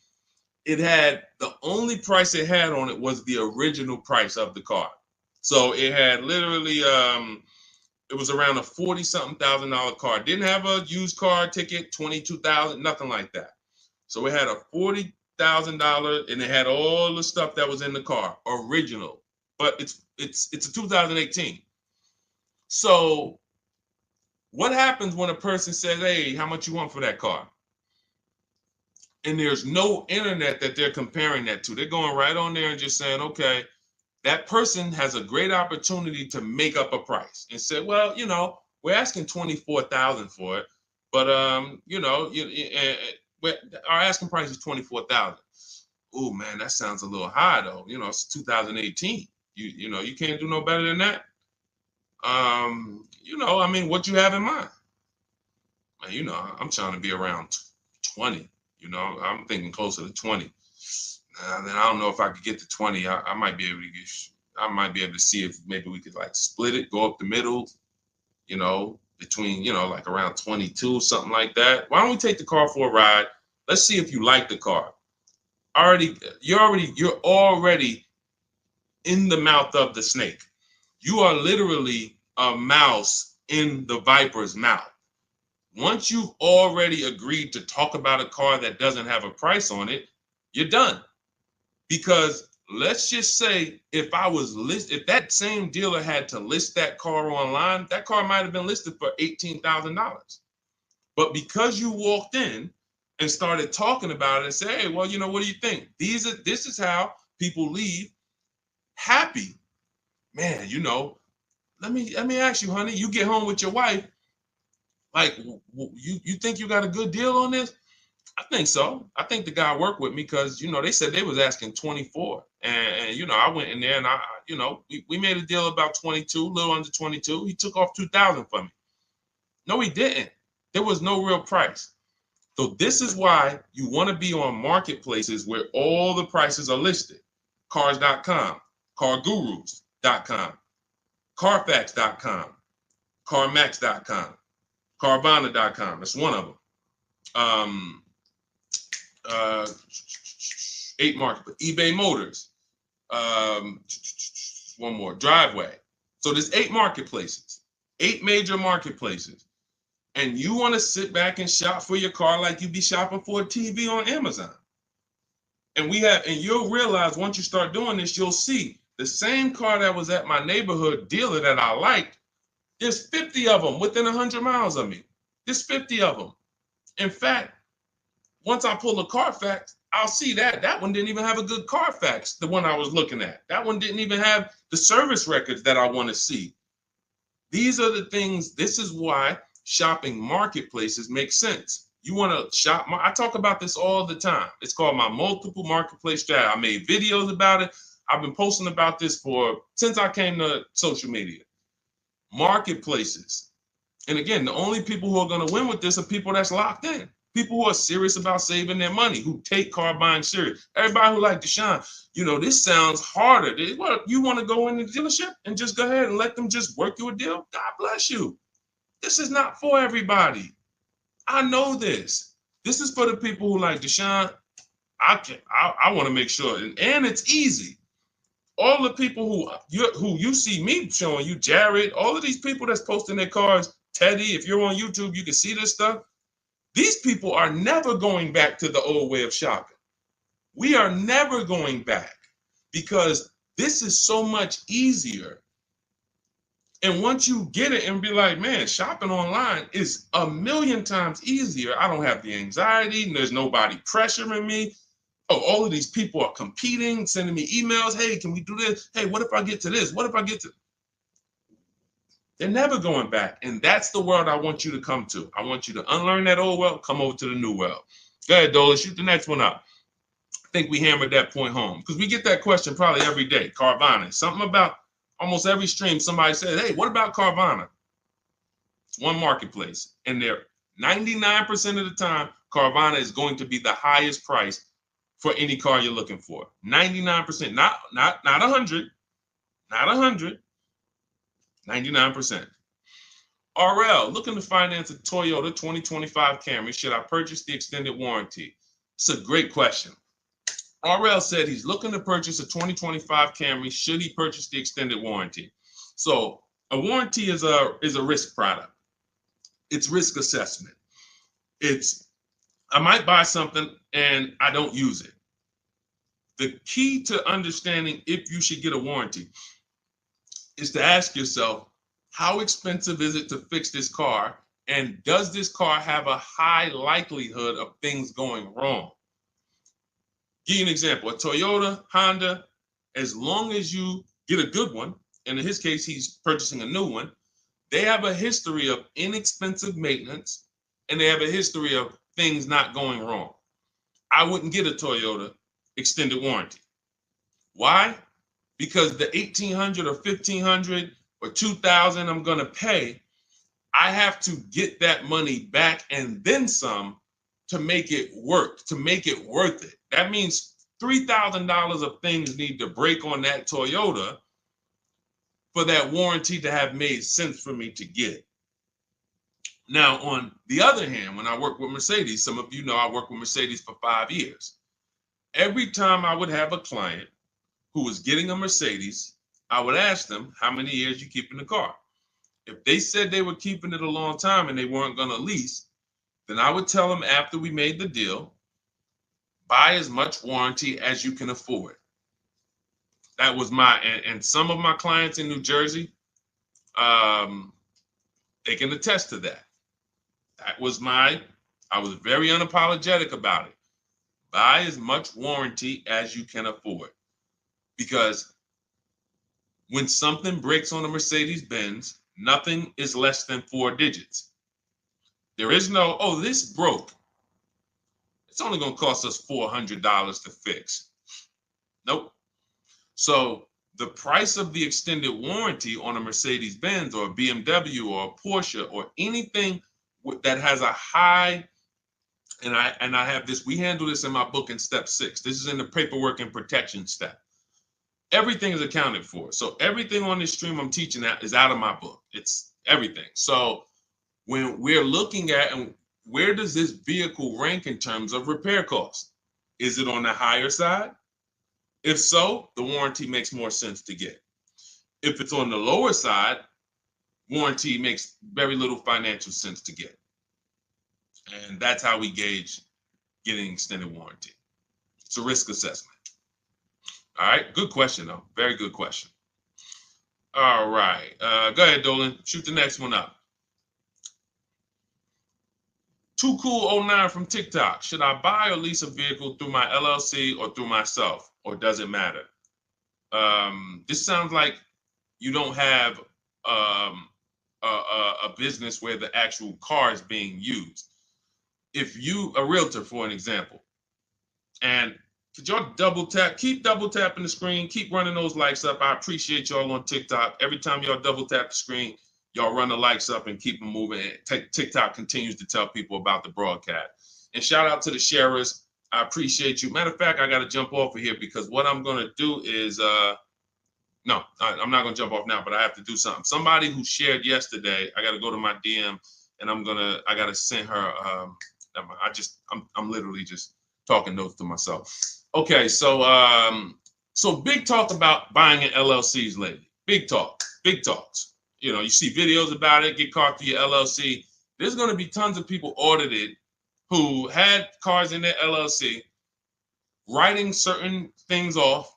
It had, the only price it had on it was the original price of the car. So it had literally, it was around a $40-something thousand car. It didn't have a used car ticket, $22,000, nothing like that. So it had a $40,000, and it had all the stuff that was in the car, original. But it's a 2018. So what happens when a person says, hey, how much you want for that car? And there's no internet that they're comparing that to. They're going right on there and just saying, okay, that person has a great opportunity to make up a price and say, well, you know, we're asking $24,000 for it, but you know, our asking price is $24,000. Oh man, that sounds a little high though. You know, it's 2018. You know, you can't do no better than that. You know, I mean, what you have in mind? You know, I'm trying to be around 20. You know, I'm thinking closer to 20. Then I don't know if I could get to 20. I might be able to to see if maybe we could like split it, go up the middle, you know, between, you know, like around 22, something like that. Why don't we take the car for a ride? Let's see if you like the car. You're already in the mouth of the snake. You are literally a mouse in the viper's mouth. Once you've already agreed to talk about a car that doesn't have a price on it, you're done. Because let's just say if that same dealer had to list that car online, that car might have been listed for $18,000. But because you walked in and started talking about it and say, hey, well, you know, what do you think? This is how people leave happy. Man, you know, let me ask you, honey, you get home with your wife, like, you think you got a good deal on this? I think so. I think the guy worked with me because, you know, they said they was asking 24. And you know, I went in there and you know, we made a deal about 22, a little under 22. He took off 2,000 from me. No, he didn't. There was no real price. So this is why you want to be on marketplaces where all the prices are listed. Cars.com, cargurus.com, carfax.com, carmax.com, carvana.com. That's one of them. 8 market, eBay Motors, one more, Driveway. So there's 8 marketplaces, 8 major marketplaces. And you want to sit back and shop for your car like you be shopping for a TV on Amazon. And you'll realize once you start doing this, you'll see The same car that was at my neighborhood dealer that I liked, there's 50 of them within 100 miles of me. There's 50 of them. In fact, once I pull a Carfax, I'll see that one didn't even have a good Carfax, the one I was looking at. That one didn't even have the service records that I want to see. These are the things, this is why shopping marketplaces make sense. You want to shop, I talk about this all the time. It's called my multiple marketplace strategy. I made videos about it. I've been posting about this since I came to social media. Marketplaces. And again, the only people who are going to win with this are people that's locked in. People who are serious about saving their money, who take car buying serious. Everybody who like Deshone, this sounds harder. What, you want to go in the dealership and just go ahead and let them just work you a deal? God bless you. This is not for everybody. I know this. This is for the people who like Deshone. I want to make sure, and it's easy. All the people who you see me showing you, Jared, all of these people that's posting their cars, Teddy, if you're on YouTube, you can see this stuff. These people are never going back to the old way of shopping. We are never going back because this is so much easier. And once you get it and be like, man, shopping online is a million times easier. I don't have the anxiety and there's nobody pressuring me. Oh, all of these people are competing, sending me emails. Hey, can we do this? Hey, what if I get to this? What if I get to... They're never going back. And that's the world I want you to come to. I want you to unlearn that old world, come over to the new world. Go ahead, Dola, shoot the next one up. I think we hammered that point home because we get that question probably every day. Carvana, something about almost every stream, somebody said, hey, what about Carvana? It's one marketplace. And they're 99% of the time, Carvana is going to be the highest price for any car you're looking for. 99%, not 100, not 100. 99%. RL, looking to finance a Toyota 2025 Camry. Should I purchase the extended warranty? It's a great question. RL said he's looking to purchase a 2025 Camry. Should he purchase the extended warranty? So a warranty is a risk product. It's risk assessment. I might buy something and I don't use it. The key to understanding if you should get a warranty is to ask yourself, how expensive is it to fix this car? And does this car have a high likelihood of things going wrong? Give you an example, a Toyota, Honda, as long as you get a good one, and in his case, he's purchasing a new one, they have a history of inexpensive maintenance, and they have a history of things not going wrong. I wouldn't get a Toyota extended warranty. Why? Because the $1,800 or $1,500 or $2,000 I'm going to pay, I have to get that money back and then some to make it work, to make it worth it. That means $3,000 of things need to break on that Toyota for that warranty to have made sense for me to get. Now, on the other hand, when I work with Mercedes, some of you know I worked with Mercedes for 5 years. Every time I would have a client who was getting a Mercedes, I would ask them, how many years you keeping the car? If they said they were keeping it a long time and they weren't going to lease, then I would tell them after we made the deal, buy as much warranty as you can afford. That was and some of my clients in New Jersey, they can attest to that. That was I was very unapologetic about it. Buy as much warranty as you can afford. Because when something breaks on a Mercedes-Benz, nothing is less than 4 digits. There is no, oh, this broke. It's only going to cost us $400 to fix. Nope. So the price of the extended warranty on a Mercedes-Benz or a BMW or a Porsche or anything that has a high, and I have this, we handle this in my book in step 6. This is in the paperwork and protection step. Everything is accounted for. So everything on this stream I'm teaching is out of my book. It's everything. So when we're looking at, and where does this vehicle rank in terms of repair costs? Is it on the higher side? If so, the warranty makes more sense to get. If it's on the lower side, warranty makes very little financial sense to get. And that's how we gauge getting extended warranty. It's a risk assessment. All right, good question though. Very good question. All right, go ahead, Dolan. Shoot the next one up. Too Cool 09 from TikTok. Should I buy or lease a vehicle through my LLC or through myself, or does it matter? This sounds like you don't have a business where the actual car is being used. If you, a realtor, for an example, and could y'all double tap, keep double tapping the screen, keep running those likes up. I appreciate y'all on TikTok. Every time y'all double tap the screen, y'all run the likes up and keep them moving. TikTok continues to tell people about the broadcast. And shout out to the sharers. I appreciate you. Matter of fact, I got to jump off of here because what I'm going to do is, no, I'm not going to jump off now, but I have to do something. Somebody who shared yesterday, I got to go to my DM and I got to send her, I'm literally just talking notes to myself. Okay, so big talk about buying in LLCs lately. Big talks. You know, you see videos about it, get caught through your LLC. There's going to be tons of people audited who had cars in their LLC, writing certain things off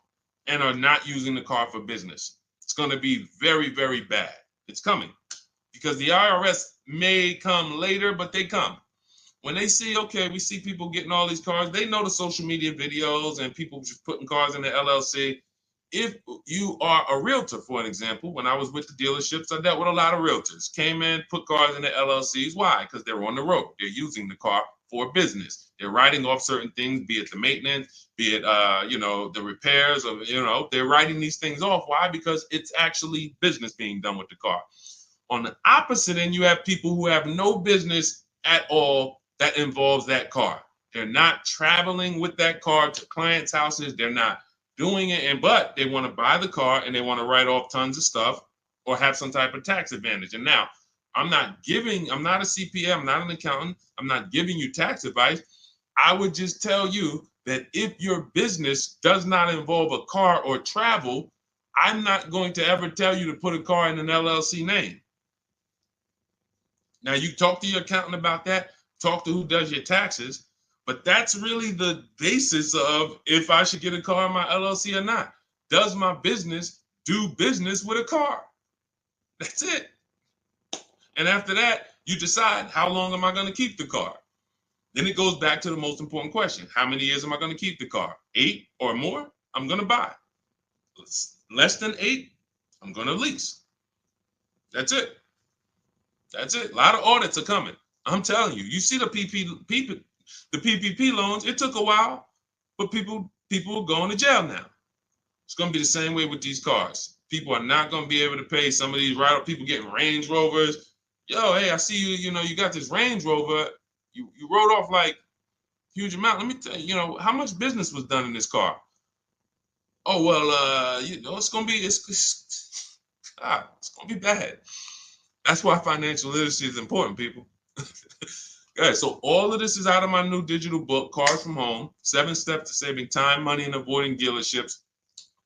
and are not using the car for business. It's going to be very, very bad. It's coming because the IRS may come later, but they come. When they see, okay, we see people getting all these cars, they know the social media videos and people just putting cars in the LLC. If you are a realtor, for an example, when I was with the dealerships, I dealt with a lot of realtors. Came in, put cars in the LLCs. Why? Because they're on the road. They're using the car for business. They're writing off certain things, be it the maintenance, be it the repairs, or they're writing these things off. Why? Because it's actually business being done with the car. On the opposite end, you have people who have no business at all that involves that car. They're not traveling with that car to clients' houses. They're not doing it, but they want to buy the car and they want to write off tons of stuff or have some type of tax advantage. And now, I'm not a CPA, I'm not an accountant, I'm not giving you tax advice. I would just tell you that if your business does not involve a car or travel, I'm not going to ever tell you to put a car in an LLC name. Now, you talk to your accountant about that, talk to who does your taxes, but that's really the basis of if I should get a car in my LLC or not. Does my business do business with a car? That's it. And after that, you decide, how long am I going to keep the car? Then it goes back to the most important question. How many years am I going to keep the car? 8 or more, I'm going to buy. Less than 8, I'm going to lease. That's it. That's it. A lot of audits are coming. I'm telling you. You see the PPP loans. It took a while, but people are going to jail now. It's going to be the same way with these cars. People are not going to be able to pay some of these people getting Range Rovers. Yo, hey, I see you. You got this Range Rover. You wrote off like huge amount. Let me tell you, how much business was done in this car? Oh well, it's going to be it's going to be bad. That's why financial literacy is important, people. Okay, so all of this is out of my new digital book, Cars from Home, 7 Steps to Saving Time, Money, and Avoiding Dealerships.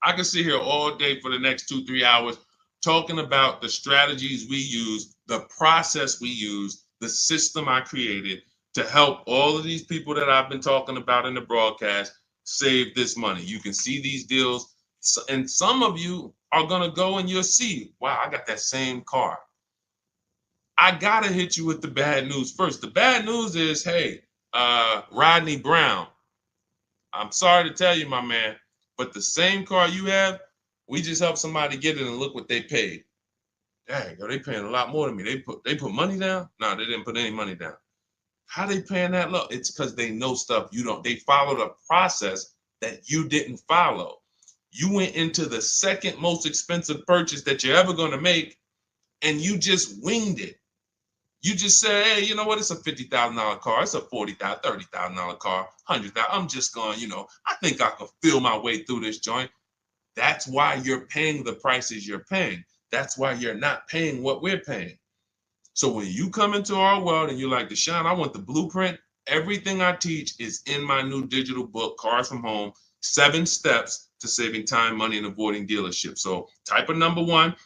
I can sit here all day for the next 2-3 hours talking about the strategies we use, the process we use, the system I created to help all of these people that I've been talking about in the broadcast save this money. You can see these deals, and some of you are going to go and you'll see, wow, I got that same car. I got to hit you with the bad news first. The bad news is, hey, Rodney Brown, I'm sorry to tell you, my man, but the same car you have, we just helped somebody get it and look what they paid. Dang, they paying a lot more than me. They put money down? No, they didn't put any money down. How they paying that low? It's because they know stuff you don't. They followed a process that you didn't follow. You went into the second most expensive purchase that you're ever going to make, and you just winged it. You just say, hey, you know what? It's a $50,000 car. It's a $40,000, $30,000 car, $100,000. I'm just going, I think I can feel my way through this joint. That's why you're paying the prices you're paying. That's why you're not paying what we're paying. So when you come into our world and you're like, Deshone, I want the blueprint. Everything I teach is in my new digital book, Cars from Home, 7 Steps to Saving Time, Money, and Avoiding Dealerships. So type of number 1.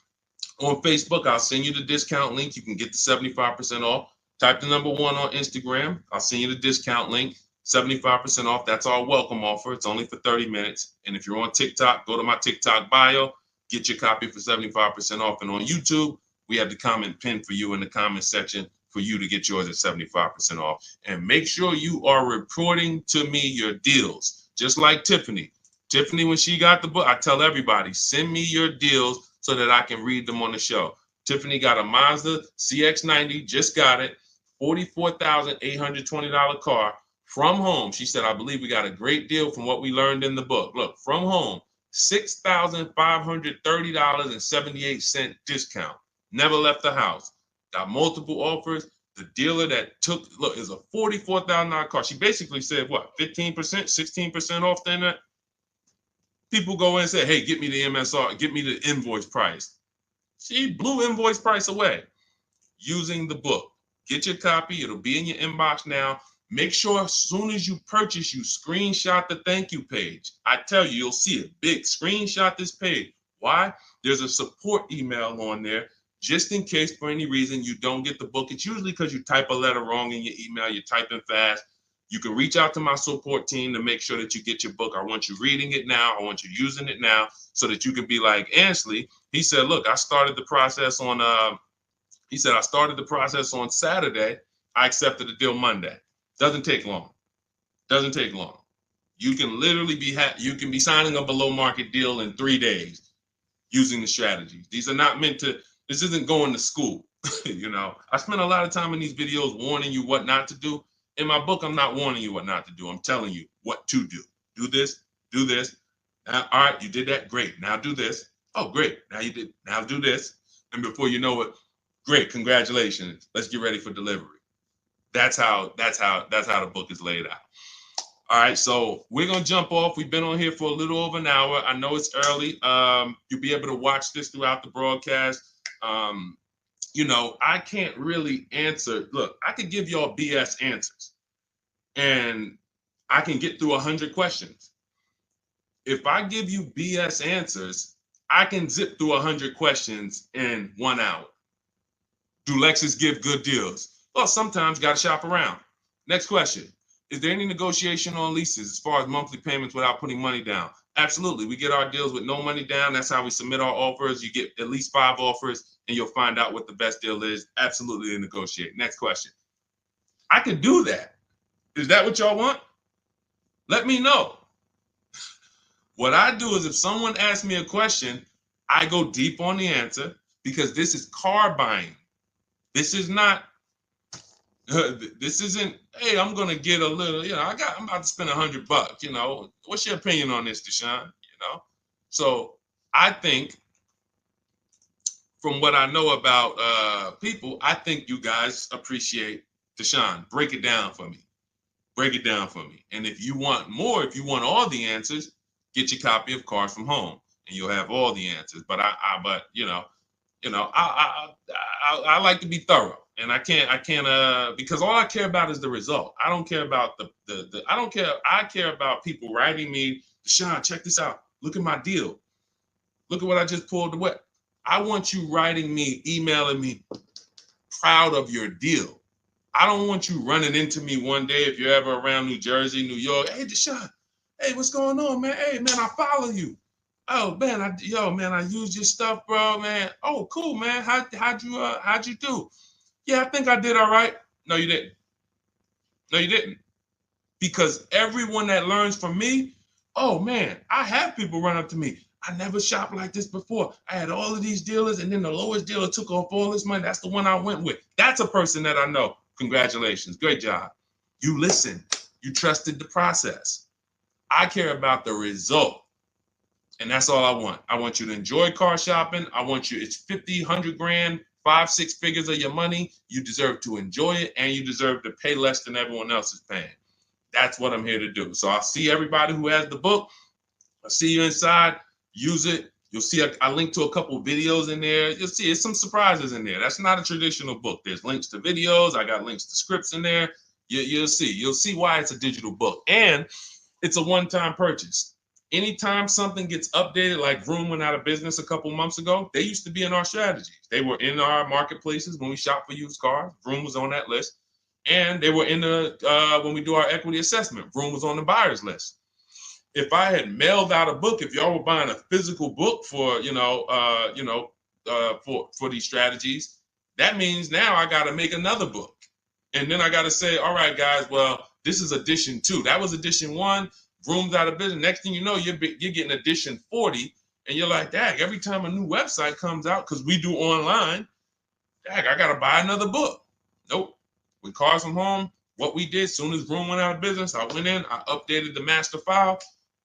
On Facebook, I'll send you the discount link. You can get the 75% off. Type the number 1 on Instagram. I'll send you the discount link. 75% off. That's our welcome offer. It's only for 30 minutes. And if you're on TikTok, go to my TikTok bio, get your copy for 75% off. And on YouTube, we have the comment pinned for you in the comment section for you to get yours at 75% off. And make sure you are reporting to me your deals, just like Tiffany. Tiffany, when she got the book, I tell everybody, send me your deals so that I can read them on the show. Tiffany got a Mazda CX-90, just got it, $44,820 car. From home, she said, I believe we got a great deal from what we learned in the book. Look, from home, $6,530.78 discount. Never left the house. Got multiple offers. The dealer that took, look, is a $44,000 car. She basically said, what, 15%, 16% off then that? People go in and say, hey, get me the MSR, get me the invoice price. She blew invoice price away using the book. Get your copy. It'll be in your inbox now. Make sure as soon as you purchase, you screenshot the thank you page. I tell you, you'll see it big. Screenshot this page. Why? There's a support email on there just in case for any reason you don't get the book. It's usually because you type a letter wrong in your email. You're typing fast. You can reach out to my support team to make sure that you get your book. I want you reading it now. I want you using it now so that you can be like Ansley. He said, look, I started the process on, I started the process on Saturday. I accepted the deal Monday. Doesn't take long. Doesn't take long. You can literally be you can be signing a below market deal in 3 days using the strategies. These are not meant to, this isn't going to school. You know, I spend a lot of time in these videos warning you what not to do. In my book, I'm not warning you what not to do. I'm telling you what to do. Do this, do this. Now, all right, you did that. Great. Now do this. Oh, great. Now you did. Now do this. And before you know it, great. Congratulations. Let's get ready for delivery. That's how the book is laid out. All right, so we're gonna jump off. We've been on here for a little over an hour. I know it's early. You'll be able to watch this throughout the broadcast. You know, I can't really answer. Look, I could give y'all BS answers, and I can get through 100 questions. If I give you BS answers, I can zip through 100 questions in 1 hour. Do Lexus give good deals? Well, sometimes got to shop around. Next question. Is there any negotiation on leases as far as monthly payments without putting money down? Absolutely. We get our deals with no money down. That's how we submit our offers. You get at least 5 offers and you'll find out what the best deal is. Absolutely negotiate. Next question. I could do that. Is that what y'all want? Let me know. What I do is if someone asks me a question, I go deep on the answer because this is car buying. This is not. This isn't, hey, I'm gonna get a little, you know, I'm about to spend $100, you know. What's your opinion on this, Deshone? You know? So I think from what I know about people, I think you guys appreciate Deshone. Break it down for me. Break it down for me. And if you want more, if you want all the answers, get your copy of Cars from Home and you'll have all the answers. But I like to be thorough. And I can't because all I care about is the result. I don't care about I care about people writing me, Deshone, check this out. Look at my deal. Look at what I just pulled away. I want you writing me, emailing me, proud of your deal. I don't want you running into me one day if you're ever around New Jersey, New York. Hey, Deshone, hey, what's going on, man? Hey, man, I follow you. Oh, man, I used your stuff, bro, man. Oh, cool, man. How'd you do? Yeah, I think I did all right. No, you didn't. No, you didn't. Because everyone that learns from me, oh, man, I have people run up to me. I never shopped like this before. I had all of these dealers, and then the lowest dealer took off all this money. That's the one I went with. That's a person that I know. Congratulations. Great job. You listened. You trusted the process. I care about the result. And that's all I want. I want you to enjoy car shopping. I want you, it's 50, 100 grand, 5, 6 figures of your money. You deserve to enjoy it, and you deserve to pay less than everyone else is paying. That's what I'm here to do. So I'll see everybody who has the book. I'll see you inside. Use it. You'll see I link to a couple videos in there. You'll see it's some surprises in there. That's not a traditional book. There's links to videos. I got links to scripts in there. You'll see. You'll see why it's a digital book. And it's a one-time purchase. Anytime something gets updated, like Vroom went out of business a couple months ago, they used to be in our strategies. They were in our marketplaces when we shop for used cars. Vroom was on that list. And they were in the when we do our equity assessment, Vroom was on the buyers list. If I had mailed out a book, if y'all were buying a physical book for for these strategies, that means now I got to make another book, and then I got to say, all right, guys, well, this is edition 2. That was edition 1. Vroom's out of business. Next thing you know, you're getting edition 40, and you're like, dang, every time a new website comes out, because we do online, dang, I got to buy another book. Nope. With Cars from Home, what we did, soon as Vroom went out of business, I went in, I updated the master file,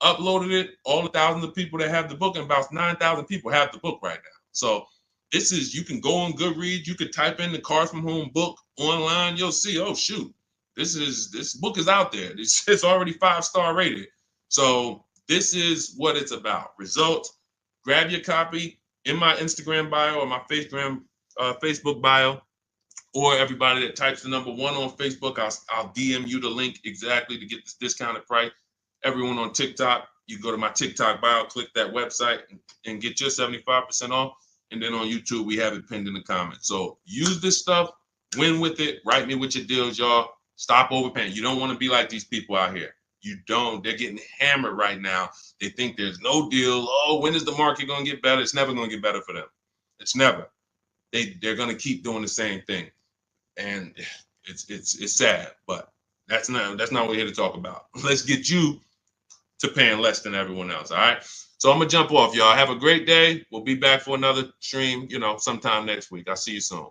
uploaded it, all the thousands of people that have the book, and about 9,000 people have the book right now. So this is, you can go on Goodreads, you could type in the Cars from Home book online, you'll see, oh shoot, this book is out there. It's already 5-star rated. So this is what it's about. Results. Grab your copy in my Instagram bio or my Facebook bio, or everybody that types the number 1 on Facebook, I'll DM you the link exactly to get this discounted price. Everyone on TikTok, you go to my TikTok bio, click that website, and get your 75% off. And then on YouTube, we have it pinned in the comments. So use this stuff, win with it, write me with your deals, y'all. Stop overpaying. You don't want to be like these people out here. You don't. They're getting hammered right now. They think there's no deal. Oh, when is the market going to get better? It's never going to get better for them. It's never. They're going to keep doing the same thing. And it's sad, but that's not what we're here to talk about. Let's get you to paying less than everyone else. All right. So I'm gonna jump off, y'all. Have a great day. We'll be back for another stream, sometime next week. I'll see you soon.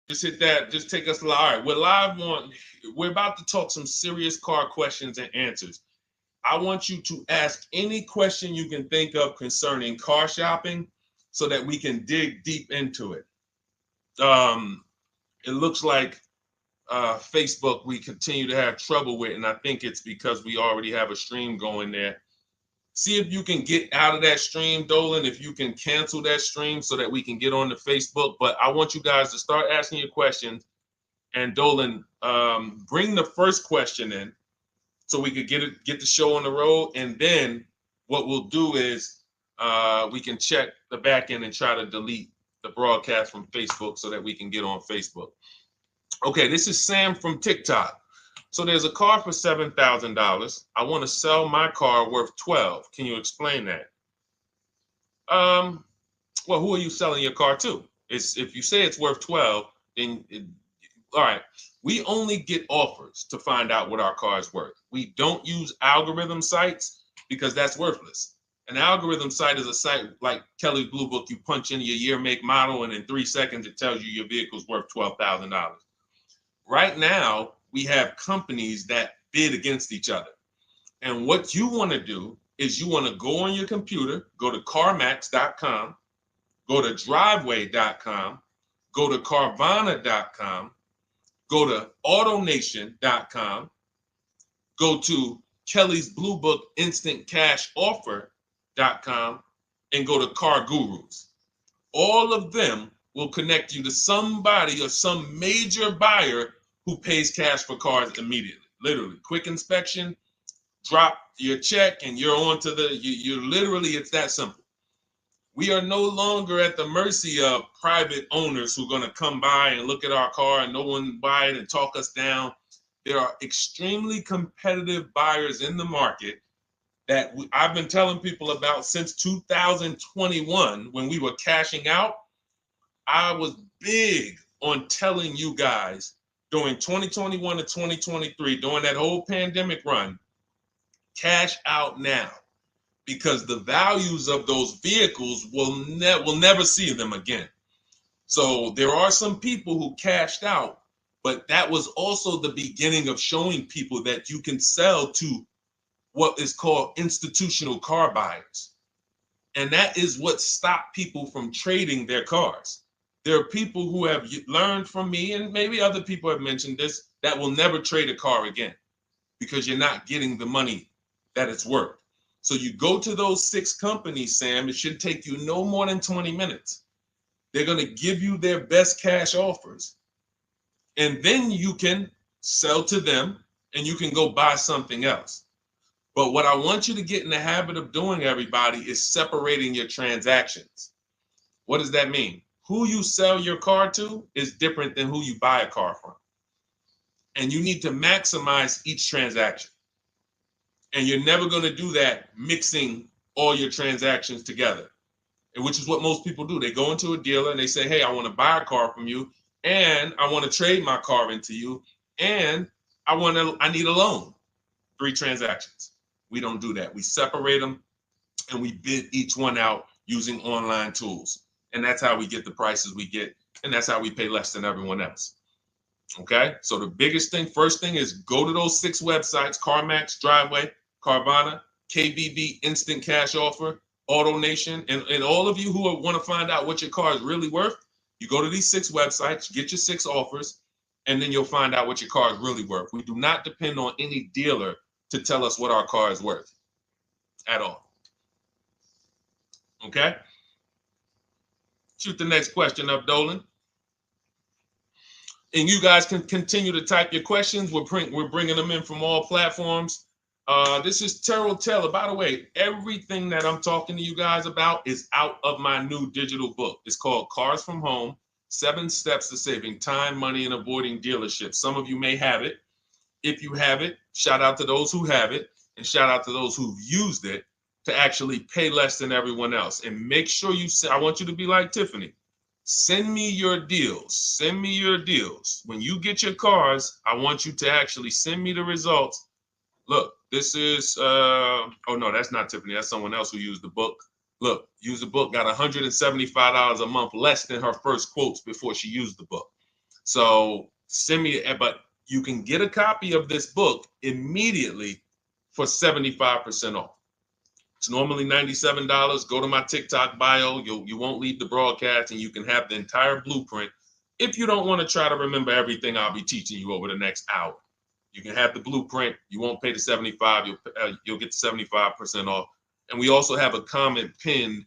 Just hit that. Just take us live. All right, we're about to talk some serious car questions and answers. I want you to ask any question you can think of concerning car shopping so that we can dig deep into it. It looks like Facebook we continue to have trouble with, and I think it's because we already have a stream going there. See if you can get out of that stream, Dolan, if you can cancel that stream so that we can get on the Facebook. But I want you guys to start asking your questions. And Dolan, bring the first question in so we could get the show on the road. And then what we'll do is we can check the back end and try to delete the broadcast from Facebook so that we can get on Facebook. Okay, this is Sam from TikTok. So there's a car for $7,000. I want to sell my car worth $12,000. Can you explain that? Well, who are you selling your car to? If you say it's worth $12,000, then all right. We only get offers to find out what our car is worth. We don't use algorithm sites because that's worthless. An algorithm site is a site like Kelly's Blue Book. You punch in your year, make, model, and in 3 seconds it tells you your vehicle's worth $12,000. Right now, we have companies that bid against each other. And what you want to do is you want to go on your computer, go to CarMax.com, go to Driveway.com, go to Carvana.com, go to AutoNation.com, go to Kelly's Blue Book Instant Cash Offer.com, and go to Car Gurus. All of them will connect you to somebody or some major buyer who pays cash for cars immediately. Literally, quick inspection, drop your check, and you're on to you're literally, it's that simple. We are no longer at the mercy of private owners who are going to come by and look at our car and no one buy it and talk us down. There are extremely competitive buyers in the market that I've been telling people about since 2021 when we were cashing out. I was big on telling you guys during 2021 to 2023, during that whole pandemic run, cash out now, because the values of those vehicles will never see them again. So there are some people who cashed out, but that was also the beginning of showing people that you can sell to what is called institutional car buyers. And that is what stopped people from trading their cars. There are people who have learned from me, and maybe other people have mentioned this, that will never trade a car again because you're not getting the money that it's worth. So you go to those 6 companies, Sam, it should take you no more than 20 minutes. They're going to give you their best cash offers. And then you can sell to them and you can go buy something else. But what I want you to get in the habit of doing, everybody, is separating your transactions. What does that mean? Who you sell your car to is different than who you buy a car from. And you need to maximize each transaction. And you're never going to do that mixing all your transactions together, which is what most people do. They go into a dealer and they say, hey, I want to buy a car from you, and I want to trade my car into you, and I need a loan. 3 transactions. We don't do that. We separate them and we bid each one out using online tools. And that's how we get the prices we get. And that's how we pay less than everyone else. Okay. So the biggest thing, first thing, is go to those 6 websites: CarMax, Driveway, Carvana, KBB, Instant Cash Offer, AutoNation. And all of you who want to find out what your car is really worth, you go to these 6 websites, get your 6 offers, and then you'll find out what your car is really worth. We do not depend on any dealer to tell us what our car is worth at all. Okay? Shoot the next question up, Dolan. And you guys can continue to type your questions. We're bringing them in from all platforms. This is Terrell Taylor. By the way, everything that I'm talking to you guys about is out of my new digital book. It's called Cars from Home: 7 Steps to Saving Time, Money, and Avoiding Dealerships. Some of you may have it. If you have it, shout out to those who have it, and shout out to those who've used it to actually pay less than everyone else. And make sure I want you to be like Tiffany. Send me your deals. Send me your deals. When you get your cars, I want you to actually send me the results. Look, this is, oh no, that's not Tiffany. That's someone else who used the book. Look, used the book, got $175 a month less than her first quotes before she used the book. So send me, but you can get a copy of this book immediately for 75% off. It's normally $97. Go to my TikTok bio. You won't leave the broadcast, and you can have the entire blueprint. If you don't want to try to remember everything I'll be teaching you over the next hour, you can have the blueprint. You won't pay the $75. You'll get the 75% off. And we also have a comment pinned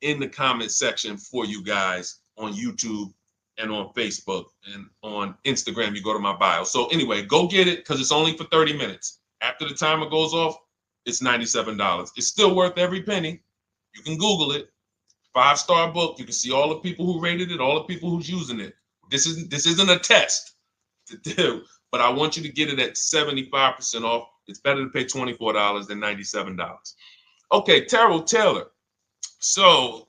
in the comment section for you guys on YouTube and on Facebook and on Instagram. You go to my bio. So anyway, go get it, because it's only for 30 minutes. After the timer goes off, it's $97. It's still worth every penny. You can Google it. 5-star book. You can see all the people who rated it, all the people who's using it. This isn't a test to do, but I want you to get it at 75% off. It's better to pay $24 than $97. Okay, Terrell Taylor. So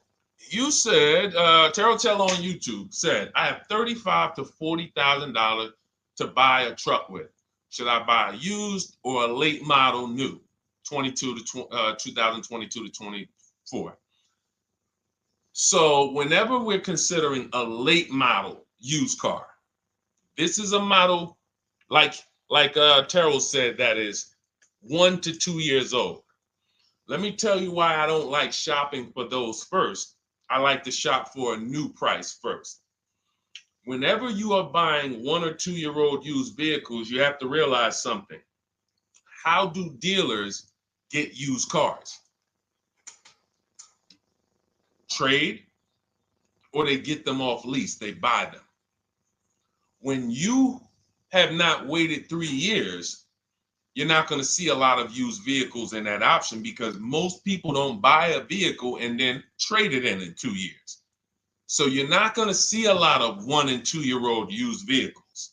you said, Terrell Taylor on YouTube said, I have $35,000 to $40,000 to buy a truck with. Should I buy a used or a late model new, 2022 to 24? So whenever we're considering a late model used car, this is a model like Terrell said, that is 1 to 2 years old. Let me tell you why I don't like shopping for those first. I like to shop for a new price first. Whenever you are buying 1 or 2 year old used vehicles, you have to realize something. How do dealers get used cars? Trade, or they get them off lease, they buy them. When you have not waited 3 years, you're not going to see a lot of used vehicles in that option, because most people don't buy a vehicle and then trade it in 2 years. So you're not going to see a lot of 1 and 2 year old used vehicles.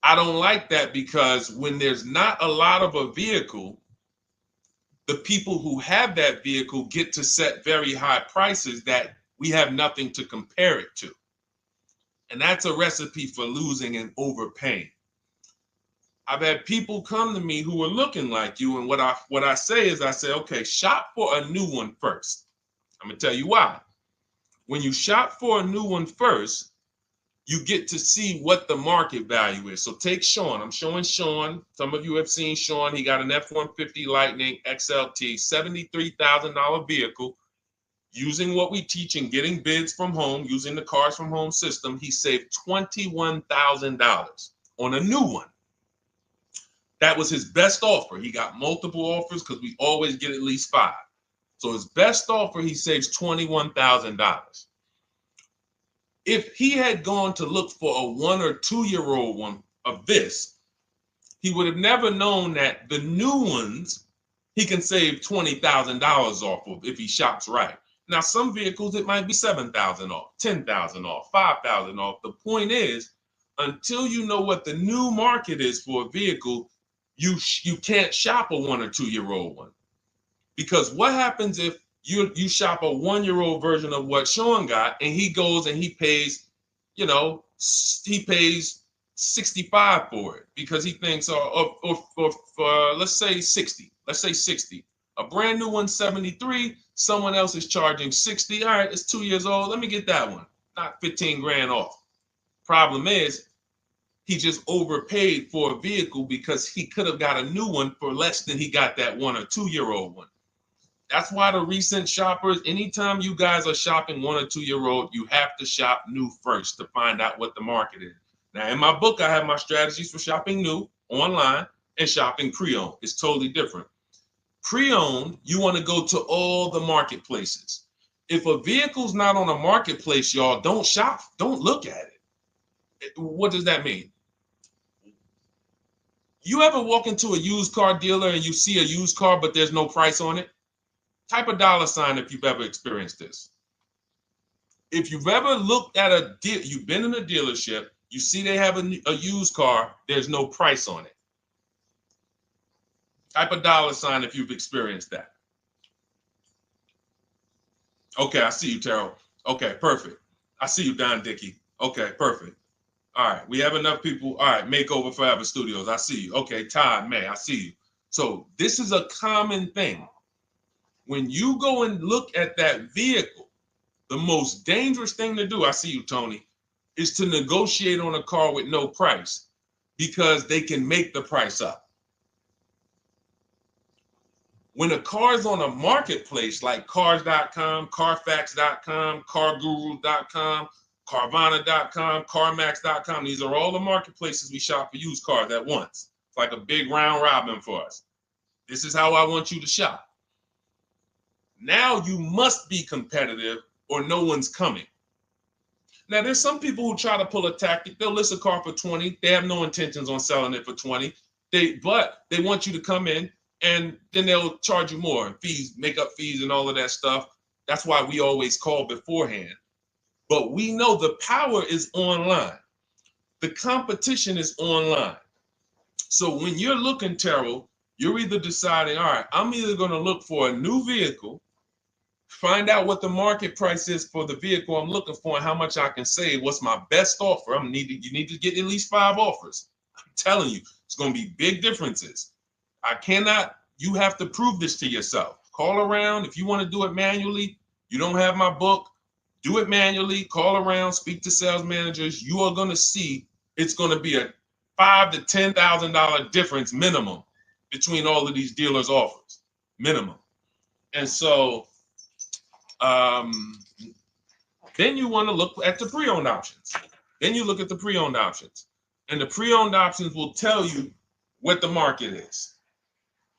I don't like that, because when there's not a lot of a vehicle, the people who have that vehicle get to set very high prices that we have nothing to compare it to. And that's a recipe for losing and overpaying. I've had people come to me who are looking like you, and what I say is, I say, okay, shop for a new one first. I'm gonna tell you why. When you shop for a new one first, you get to see what the market value is. So take Sean. I'm showing Sean. Some of you have seen Sean. He got an F-150 Lightning XLT, $73,000 vehicle. Using what we teach and getting bids from home, using the Cars from Home system, he saved $21,000 on a new one. That was his best offer. He got multiple offers because we always get at least 5. So his best offer, he saves $21,000. If he had gone to look for a 1 or 2 year old one of this, he would have never known that the new ones he can save $20,000 off of if he shops right. Now, some vehicles, it might be $7,000 off, $10,000 off, $5,000 off. The point is, until you know what the new market is for a vehicle, you can't shop a 1 or 2 year old one. Because what happens if you shop a 1 year old version of what Sean got, and he goes and he pays, he pays 65 for it because he thinks, or let's say 60. Let's say 60. A brand new one, 73. Someone else is charging 60. All right, it's 2 years old. Let me get that one. Not 15 grand off. Problem is, he just overpaid for a vehicle because he could have got a new one for less than he got that 1 or 2 year old one. That's why the recent shoppers, anytime you guys are shopping 1 or 2 year old, you have to shop new first to find out what the market is. Now, in my book, I have my strategies for shopping new online and shopping pre-owned. It's totally different. Pre-owned, you want to go to all the marketplaces. If a vehicle's not on a marketplace, y'all, don't shop. Don't look at it. What does that mean? You ever walk into a used car dealer and you see a used car, but there's no price on it? Type a $ if you've ever experienced this. If you've ever looked at a deal, you've been in a dealership, you see they have a used car, there's no price on it. Type a $ if you've experienced that. Okay, I see you, Terrell. Okay, perfect. I see you, Don Dickey. Okay, perfect. All right, we have enough people. All right, Makeover Forever Studios. I see you. Okay, Todd May, I see you. So this is a common thing. When you go and look at that vehicle, the most dangerous thing to do, I see you, Tony, is to negotiate on a car with no price because they can make the price up. When a car is on a marketplace like cars.com, carfax.com, carguru.com, carvana.com, carmax.com, these are all the marketplaces we shop for used cars at once. It's like a big round robin for us. This is how I want you to shop. Now you must be competitive or no one's coming. Now, there's some people who try to pull a tactic. They'll list a car for 20. They have no intentions on selling it for 20. But they want you to come in and then they'll charge you more, fees, makeup fees and all of that stuff. That's why we always call beforehand. But we know the power is online. The competition is online. So when you're looking, Terrell, you're either deciding, all right, I'm either going to look for a new vehicle, find out what the market price is for the vehicle I'm looking for and how much I can save. What's my best offer? You need to get at least 5 offers. I'm telling you, it's going to be big differences. You have to prove this to yourself. Call around. If you want to do it manually, you don't have my book, do it manually, call around, speak to sales managers. You are going to see it's going to be a $5,000 to $10,000 difference minimum between all of these dealers' offers, minimum. And so then you want to look at the pre-owned options. Then you look at the pre-owned options. And the pre-owned options will tell you what the market is.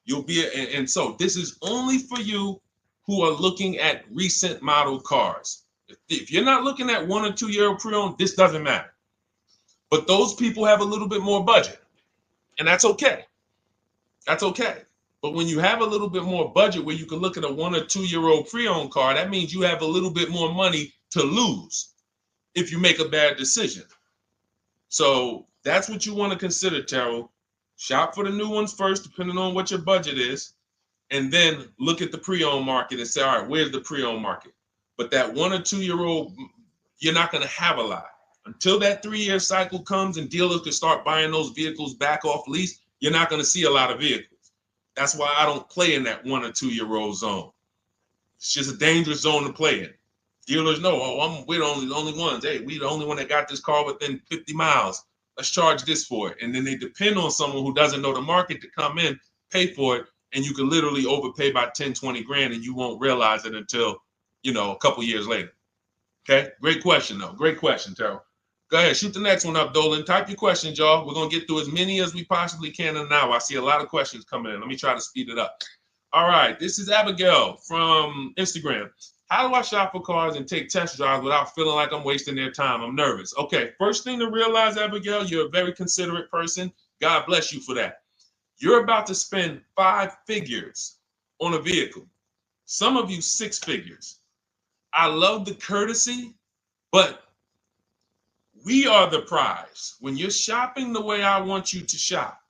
And so this is only for you who are looking at recent model cars. If you're not looking at 1 or 2 year pre-owned, this doesn't matter. But those people have a little bit more budget, and that's okay. That's okay. But when you have a little bit more budget where you can look at a 1 or 2 year old pre-owned car, that means you have a little bit more money to lose if you make a bad decision. So that's what you want to consider, Terrell. Shop for the new ones first, depending on what your budget is, and then look at the pre-owned market and say, all right, where's the pre-owned market? But that 1 or 2 year old, you're not going to have a lot. Until that 3-year cycle comes and dealers can start buying those vehicles back off lease, you're not going to see a lot of vehicles. That's why I don't play in that 1 or 2-year-old zone. It's just a dangerous zone to play in. Dealers know, oh, we're the only ones. Hey, we the only one that got this car within 50 miles. Let's charge this for it. And then they depend on someone who doesn't know the market to come in, pay for it, and you can literally overpay by 10, 20 grand and you won't realize it until, a couple years later. Okay, great question though. Great question, Terrell. Go ahead, shoot the next one up, Dolan. Type your questions, y'all. We're gonna get through as many as we possibly can in an hour. I see a lot of questions coming in. Let me try to speed it up. All right, this is Abigail from Instagram. How do I shop for cars and take test drives without feeling like I'm wasting their time? I'm nervous. Okay, first thing to realize, Abigail, you're a very considerate person. God bless you for that. You're about to spend 5 figures on a vehicle. Some of you 6 figures. I love the courtesy, but we are the prize. When you're shopping the way I want you to shop,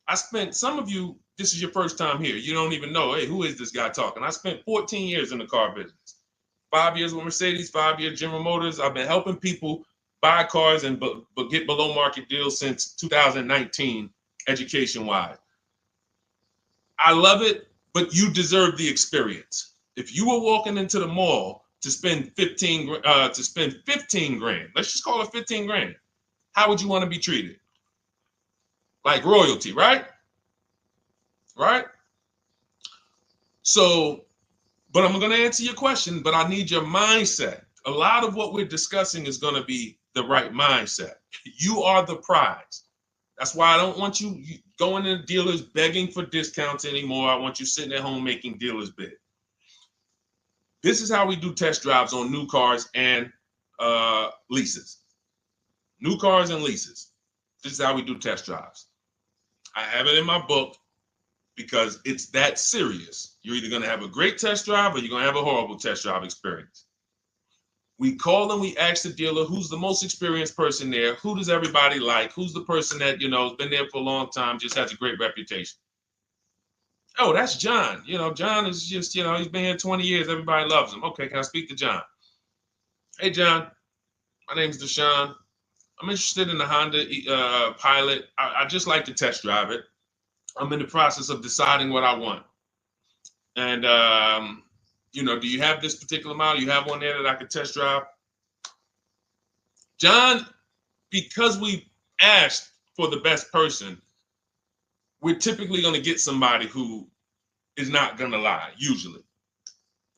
some of you, this is your first time here. You don't even know, hey, who is this guy talking? I spent 14 years in the car business. 5 years with Mercedes, 5 years General Motors. I've been helping people buy cars and get below market deals since 2019, education-wise. I love it, but you deserve the experience. If you were walking into the mall to spend 15 grand, let's just call it 15 grand, how would you want to be treated? Like royalty, right? Right? So, but I'm going to answer your question, but I need your mindset. A lot of what we're discussing is going to be the right mindset. You are the prize. That's why I don't want you going to dealers begging for discounts anymore. I want you sitting at home making dealers bid. This is how we do test drives on new cars and leases. New cars and leases. This is how we do test drives. I have it in my book because it's that serious. You're either going to have a great test drive or you're going to have a horrible test drive experience. We call and we ask the dealer, who's the most experienced person there? Who does everybody like? Who's the person that, has been there for a long time, just has a great reputation? Oh, that's John. John is just, he's been here 20 years. Everybody loves him. Okay, can I speak to John? Hey, John. My name is Deshone. I'm interested in the Honda Pilot. I just like to test drive it. I'm in the process of deciding what I want. And, do you have this particular model? You have one there that I could test drive? John, because we asked for the best person, we're typically going to get somebody who is not going to lie, usually.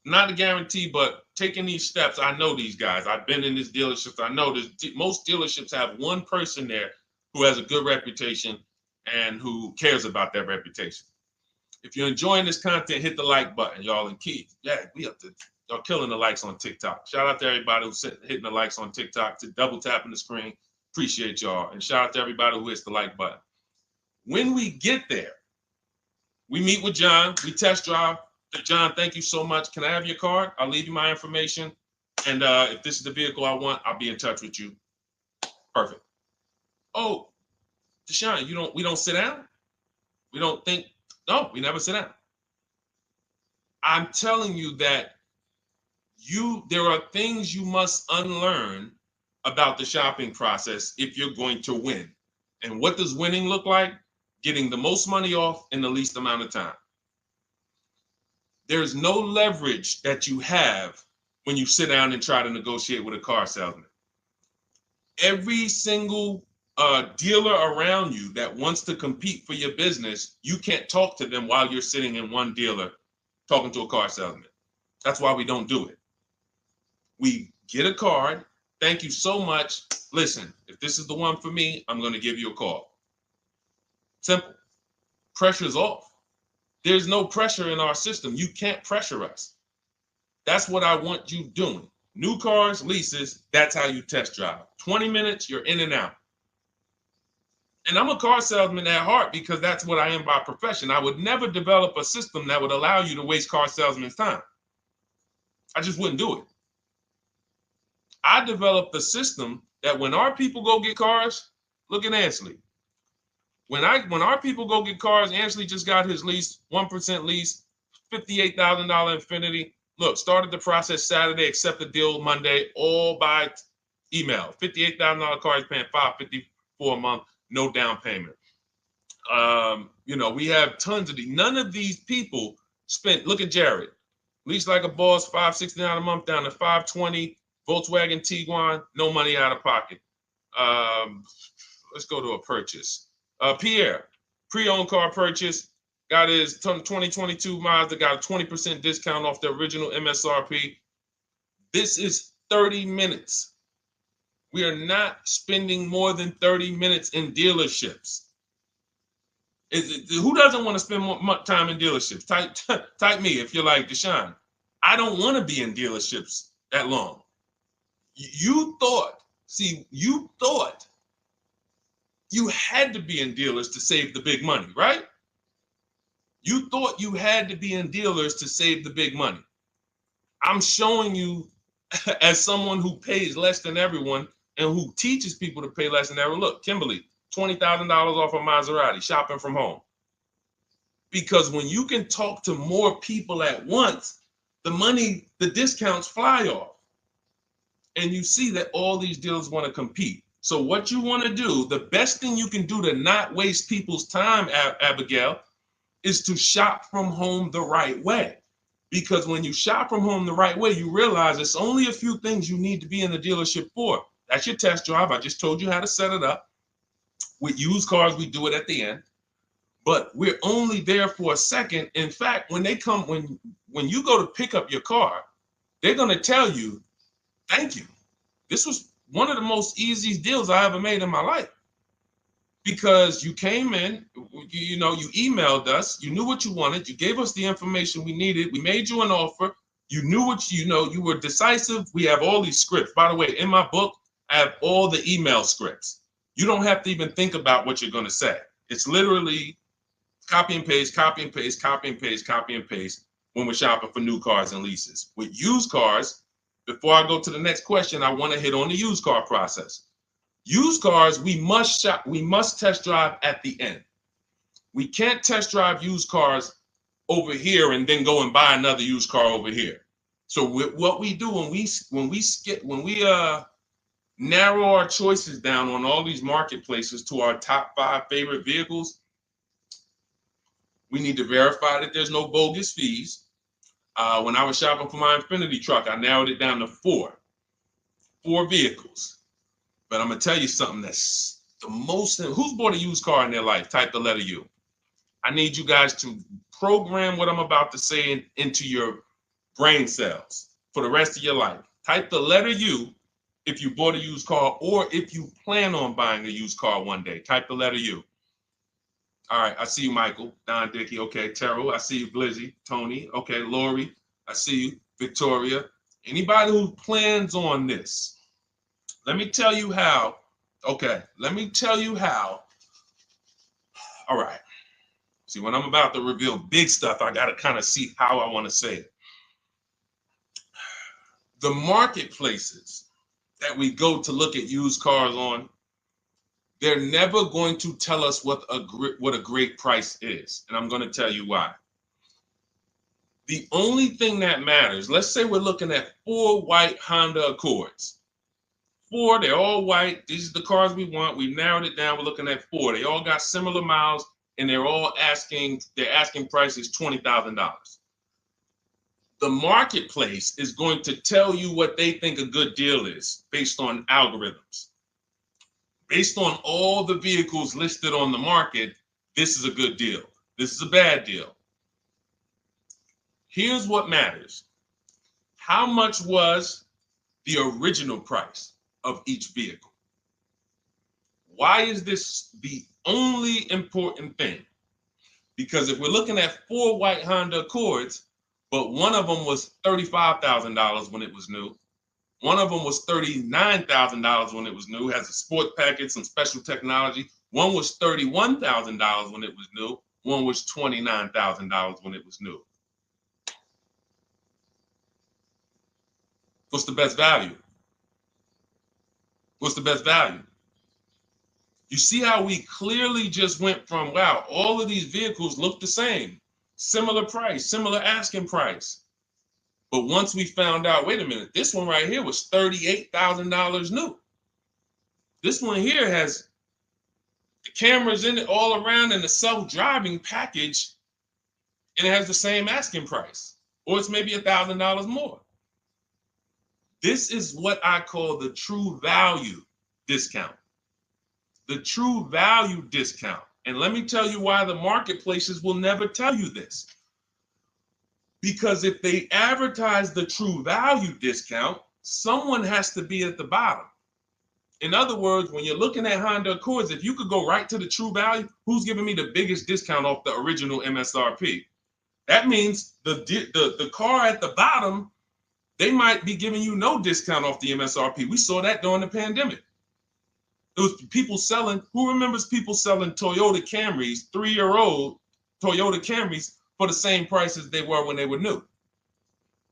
Not a guarantee, but taking these steps, I know these guys. I've been in this dealership. I know most dealerships have one person there who has a good reputation and who cares about that reputation. If you're enjoying this content, hit the like button, y'all. And Keith, y'all killing the likes on TikTok. Shout out to everybody who's hitting the likes on TikTok, to double tapping the screen. Appreciate y'all. And shout out to everybody who hits the like button. When we get there, we meet with John, we test drive. John, thank you so much. Can I have your card? I'll leave you my information. And if this is the vehicle I want, I'll be in touch with you. Perfect. Oh, Deshone, we don't sit down? We don't think? No, we never sit down. I'm telling you that there are things you must unlearn about the shopping process if you're going to win. And what does winning look like? Getting the most money off in the least amount of time. There's no leverage that you have when you sit down and try to negotiate with a car salesman. Every single dealer around you that wants to compete for your business, you can't talk to them while you're sitting in one dealer talking to a car salesman. That's why we don't do it. We get a card. Thank you so much. Listen, if this is the one for me, I'm going to give you a call. Simple. Pressure's off. There's no pressure in our system. You can't pressure us. That's what I want you doing. New cars, leases, that's how you test drive. 20 minutes, you're in and out. And I'm a car salesman at heart because that's what I am by profession. I would never develop a system that would allow you to waste car salesmen's time. I just wouldn't do it. I developed a system that when our people go get cars, look at Ansley. When our people go get cars, Ansley just got his lease, 1% lease, $58,000 Infiniti. Look, started the process Saturday, accept the deal Monday, all by Email. $58,000 car is paying $554 a month, no down payment. You know, we have tons of these. None of these people spent. Look at Jared. Lease like a boss, $569 a month down to $520. Volkswagen Tiguan, no money out of pocket. Let's go to a purchase. Pierre, pre-owned car purchase, got his 2022 Mazda, got a 20% discount off the original MSRP. This is 30 minutes. We are not spending more than 30 minutes in dealerships. Who doesn't want to spend more time in dealerships? Type me if you're like Deshone. I don't want to be in dealerships that long. You thought you had to be in dealers to save the big money, right? You thought you had to be in dealers to save the big money. I'm showing you as someone who pays less than everyone and who teaches people to pay less than everyone. Look, Kimberly, $20,000 off a Maserati, shopping from home. Because when you can talk to more people at once, the discounts fly off. And you see that all these dealers want to compete. So what you want to do, the best thing you can do to not waste people's time, Abigail, is to shop from home the right way. Because when you shop from home the right way, you realize it's only a few things you need to be in the dealership for. That's your test drive. I just told you how to set it up. With used cars, we do it at the end. But we're only there for a second. In fact, when you go to pick up your car, they're going to tell you, thank you. This was one of the most easiest deals I ever made in my life. Because you came in, you emailed us, you knew what you wanted, you gave us the information we needed, we made you an offer, you knew what you were decisive. We have all these scripts. By the way, in my book, I have all the email scripts. You don't have to even think about what you're going to say. It's literally copy and paste, copy and paste, copy and paste, copy and paste when we're shopping for new cars and leases. With used cars, before I go to the next question, I want to hit on the used car process. Used cars, we must test drive at the end. We can't test drive used cars over here and then go and buy another used car over here. So what we do when we narrow our choices down on all these marketplaces to our top 5 favorite vehicles, we need to verify that there's no bogus fees. When I was shopping for my Infinity truck, I narrowed it down to 4 vehicles. But I'm going to tell you something that's the most. Who's bought a used car in their life? Type the letter U. I need you guys to program what I'm about to say into your brain cells for the rest of your life. Type the letter U if you bought a used car or if you plan on buying a used car one day. Type the letter U. All right. I see you, Michael. Don Dickey. Okay. Terrell. I see you, Blizzy. Tony. Okay. Lori. I see you. Victoria. Anybody who plans on this. Let me tell you how. Okay, let me tell you how. All right. See, when I'm about to reveal big stuff, I got to kind of see how I want to say it. The marketplaces that we go to look at used cars on, they're never going to tell us what a great price is. And I'm going to tell you why. The only thing that matters, let's say we're looking at 4 white Honda Accords. 4, they're all white. These are the cars we want. We've narrowed it down. We're looking at 4. They all got similar miles, and their asking price is $20,000. The marketplace is going to tell you what they think a good deal is based on algorithms. Based on all the vehicles listed on the market, this is a good deal. This is a bad deal. Here's what matters. How much was the original price of each vehicle? Why is this the only important thing? Because if we're looking at 4 white Honda Accords, but one of them was $35,000 when it was new, one of them was $39,000 when it was new, has a sport package, some special technology. One was $31,000 when it was new, one was $29,000 when it was new. What's the best value? What's the best value? You see how we clearly just went from, wow, all of these vehicles look the same, similar price, similar asking price. But once we found out, wait a minute, this one right here was $38,000 new. This one here has the cameras in it all around and the self-driving package, and it has the same asking price, or it's maybe $1,000 more. This is what I call the true value discount. The true value discount. And let me tell you why the marketplaces will never tell you this. Because if they advertise the true value discount, someone has to be at the bottom. In other words, when you're looking at Honda Accords, if you could go right to the true value, who's giving me the biggest discount off the original MSRP? That means the car at the bottom, they might be giving you no discount off the MSRP. We saw that during the pandemic. It was people selling, who remembers people selling Toyota Camrys, 3-year-old Toyota Camrys, for the same price as they were when they were new?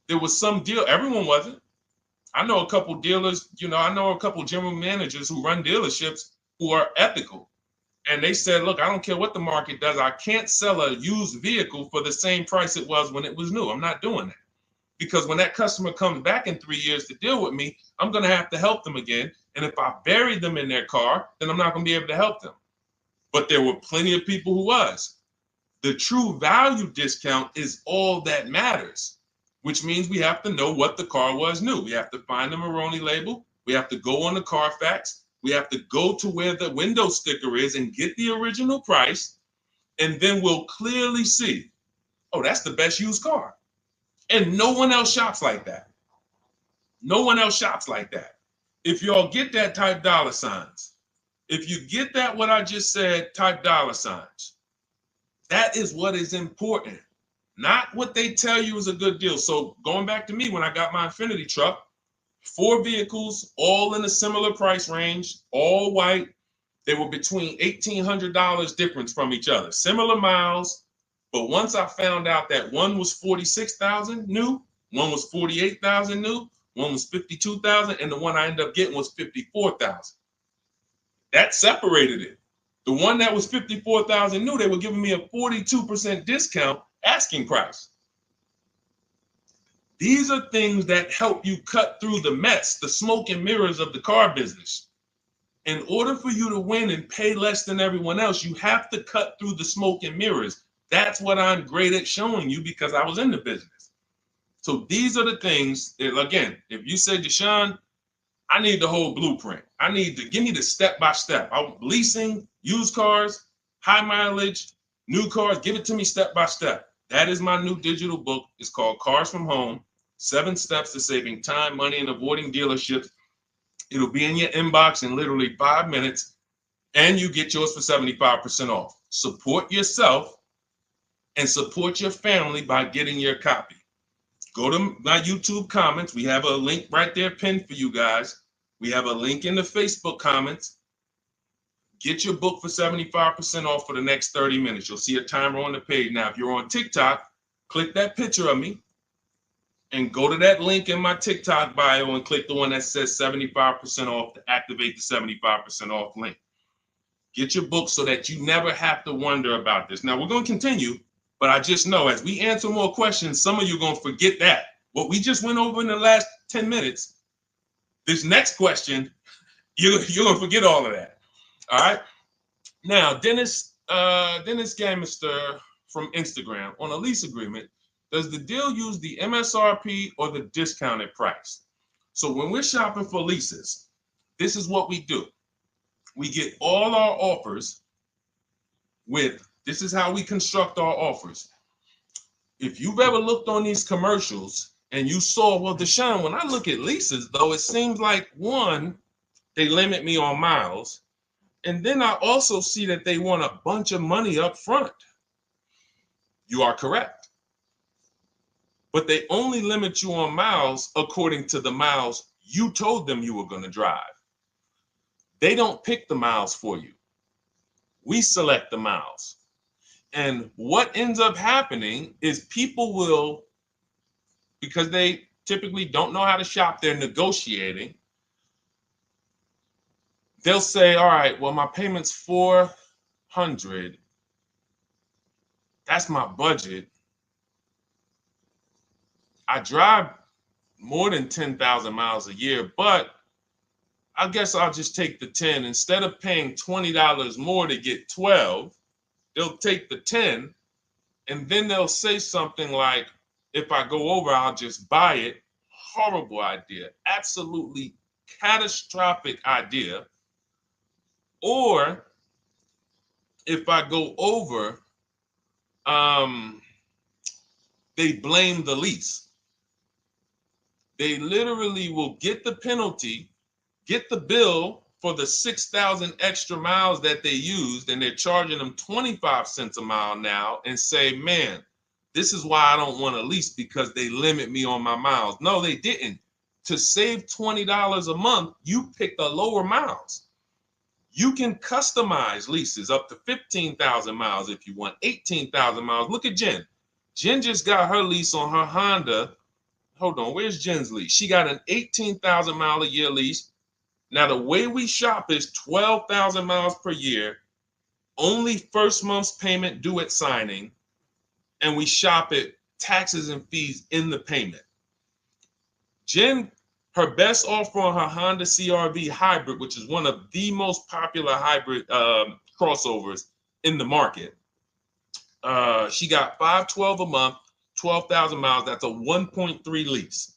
There was some deal, everyone wasn't. I know a couple dealers, I know a couple general managers who run dealerships who are ethical. And they said, look, I don't care what the market does. I can't sell a used vehicle for the same price it was when it was new. I'm not doing that. Because when that customer comes back in 3 years to deal with me, I'm going to have to help them again. And if I buried them in their car, then I'm not going to be able to help them. But there were plenty of people who was. The true value discount is all that matters, which means we have to know what the car was new. We have to find the Maroni label. We have to go on the Carfax. We have to go to where the window sticker is and get the original price. And then we'll clearly see, oh, that's the best used car. And no one else shops like that. No one else shops like that. If y'all get that, type dollar signs. If you get that, what I just said, type dollar signs. That is what is important, not what they tell you is a good deal. So going back to me, when I got my Infiniti truck, 4 vehicles, all in a similar price range, all white. They were between $1,800 difference from each other, similar miles. But once I found out that one was 46,000 new, one was 48,000 new, one was 52,000, and the one I ended up getting was 54,000. That separated it. The one that was 54,000 new, they were giving me a 42% discount asking price. These are things that help you cut through the mess, the smoke and mirrors of the car business. In order for you to win and pay less than everyone else, you have to cut through the smoke and mirrors. That's what I'm great at showing you because I was in the business. So these are the things that, again, if you say, Deshone, I need the whole blueprint. I need to give me the step-by-step. Leasing, used cars, high mileage, new cars, give it to me step-by-step. That is my new digital book. It's called Cars from Home, 7 Steps to Saving Time, Money, and Avoiding Dealerships. It'll be in your inbox in literally 5 minutes, and you get yours for 75% off. Support yourself and support your family by getting your copy. Go to my YouTube comments. We have a link right there pinned for you guys. We have a link in the Facebook comments. Get your book for 75% off for the next 30 minutes. You'll see a timer on the page. Now, if you're on TikTok, click that picture of me and go to that link in my TikTok bio and click the one that says 75% off to activate the 75% off link. Get your book so that you never have to wonder about this. Now, we're going to continue, but I just know as we answer more questions, some of you are going to forget that. What we just went over in the last 10 minutes, this next question, you're going to forget all of that. All right. Now, Dennis Gamister from Instagram, on a lease agreement, does the deal use the MSRP or the discounted price? So when we're shopping for leases, this is what we do. We get all our offers with, this is how we construct our offers. If you've ever looked on these commercials and you saw, well, Deshone, when I look at leases, though, it seems like, one, they limit me on miles. And then I also see that they want a bunch of money up front. You are correct. But they only limit you on miles according to the miles you told them you were going to drive. They don't pick the miles for you. We select the miles. And what ends up happening is people will, because they typically don't know how to shop, they're negotiating. They'll say, all right, well, my payment's $400. That's my budget. I drive more than 10,000 miles a year, but I guess I'll just take the 10. Instead of paying $20 more to get 12, they'll take the 10, and then they'll say something like, if I go over, I'll just buy it. Horrible idea. Absolutely catastrophic idea. Or if I go over, they blame the lease. They literally will get the penalty, get the bill for the 6,000 extra miles that they used, and they're charging them 25 cents a mile now, and say, man, this is why I don't want to lease, because they limit me on my miles. No, they didn't. To save $20 a month, you pick the lower miles. You can customize leases up to 15,000 miles if you want, 18,000 miles. Look at Jen. Jen just got her lease on her Honda. Hold on, where's Jen's lease? She got an 18,000 mile a year lease. Now, the way we shop is 12,000 miles per year, only first month's payment due at signing, and we shop it taxes and fees in the payment. Jen, her best offer on her Honda CR-V hybrid, which is one of the most popular hybrid crossovers in the market, she got $512 a month, 12,000 miles. That's a 1.3 lease.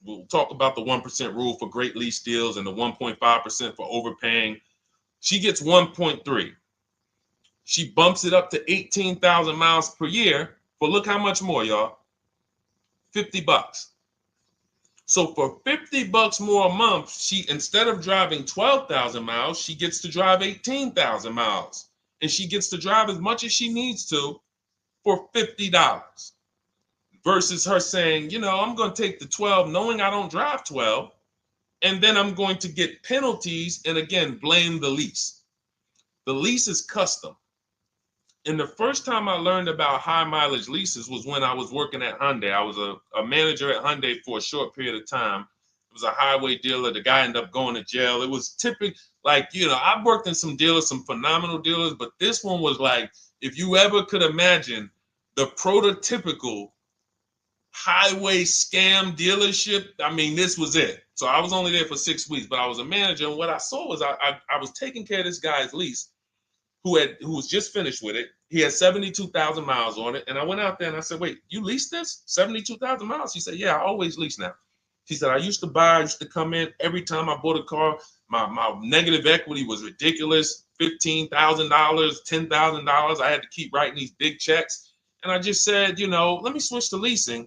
We'll talk about the 1% rule for great lease deals and the 1.5% for overpaying. She gets 1.3. She bumps it up to 18,000 miles per year. But look how much more, y'all. $50. So for $50 more a month, she, instead of driving 12,000 miles, she gets to drive 18,000 miles. And she gets to drive as much as she needs to for $50. Versus her saying, you know, I'm going to take the 12 knowing I don't drive 12, and then I'm going to get penalties and, again, blame the lease. The lease is custom. And the first time I learned about high mileage leases was when I was working at Hyundai. I was a manager at Hyundai for a short period of time. It was a highway dealer. The guy ended up going to jail. It was typical, like, you know, I've worked in some dealers, some phenomenal dealers, but this one was like, if you ever could imagine the prototypical highway scam dealership, I mean, this was it. So I was only there for 6 weeks, but I was a manager, and what I saw was I was taking care of this guy's lease who was just finished with it. He had 72,000 miles on it, and I went out there and I said, wait, you leased this 72,000 miles? He said, yeah, I always lease now. He said, I used to come in every time I bought a car, my negative equity was ridiculous, $15,000, $10,000. I had to keep writing these big checks, and I just said, you know, let me switch to leasing.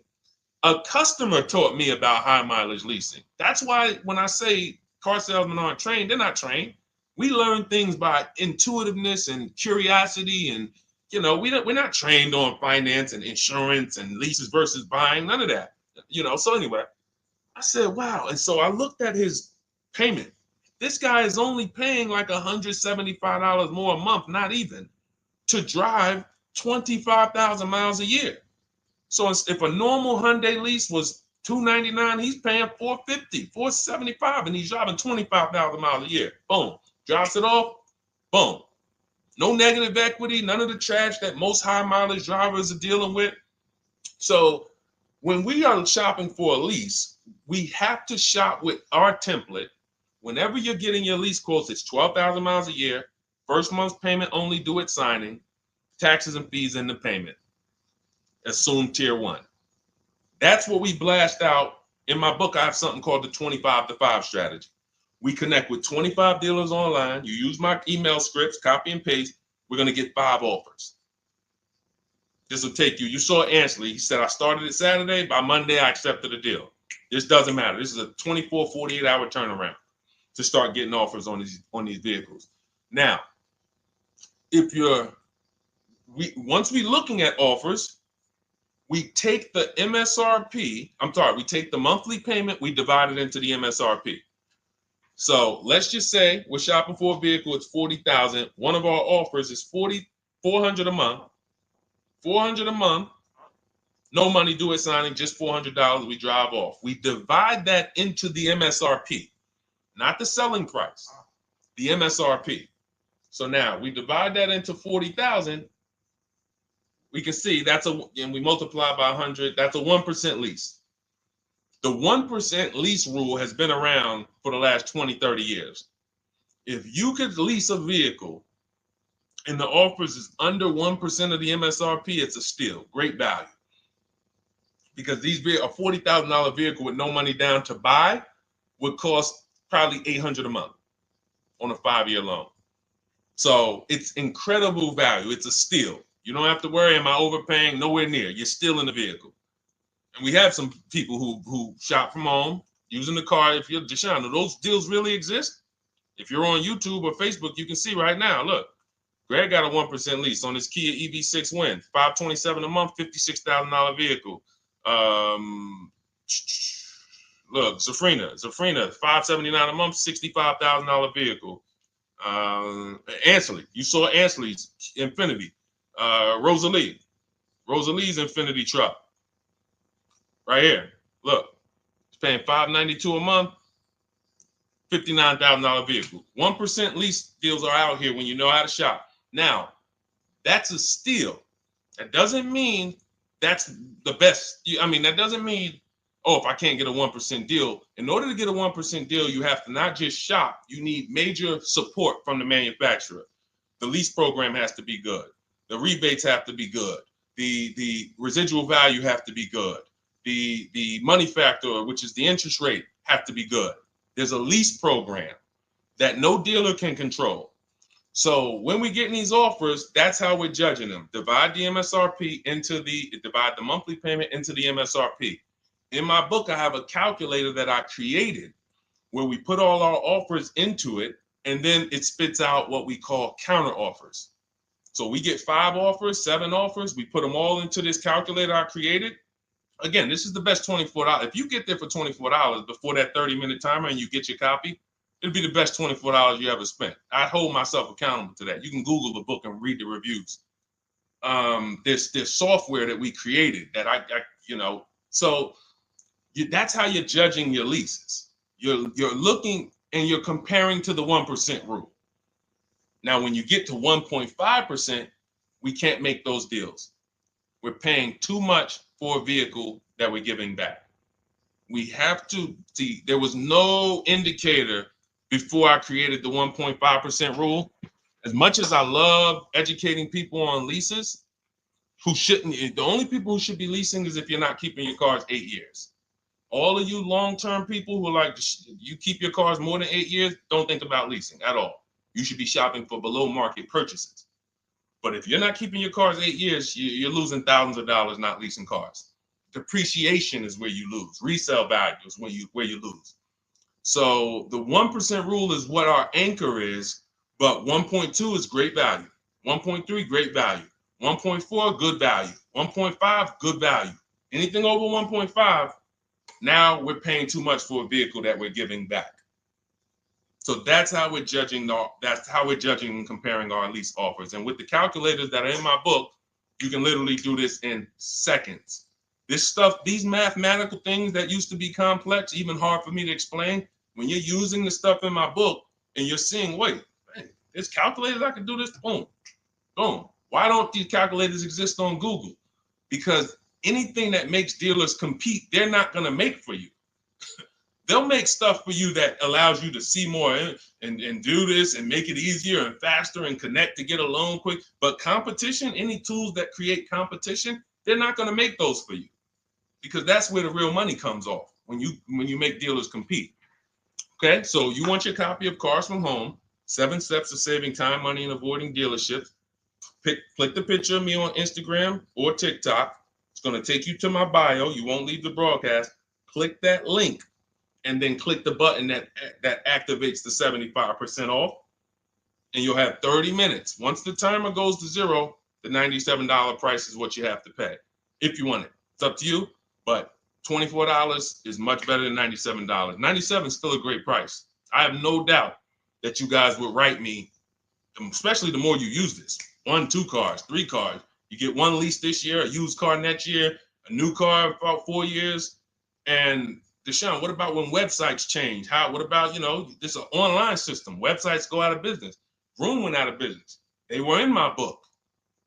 A customer taught me about high mileage leasing. That's why when I say car salesmen aren't trained, they're not trained. We learn things by intuitiveness and curiosity, and, you know, we're not trained on finance and insurance and leases versus buying, none of that, you know. So anyway, I said, wow. And so I looked at his payment. This guy is only paying like $175 more a month, not even, to drive 25,000 miles a year. So if a normal Hyundai lease was $299, he's paying $450, $475, and he's driving 25,000 miles a year. Boom. Drops it off. Boom. No negative equity, none of the trash that most high mileage drivers are dealing with. So when we are shopping for a lease, we have to shop with our template. Whenever you're getting your lease quotes, it's 12,000 miles a year, first month's payment only due at signing, taxes and fees in the payment. Assume tier 1. That's what we blast out. In my book, I have something called the 25 to 5 strategy. We connect with 25 dealers online. You use my email scripts, copy and paste. We're going to get 5 offers. This will take you. You saw Ansley. He said, I started it Saturday. By Monday, I accepted a deal. This doesn't matter. This is a 24, 48-hour turnaround to start getting offers on these vehicles. Now, once we're looking at offers, we take the MSRP. We take the monthly payment. We divide it into the MSRP. So let's just say we're shopping for a vehicle. It's $40,000. One of our offers is $400 a month. $400 a month. No money due at signing. Just $400. We drive off. We divide that into the MSRP, not the selling price. The MSRP. So now we divide that into $40,000. we can see and we multiply by 100, that's a 1% lease. The 1% lease rule has been around for the last 20, 30 years. If you could lease a vehicle and the offers is under 1% of the MSRP, it's a steal, great value. Because these a $40,000 vehicle with no money down to buy would cost probably $800 a month on a 5-year loan. So it's incredible value. It's a steal. You don't have to worry, am I overpaying? Nowhere near. You're still in the vehicle. And we have some people who shop from home using the car. If you're Deshone, do those deals really exist? If you're on YouTube or Facebook, you can see right now, look, Greg got a 1% lease on his Kia EV6 Win, $527 a month, $56,000 vehicle. Look, Zafrina, $579 a month, $65,000 vehicle. Ansley, you saw Ansley's Infinity. Rosalie's Infinity truck. Right here. Look, it's paying $592 a month, $59,000 vehicle. 1% lease deals are out here when you know how to shop. Now, that's a steal. That doesn't mean that's the best. I mean, that doesn't mean, oh, if I can't get a 1% deal. In order to get a 1% deal, you have to not just shop. You need major support from the manufacturer. The lease program has to be good. The rebates have to be good. The residual value have to be good. The money factor, which is the interest rate, have to be good. There's a lease program that no dealer can control. So when we get these offers, that's how we're judging them. Divide the monthly payment into the MSRP. In my book, I have a calculator that I created where we put all our offers into it, and then it spits out what we call counter offers. So we get 5 offers, 7 offers, we put them all into this calculator I created. Again, this is the best $24. If you get there for $24 before that 30-minute timer and you get your copy, it'll be the best $24 you ever spent. I hold myself accountable to that. You can Google the book and read the reviews. There's software that we created that that's how you're judging your leases. You're looking and you're comparing to the 1% rule. Now, when you get to 1.5%, we can't make those deals. We're paying too much for a vehicle that we're giving back. We have to see, there was no indicator before I created the 1.5% rule. As much as I love educating people on leases, the only people who should be leasing is if you're not keeping your cars 8 years. All of you long-term people who are like, you keep your cars more than 8 years, don't think about leasing at all. You should be shopping for below market purchases. But if you're not keeping your cars 8 years, you're losing thousands of dollars not leasing cars. Depreciation is where you lose. Resale value is where you lose. So the 1% rule is what our anchor is, but 1.2 is great value. 1.3, great value. 1.4, good value. 1.5, good value. Anything over 1.5, now we're paying too much for a vehicle that we're giving back. So that's how we're judging. That's how we're judging and comparing our lease offers. And with the calculators that are in my book, you can literally do this in seconds. This stuff, these mathematical things that used to be complex, even hard for me to explain, when you're using the stuff in my book and you're seeing, wait, man, there's calculators, I can do this, boom, boom. Why don't these calculators exist on Google? Because anything that makes dealers compete, they're not going to make for you. They'll make stuff for you that allows you to see more and do this and make it easier and faster and connect to get a loan quick. But competition, any tools that create competition, they're not going to make those for you, because that's where the real money comes off, when you make dealers compete. Okay, so you want your copy of Cars from Home, 7 Steps to Saving Time, Money, and Avoiding Dealerships. Click the picture of me on Instagram or TikTok. It's going to take you to my bio. You won't leave the broadcast. Click that link, and then click the button that activates the 75% off, and you'll have 30 minutes. Once the timer goes to 0, the $97 price is what you have to pay if you want it. It's up to you, but $24 is much better than $97. $97 is still a great price. I have no doubt that you guys would write me, especially the more you use this. 1, 2 cars, 3 cars. You get 1 lease this year, a used car next year, a new car about 4 years, and Deshone, what about when websites change? What about, this is an online system. Websites go out of business. Vroom went out of business. They were in my book.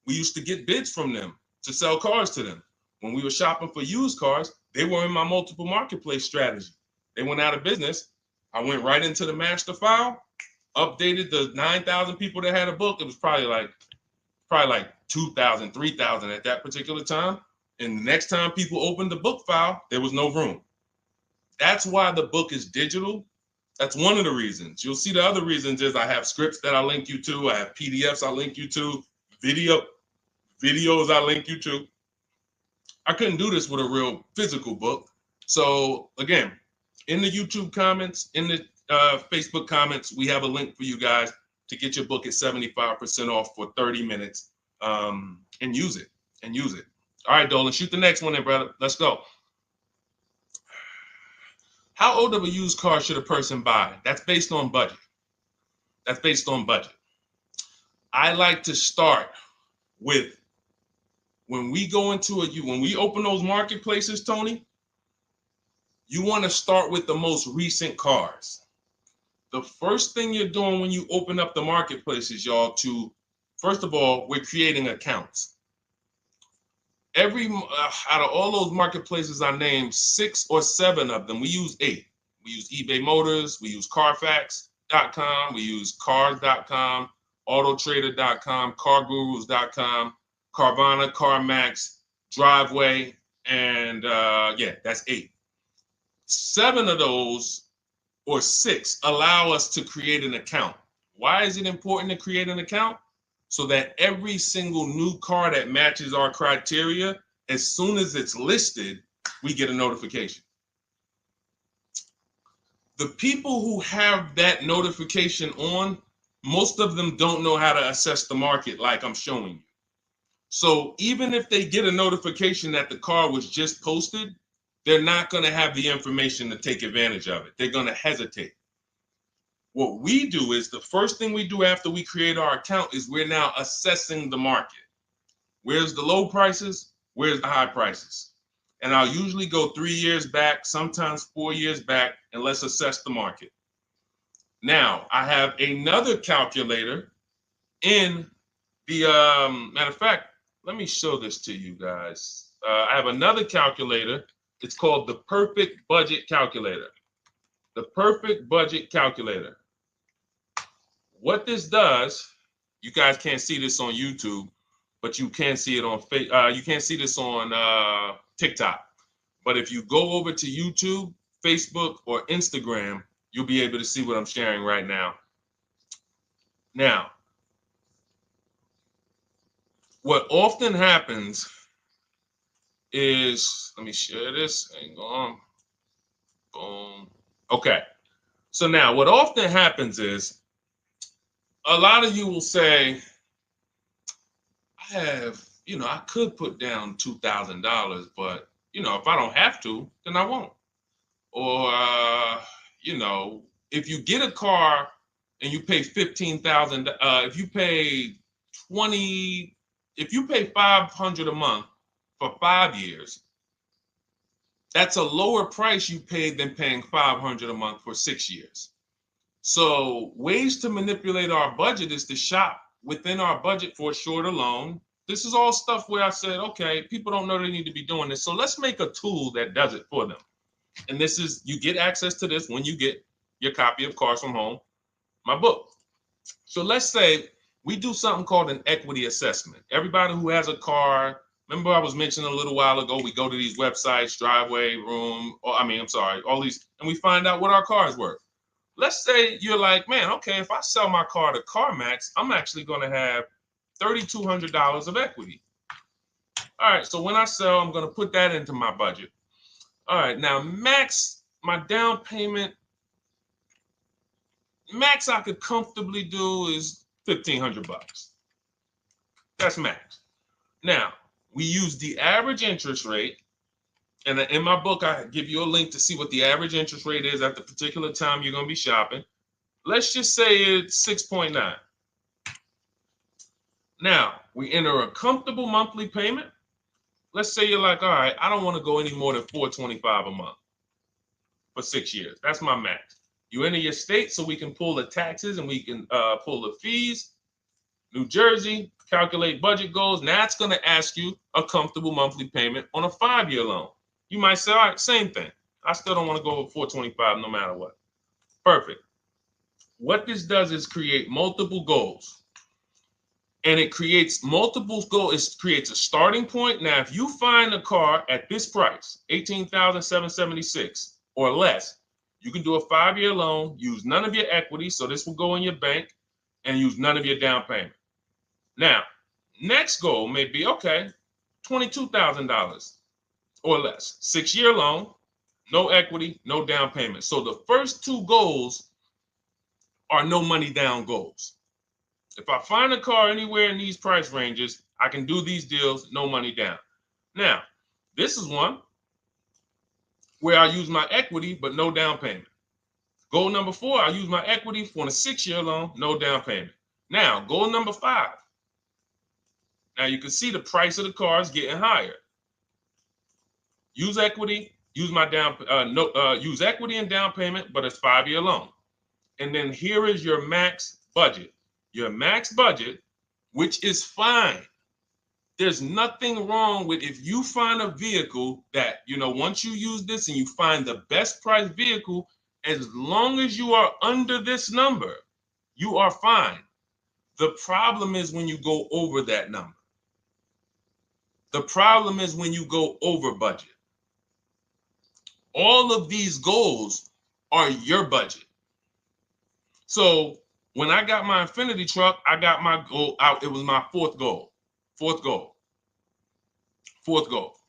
We used to get bids from them. to sell cars to them. When we were shopping for used cars, they were in my multiple marketplace strategy. They went out of business. I went right into the master file, updated the 9,000 people that had a book. It was probably like 2,000, 3,000 at that particular time. And the next time people opened the book file, there was no room. That's why the book is digital. That's one of the reasons. You'll see the other reasons is I have scripts that I link you to. I have PDFs I link you to, videos I link you to. I couldn't do this with a real physical book. So again, in the YouTube comments, in the Facebook comments, we have a link for you guys to get your book at 75% off for 30 minutes and use it. All right, Dolan, shoot the next one then, brother. Let's go. How old of a used car should a person buy? That's based on budget. I like to start with when we open those marketplaces, Tony, you want to start with the most recent cars. The first thing you're doing when you open up the marketplaces, y'all, first of all, we're creating accounts. Out of all those marketplaces I named, 6 or 7 of them, we use 8. We use eBay Motors, we use Carfax.com, we use Cars.com, Autotrader.com, CarGurus.com, Carvana, CarMax, Driveway, and that's 8. 7 of those, or 6, allow us to create an account. Why is it important to create an account? So that every single new car that matches our criteria, as soon as it's listed, we get a notification. The people who have that notification on, most of them don't know how to assess the market like I'm showing you. So even if they get a notification that the car was just posted, they're not going to have the information to take advantage of it. They're going to hesitate. What we do is the first thing we do after we create our account is we're now assessing the market. Where's the low prices? Where's the high prices? And I'll usually go 3 years back, sometimes 4 years back, and let's assess the market. Now, I have another calculator in the, matter of fact, let me show this to you guys. I have another calculator. It's called the Perfect Budget Calculator. The Perfect Budget Calculator. What this does, you guys can't see this on YouTube, but you can see it on you can't see this on TikTok. But if you go over to YouTube, Facebook, or Instagram, you'll be able to see what I'm sharing right now. Now, what often happens is, let me share this. Hang on. Boom. Okay. So now what often happens is, a lot of you will say, I could put down $2,000, but, if I don't have to, then I won't. Or, if you get a car and you pay $15,000, if you pay $500 a month for 5 years, that's a lower price you paid than paying $500 a month for 6 years. So ways to manipulate our budget is to shop within our budget for a shorter loan. This is all stuff where I said, okay, people don't know they need to be doing this. So let's make a tool that does it for them. And this is, you get access to this when you get your copy of Cars from Home, my book. So let's say we do something called an equity assessment. Everybody who has a car, remember I was mentioning a little while ago, we go to these websites, Driveway, all these, and we find out what our car is worth. Let's say you're like, man, okay, if I sell my car to CarMax, I'm actually going to have $3,200 of equity. All right, so when I sell, I'm going to put that into my budget. All right, now my down payment, max I could comfortably do is $1,500. That's max. Now, we use the average interest rate. And in my book, I give you a link to see what the average interest rate is at the particular time you're going to be shopping. Let's just say it's 6.9. Now, we enter a comfortable monthly payment. Let's say you're like, all right, I don't want to go any more than $425 a month for 6 years. That's my max. You enter your state so we can pull the taxes and we can pull the fees. New Jersey, calculate budget goals. Now it's going to ask you a comfortable monthly payment on a 5-year loan. You might say, all right, same thing. I still don't want to go over 425 no matter what. Perfect. What this does is create multiple goals. And it creates multiple goals. It creates a starting point. Now, if you find a car at this price, $18,776 or less, you can do a 5-year loan, use none of your equity, so this will go in your bank, and use none of your down payment. Now, next goal may be, okay, $22,000 or less. 6-year loan, no equity, no down payment. So the first 2 goals are no money down goals. If I find a car anywhere in these price ranges, I can do these deals, no money down. Now, this is one where I use my equity, but no down payment. Goal number 4, I use my equity for a 6-year loan, no down payment. Now, goal number 5. Now you can see the price of the car is getting higher. Use equity, use my use equity and down payment, but it's 5-year loan. And then here is your max budget. Your max budget, which is fine. There's nothing wrong with if you find a vehicle that, once you use this and you find the best price vehicle, as long as you are under this number, you are fine. The problem is when you go over that number. The problem is when you go over budget. All of these goals are your budget. So when I got my Infinity truck, I got my goal out. It was my 4th goal. 4th goal. 4th goal.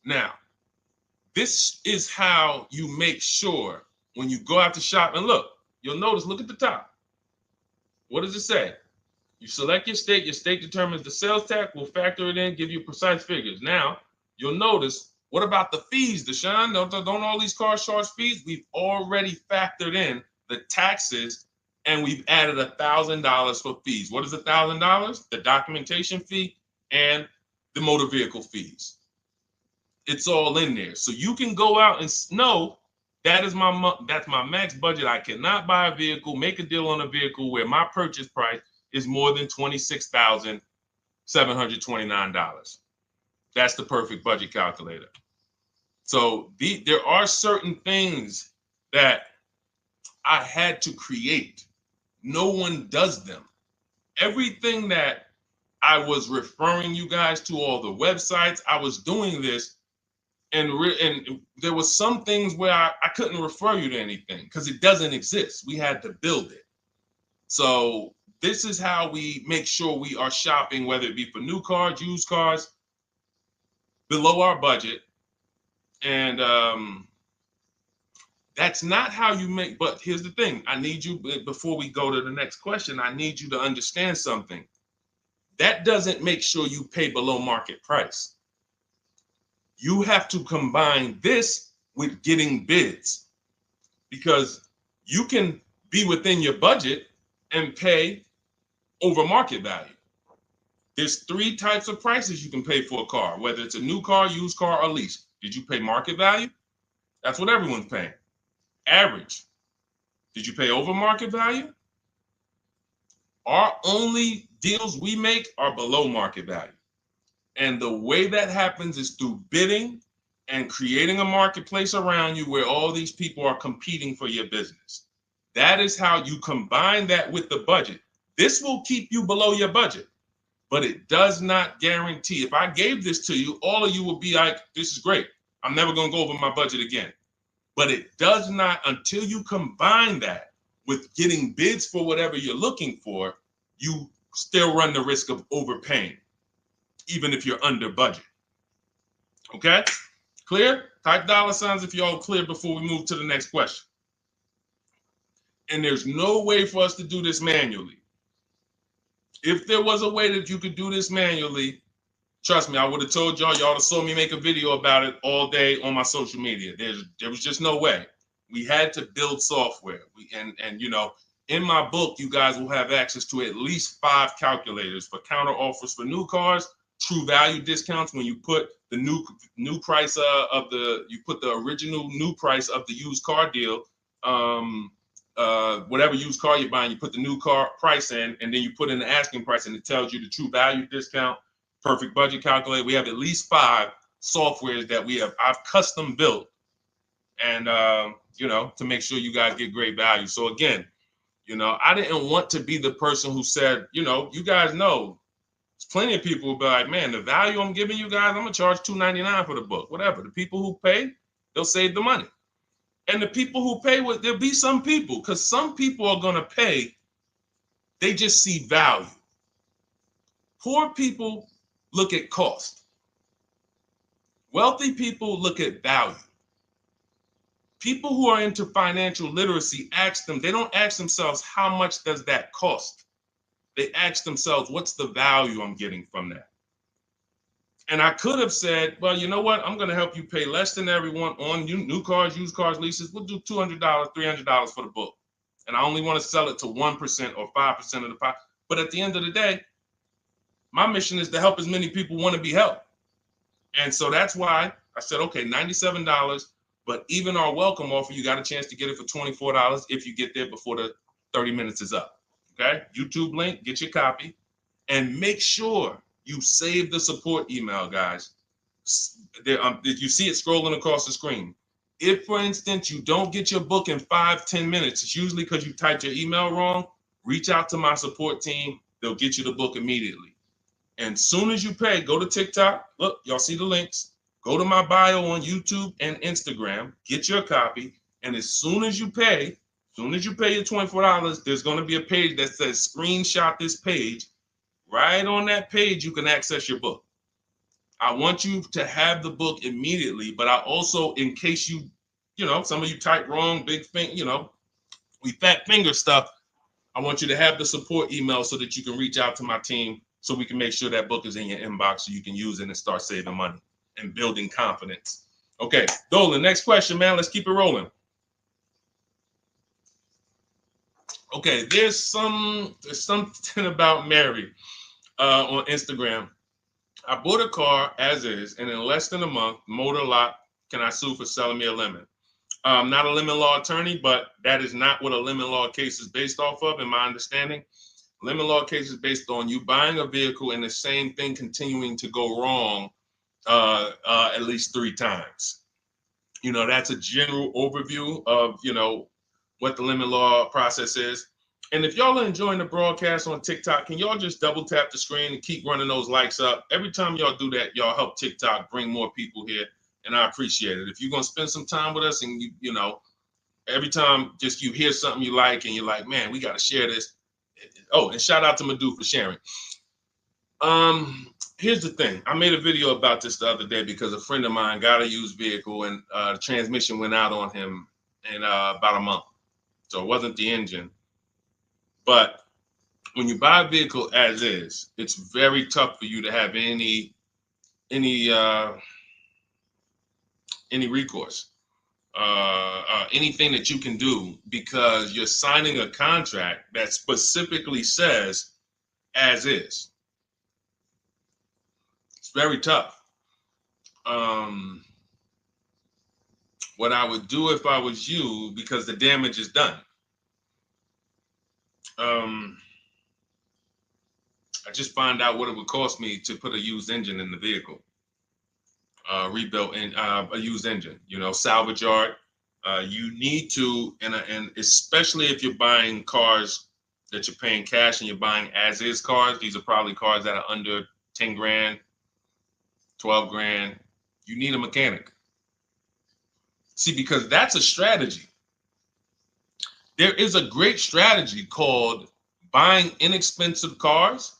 Now, this is how you make sure when you go out to shop, and look, you'll notice, look at the top. What does it say? You select your state determines the sales tax, will factor it in, give you precise figures. Now, you'll notice, what about the fees, Deshone? Don't all these cars charge fees? We've already factored in the taxes, and we've added $1,000 for fees. What is $1,000? The documentation fee and the motor vehicle fees. It's all in there. So you can go out and know that's my max budget. I cannot buy a vehicle, make a deal on a vehicle where my purchase price is more than $26,729. That's the perfect budget calculator. So there are certain things that I had to create. No one does them. Everything that I was referring you guys to, all the websites, I was doing this, and there was some things where I couldn't refer you to anything because it doesn't exist. We had to build it. So this is how we make sure we are shopping, whether it be for new cars, used cars, below our budget. And that's not how you make, but here's the thing. I need you, before we go to the next question, I need you to understand something. That doesn't make sure you pay below market price. You have to combine this with getting bids, because you can be within your budget and pay over market value. There's 3 types of prices you can pay for a car, whether it's a new car, used car, or lease. Did you pay market value? That's what everyone's paying. Average. Did you pay over market value? Our only deals we make are below market value. And the way that happens is through bidding and creating a marketplace around you where all these people are competing for your business. That is how you combine that with the budget. This will keep you below your budget, but it does not guarantee. If I gave this to you, all of you would be like, this is great. I'm never going to go over my budget again. But it does not, until you combine that with getting bids for whatever you're looking for, you still run the risk of overpaying, even if you're under budget. Okay? Clear? Type $ if you're all clear before we move to the next question. And there's no way for us to do this manually. If there was a way that you could do this manually, trust me, I would have told y'all to saw me make a video about it all day on my social media. There was just no way. We had to build software. And you know, in my book, you guys will have access to at least 5 calculators for counter offers for new cars, true value discounts when you put the new price you put the original new price of the used car deal whatever used car you're buying, you put the new car price in, and then you put in the asking price, and it tells you the true value discount, perfect budget calculator. We have at least 5 softwares that I've custom built, and to make sure you guys get great value. So again, I didn't want to be the person who said, you guys know, there's plenty of people who be like, man, the value I'm giving you guys, I'm gonna charge $2.99 for the book. Whatever. The people who pay, they'll save the money. And the people who pay, there'll be some people, because some people are gonna pay, they just see value. Poor people look at cost. Wealthy people look at value. People who are into financial literacy they don't ask themselves, how much does that cost? They ask themselves, what's the value I'm getting from that? And I could have said, well, you know what? I'm going to help you pay less than everyone on new cars, used cars, leases. We'll do $200, $300 for the book. And I only want to sell it to 1% or 5% of the pie. But at the end of the day, my mission is to help as many people want to be helped. And so that's why I said, okay, $97. But even our welcome offer, you got a chance to get it for $24 if you get there before the 30 minutes is up. Okay? YouTube link, get your copy. And make sure you save the support email, guys. If you see it scrolling across the screen. If, for instance, you don't get your book in 5-10 minutes, it's usually because you typed your email wrong. Reach out to my support team. They'll get you the book immediately. And soon as you pay, go to TikTok. Look, y'all see the links. Go to my bio on YouTube and Instagram. Get your copy. And as soon as you pay your $24, there's going to be a page that says screenshot this page. Right on that page, you can access your book. I want you to have the book immediately, but I also, in case some of you type wrong, big thing, we fat finger stuff. I want you to have the support email so that you can reach out to my team so we can make sure that book is in your inbox so you can use it and start saving money and building confidence. Okay, Dolan, next question, man. Let's keep it rolling. Okay, there's something about Mary on Instagram. I bought a car as is, and in less than a month, motor lock, can I sue for selling me a lemon? I'm not a lemon law attorney, but that is not what a lemon law case is based off of, in my understanding. Lemon law case is based on you buying a vehicle and the same thing continuing to go wrong at least 3 times. That's a general overview of, what the lemon law process is. And if y'all are enjoying the broadcast on TikTok, can y'all just double tap the screen and keep running those likes up? Every time y'all do that, y'all help TikTok bring more people here, and I appreciate it. If you're going to spend some time with us and, every time just you hear something you like and you're like, man, we got to share this. Oh, and shout out to Madhu for sharing. Here's the thing. I made a video about this the other day because a friend of mine got a used vehicle and the transmission went out on him in about a month. So it wasn't the engine. But when you buy a vehicle as is, it's very tough for you to have any recourse, anything that you can do, because you're signing a contract that specifically says as is. It's very tough. What I would do if I was you, because the damage is done, I just find out what it would cost me to put a used engine in the vehicle, rebuilt in a used engine, salvage yard. You need to, and especially if you're buying cars that you're paying cash and you're buying as is cars, these are probably cars that are under 10 grand, 12 grand. You need a mechanic. See, because that's a strategy. There is a great strategy called buying inexpensive cars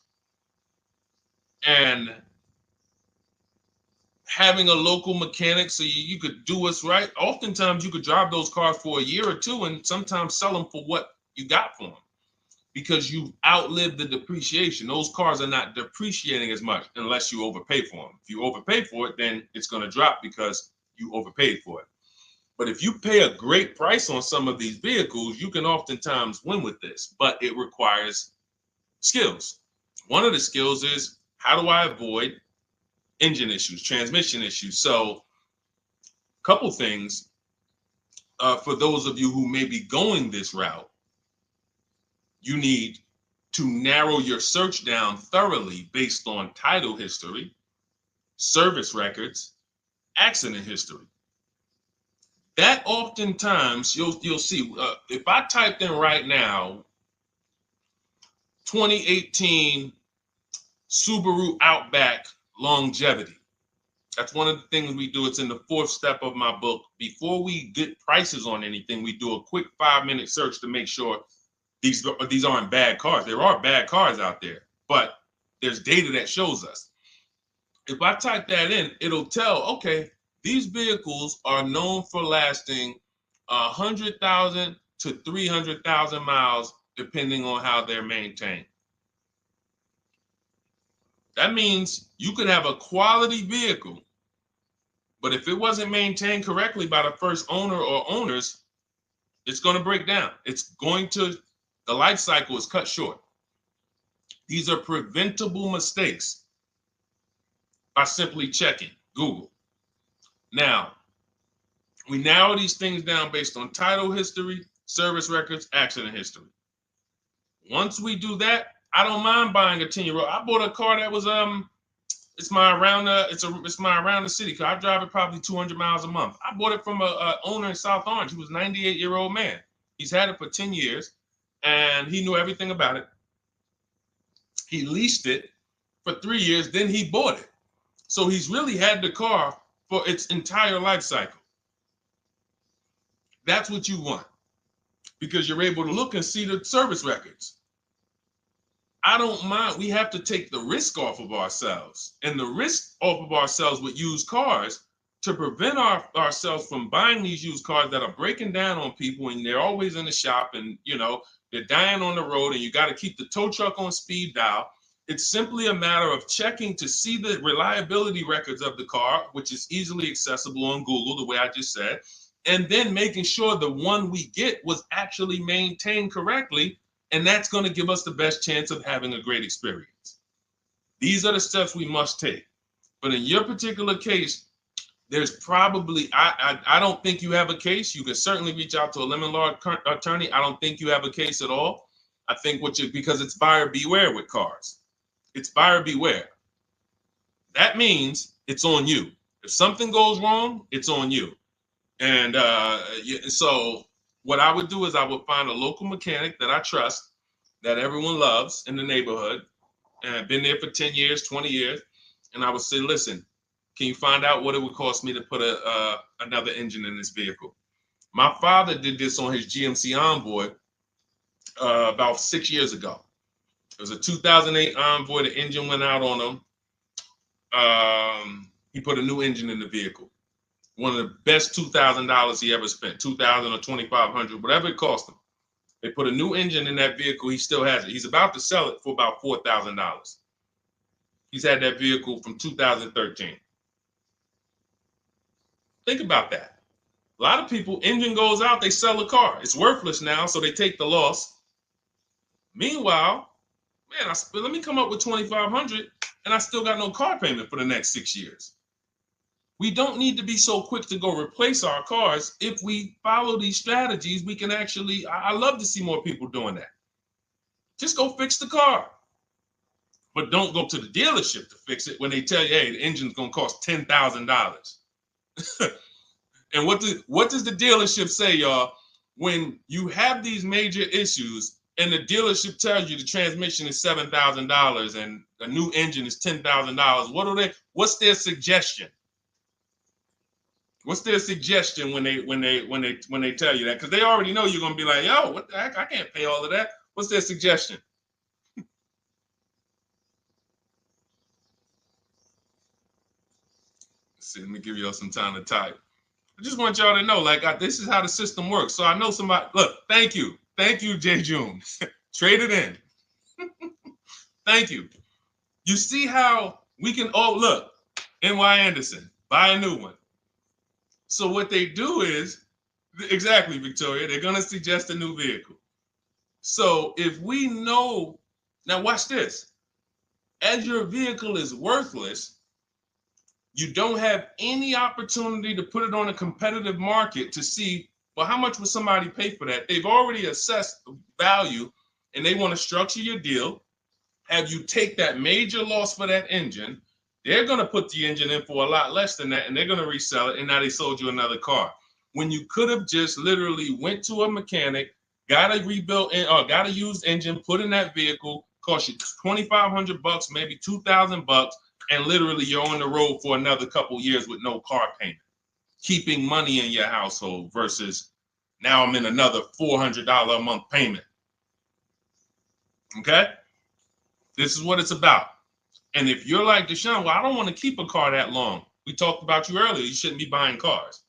and having a local mechanic so you could do what's right. Oftentimes you could drive those cars for a year or two and sometimes sell them for what you got for them because you've outlived the depreciation. Those cars are not depreciating as much unless you overpay for them. If you overpay for it, then it's going to drop because you overpaid for it. But if you pay a great price on some of these vehicles, you can oftentimes win with this, but it requires skills. One of the skills is, how do I avoid engine issues, transmission issues? So a couple things. for those of you who may be going this route, you need to narrow your search down thoroughly based on title history, service records, accident history. That oftentimes you'll see, if I typed in right now 2018 Subaru Outback longevity. That's one of the things we do. It's in the 4th step of my book. Before we get prices on anything, we do a quick 5-minute search to make sure these aren't bad cars. There are bad cars out there, but there's data that shows us. If I type that in, it'll tell, okay, these vehicles are known for lasting 100,000 to 300,000 miles, depending on how they're maintained. That means you could have a quality vehicle, but if it wasn't maintained correctly by the first owner or owners, it's going to break down. The life cycle is cut short. These are preventable mistakes by simply checking Google. Now, we narrow these things down based on title history, service records, accident history. Once we do that, I don't mind buying a 10-year-old. I bought a car that was it's my around the city car. I drive it probably 200 miles a month. I bought it from a owner in South Orange. He was a 98-year-old man. He's had it for 10 years, and he knew everything about it. He leased it for 3 years, then he bought it. So he's really had the car for its entire life cycle. That's what you want, because you're able to look and see the service records. I don't mind. We have to take the risk off of ourselves, and the risk off of ourselves with used cars to prevent ourselves from buying these used cars that are breaking down on people, and they're always in the shop, and they're dying on the road, and you got to keep the tow truck on speed dial. It's simply a matter of checking to see the reliability records of the car, which is easily accessible on Google, the way I just said, and then making sure the one we get was actually maintained correctly. And that's going to give us the best chance of having a great experience. These are the steps we must take. But in your particular case, there's probably, I don't think you have a case. You can certainly reach out to a lemon law attorney. I don't think you have a case at all. I think because it's buyer beware with cars. It's buyer beware. That means it's on you. If something goes wrong, it's on you. And so what I would do is I would find a local mechanic that I trust, that everyone loves in the neighborhood, and I've been there for 10 years, 20 years. And I would say, listen, can you find out what it would cost me to put another engine in this vehicle? My father did this on his GMC Envoy about 6 years ago. It was a 2008 Envoy. The engine went out on him. He put a new engine in the vehicle. One of the best $2,000 he ever spent, $2,000 or $2,500, whatever it cost him. They put a new engine in that vehicle. He still has it. He's about to sell it for about $4,000. He's had that vehicle from 2013. Think about that. A lot of people, engine goes out, they sell the car. It's worthless now, so they take the loss. Meanwhile, man, let me come up with $2,500, and I still got no car payment for the next 6 years. We don't need to be so quick to go replace our cars. If we follow these strategies, we can actually, I love to see more people doing that. Just go fix the car. But don't go to the dealership to fix it when they tell you, hey, the engine's going to cost $10,000. And what does the dealership say, y'all? When you have these major issues and the dealership tells you the transmission is $7,000 and a new engine is $10,000, what's their suggestion? What's their suggestion when they tell you that? Because they already know you're gonna be like, yo, what the heck? I can't pay all of that. What's their suggestion? Let's see, let me give y'all some time to type. I just want y'all to know, this is how the system works. So I know somebody. Look, thank you, J. June. Trade it in. Thank you. You see how we can? Oh, look, N.Y. Anderson, buy a new one. So what they do is, exactly, Victoria, they're going to suggest a new vehicle. So if we know, now watch this, as your vehicle is worthless, you don't have any opportunity to put it on a competitive market to see Well, how much would somebody pay for that? They've already assessed the value, and they want to structure your deal, have you take that major loss for that engine. They're going to put the engine in for a lot less than that, and they're going to resell it, and now they sold you another car. When you could have just literally went to a mechanic, got a rebuilt or got a used engine, put in that vehicle, cost you $2,500, maybe $2,000, and literally you're on the road for another couple years with no car payment, keeping money in your household versus now I'm in another $400 a month payment. Okay? This is what it's about. And if you're like Deshone, well, I don't want to keep a car that long. We talked about you earlier. You shouldn't be buying cars.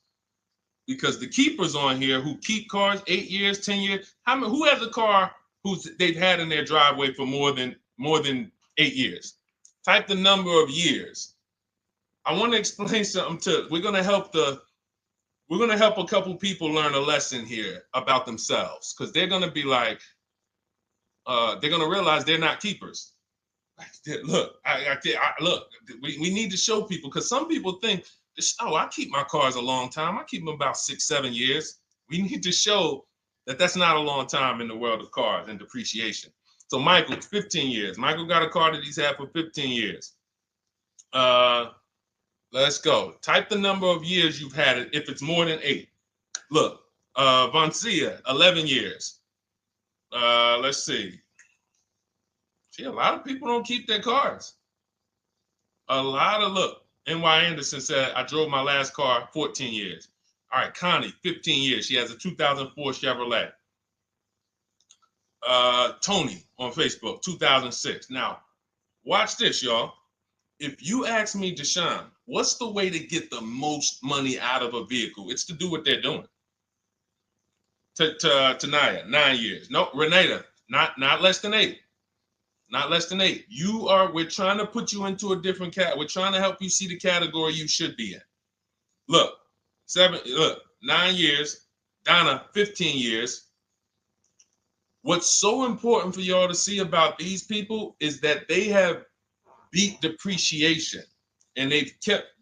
Because the keepers on here who keep cars 8 years, 10 years, who has a car they've had in their driveway for more than 8 years? Type the number of years. I want to explain something we're gonna help a couple people learn a lesson here about themselves, because they're gonna be like, they're gonna realize they're not keepers. Look, look, we need to show people, because some people think, oh, I keep my cars a long time. I keep them about 6-7 years. We need to show that that's not a long time in the world of cars and depreciation. So Michael, 15 years. Michael got a car that he's had for 15 years. Let's go. Type the number of years you've had it if it's more than 8. Look, Vancia, 11 years. Let's see. See, a lot of people don't keep their cars. Look, N.Y. Anderson said, I drove my last car 14 years. All right, Connie, 15 years. She has a 2004 Chevrolet. Tony on Facebook, 2006. Now, watch this, y'all. If you ask me, Deshone, what's the way to get the most money out of a vehicle? It's to do what they're doing. Tanaya, 9 years. No, Renata, not less than 8. Not less than 8. We're trying to put you into a different cat. We're trying to help you see the category you should be in. Look, 9 years. Donna, 15 years. What's so important for y'all to see about these people is that they have beat depreciation. And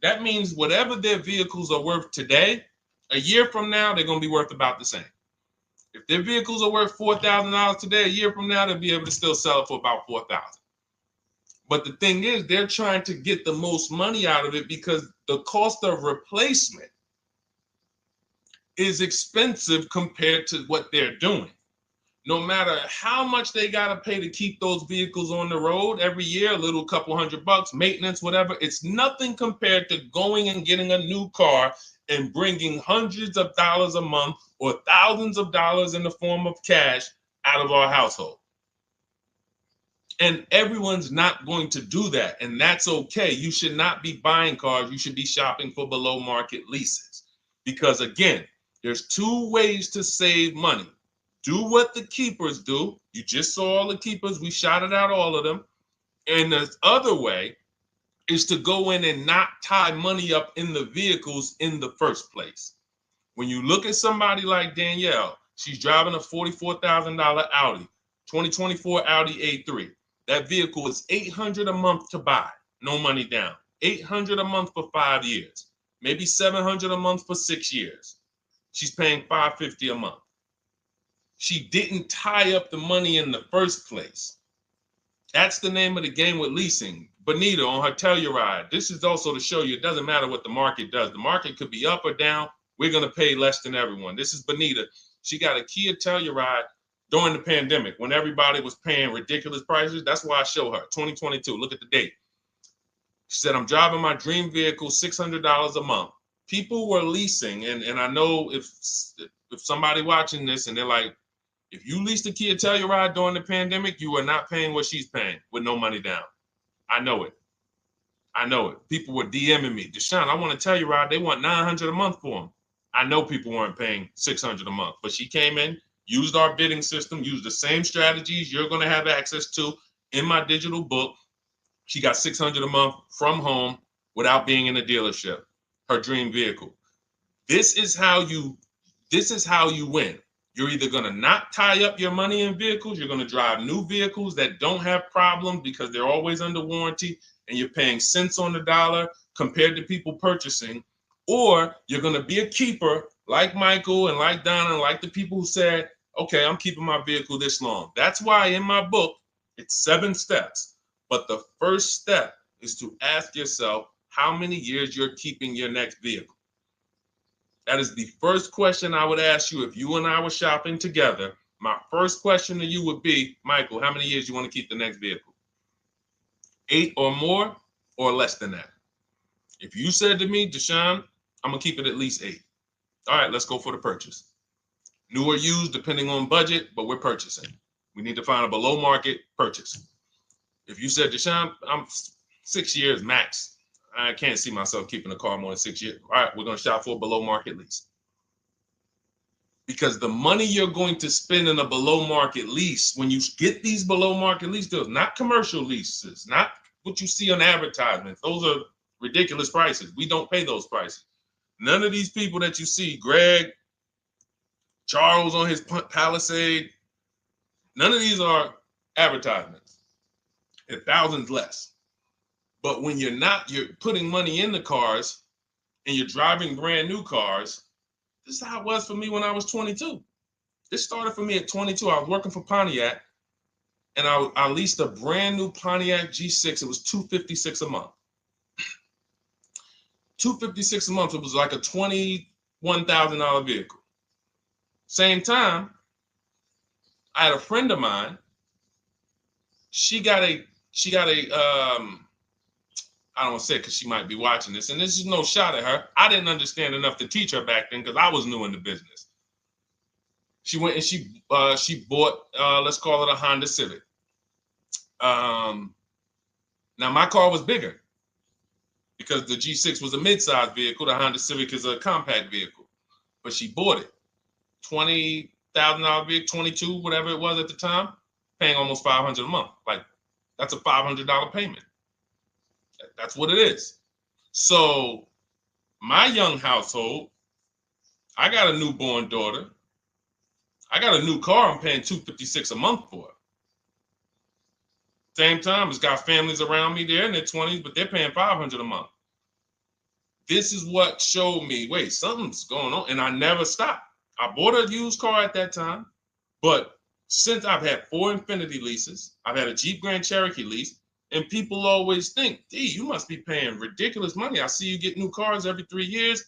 that means whatever their vehicles are worth today, a year from now, they're going to be worth about the same. If their vehicles are worth $4,000 today, a year from now, they'll be able to still sell it for about $4,000. But the thing is, they're trying to get the most money out of it because the cost of replacement is expensive compared to what they're doing. No matter how much they got to pay to keep those vehicles on the road every year, a little couple $100, maintenance, whatever, it's nothing compared to going and getting a new car and bringing hundreds of dollars a month or thousands of dollars in the form of cash out of our household. And everyone's not going to do that. And that's okay. You should not be buying cars. You should be shopping for below market leases. Because again, there's 2 ways to save money. Do what the keepers do. You just saw all the keepers. We shouted out all of them. And the other way is to go in and not tie money up in the vehicles in the first place. When you look at somebody like Danielle, she's driving a $44,000 Audi, 2024 Audi A3. That vehicle is $800 a month to buy, no money down. $800 a month for 5 years, maybe $700 a month for 6 years. She's paying $550 a month. She didn't tie up the money in the first place. That's the name of the game with leasing. Bonita on her Telluride. This is also to show you it doesn't matter what the market does. The market could be up or down. We're going to pay less than everyone. This is Bonita. She got a Kia Telluride during the pandemic when everybody was paying ridiculous prices. That's why I show her 2022. Look at the date. She said, I'm driving my dream vehicle, $600 a month. People were leasing. And I know if somebody watching this and they're like, if you leased a Kia Telluride during the pandemic, you are not paying what she's paying with no money down. I know it. I know it. People were DMing me, Deshone, I want a Telluride. They want $900 a month for them. I know people weren't paying $600 a month, but she came in, used our bidding system, used the same strategies you're going to have access to in my digital book. She got $600 a month from home without being in a dealership. Her dream vehicle. This is how you win. You're either going to not tie up your money in vehicles. You're going to drive new vehicles that don't have problems because they're always under warranty and you're paying cents on the dollar compared to people purchasing. Or you're going to be a keeper like Michael and like Donna and like the people who said, okay, I'm keeping my vehicle this long. That's why in my book, it's 7 steps. But the first step is to ask yourself how many years you're keeping your next vehicle. That is the first question I would ask you if you and I were shopping together. My first question to you would be, Michael, how many years you want to keep the next vehicle? 8 or more or less than that? If you said to me, Deshone, I'm going to keep it at least 8. All right, let's go for the purchase. New or used, depending on budget, but we're purchasing. We need to find a below market purchase. If you said, Deshone, I'm 6 years max. I can't see myself keeping a car more than 6 years. All right, we're going to shop for a below market lease. Because the money you're going to spend in a below market lease, when you get these below market lease deals, not commercial leases, not what you see on advertisements. Those are ridiculous prices. We don't pay those prices. None of these people that you see, Greg, Charles on his Palisade, none of these are advertisements. They're thousands less. But when you're putting money in the cars and you're driving brand new cars, this is how it was for me when I was 22. This started for me at 22. I was working for Pontiac, and I leased a brand new Pontiac G6. It was $256 a month. $256 a month. It was like a $21,000 vehicle. Same time, I had a friend of mine. She got a I don't want to say it because she might be watching this, and this is no shot at her. I didn't understand enough to teach her back then because I was new in the business. She went and she bought, let's call it a Honda Civic. Now my car was bigger because the G6 was a mid-size vehicle. The Honda Civic is a compact vehicle, but she bought it. $20,000 vehicle, 22, whatever it was at the time, paying almost $500 a month. Like, that's a $500 payment. That's what it is. So my young household, I got a newborn daughter. I got a new car I'm paying $256 a month for. Same time, it's got families around me. They're in their 20s, but they're paying $500 a month. This is what showed me, wait, something's going on. And I never stopped. I bought a used car at that time. But since I've had 4 Infiniti leases, I've had a Jeep Grand Cherokee lease, and people always think, D, you must be paying ridiculous money. I see you get new cars every 3 years,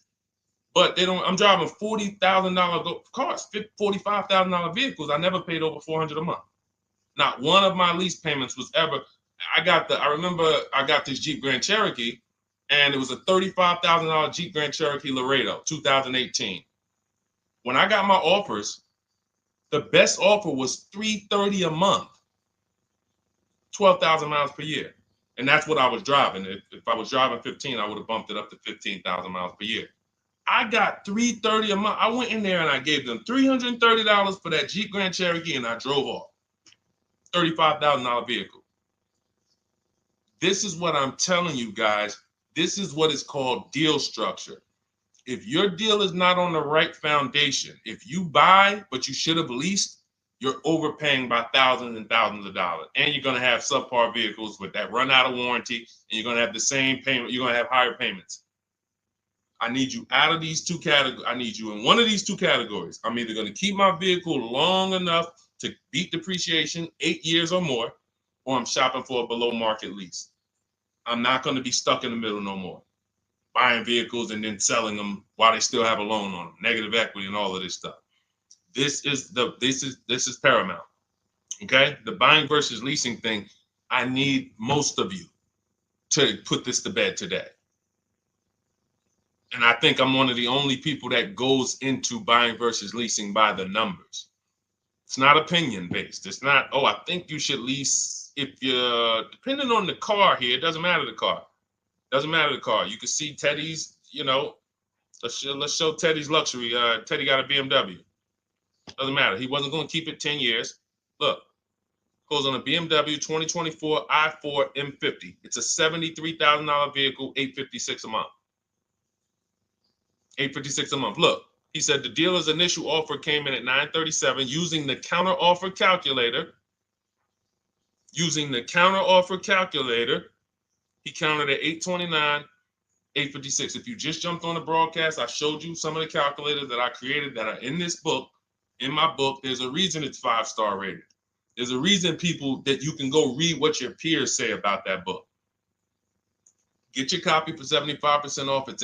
but they don't. I'm driving $40,000 cars, $45,000 vehicles. I never paid over $400 a month. Not one of my lease payments was ever. I remember I got this Jeep Grand Cherokee, and it was a $35,000 Jeep Grand Cherokee Laredo, 2018. When I got my offers, the best offer was $330 a month. 12,000 miles per year. And that's what I was driving. If I was driving 15, I would have bumped it up to 15,000 miles per year. I got $330 a month. I went in there and I gave them $330 for that Jeep Grand Cherokee, and I drove off. $35,000 vehicle. This is what I'm telling you guys. This is what is called deal structure. If your deal is not on the right foundation, if you buy but you should have leased, you're overpaying by thousands and thousands of dollars. And you're going to have subpar vehicles with that run out of warranty, and you're going to have the same payment. You're going to have higher payments. I need you out of these 2 categories. I need you in one of these 2 categories. I'm either going to keep my vehicle long enough to beat depreciation, 8 years or more, or I'm shopping for a below market lease. I'm not going to be stuck in the middle no more, buying vehicles and then selling them while they still have a loan on them, negative equity and all of this stuff. This is paramount. Okay, the buying versus leasing thing. I need most of you to put this to bed today. And I think I'm one of the only people that goes into buying versus leasing by the numbers. It's not opinion based. It's not, oh, I think you should lease if you're, depending on the car here, it doesn't matter the car. Doesn't matter the car. You can see Teddy's, let's show Teddy's luxury. Teddy got a BMW. Doesn't matter. He wasn't going to keep it 10 years. Look, goes on a BMW 2024 i4 M50. It's a $73,000 vehicle, $856 a month. $856 a month. Look, he said the dealer's initial offer came in at $937 using the counter offer calculator. Using the counter offer calculator, he counted at $829. 8:56. If you just jumped on the broadcast, I showed you some of the calculators that I created that are in this book. In my book, there's a reason it's 5-star rated. There's a reason people that you can go read what your peers say about that book. Get your copy for 75% off. It's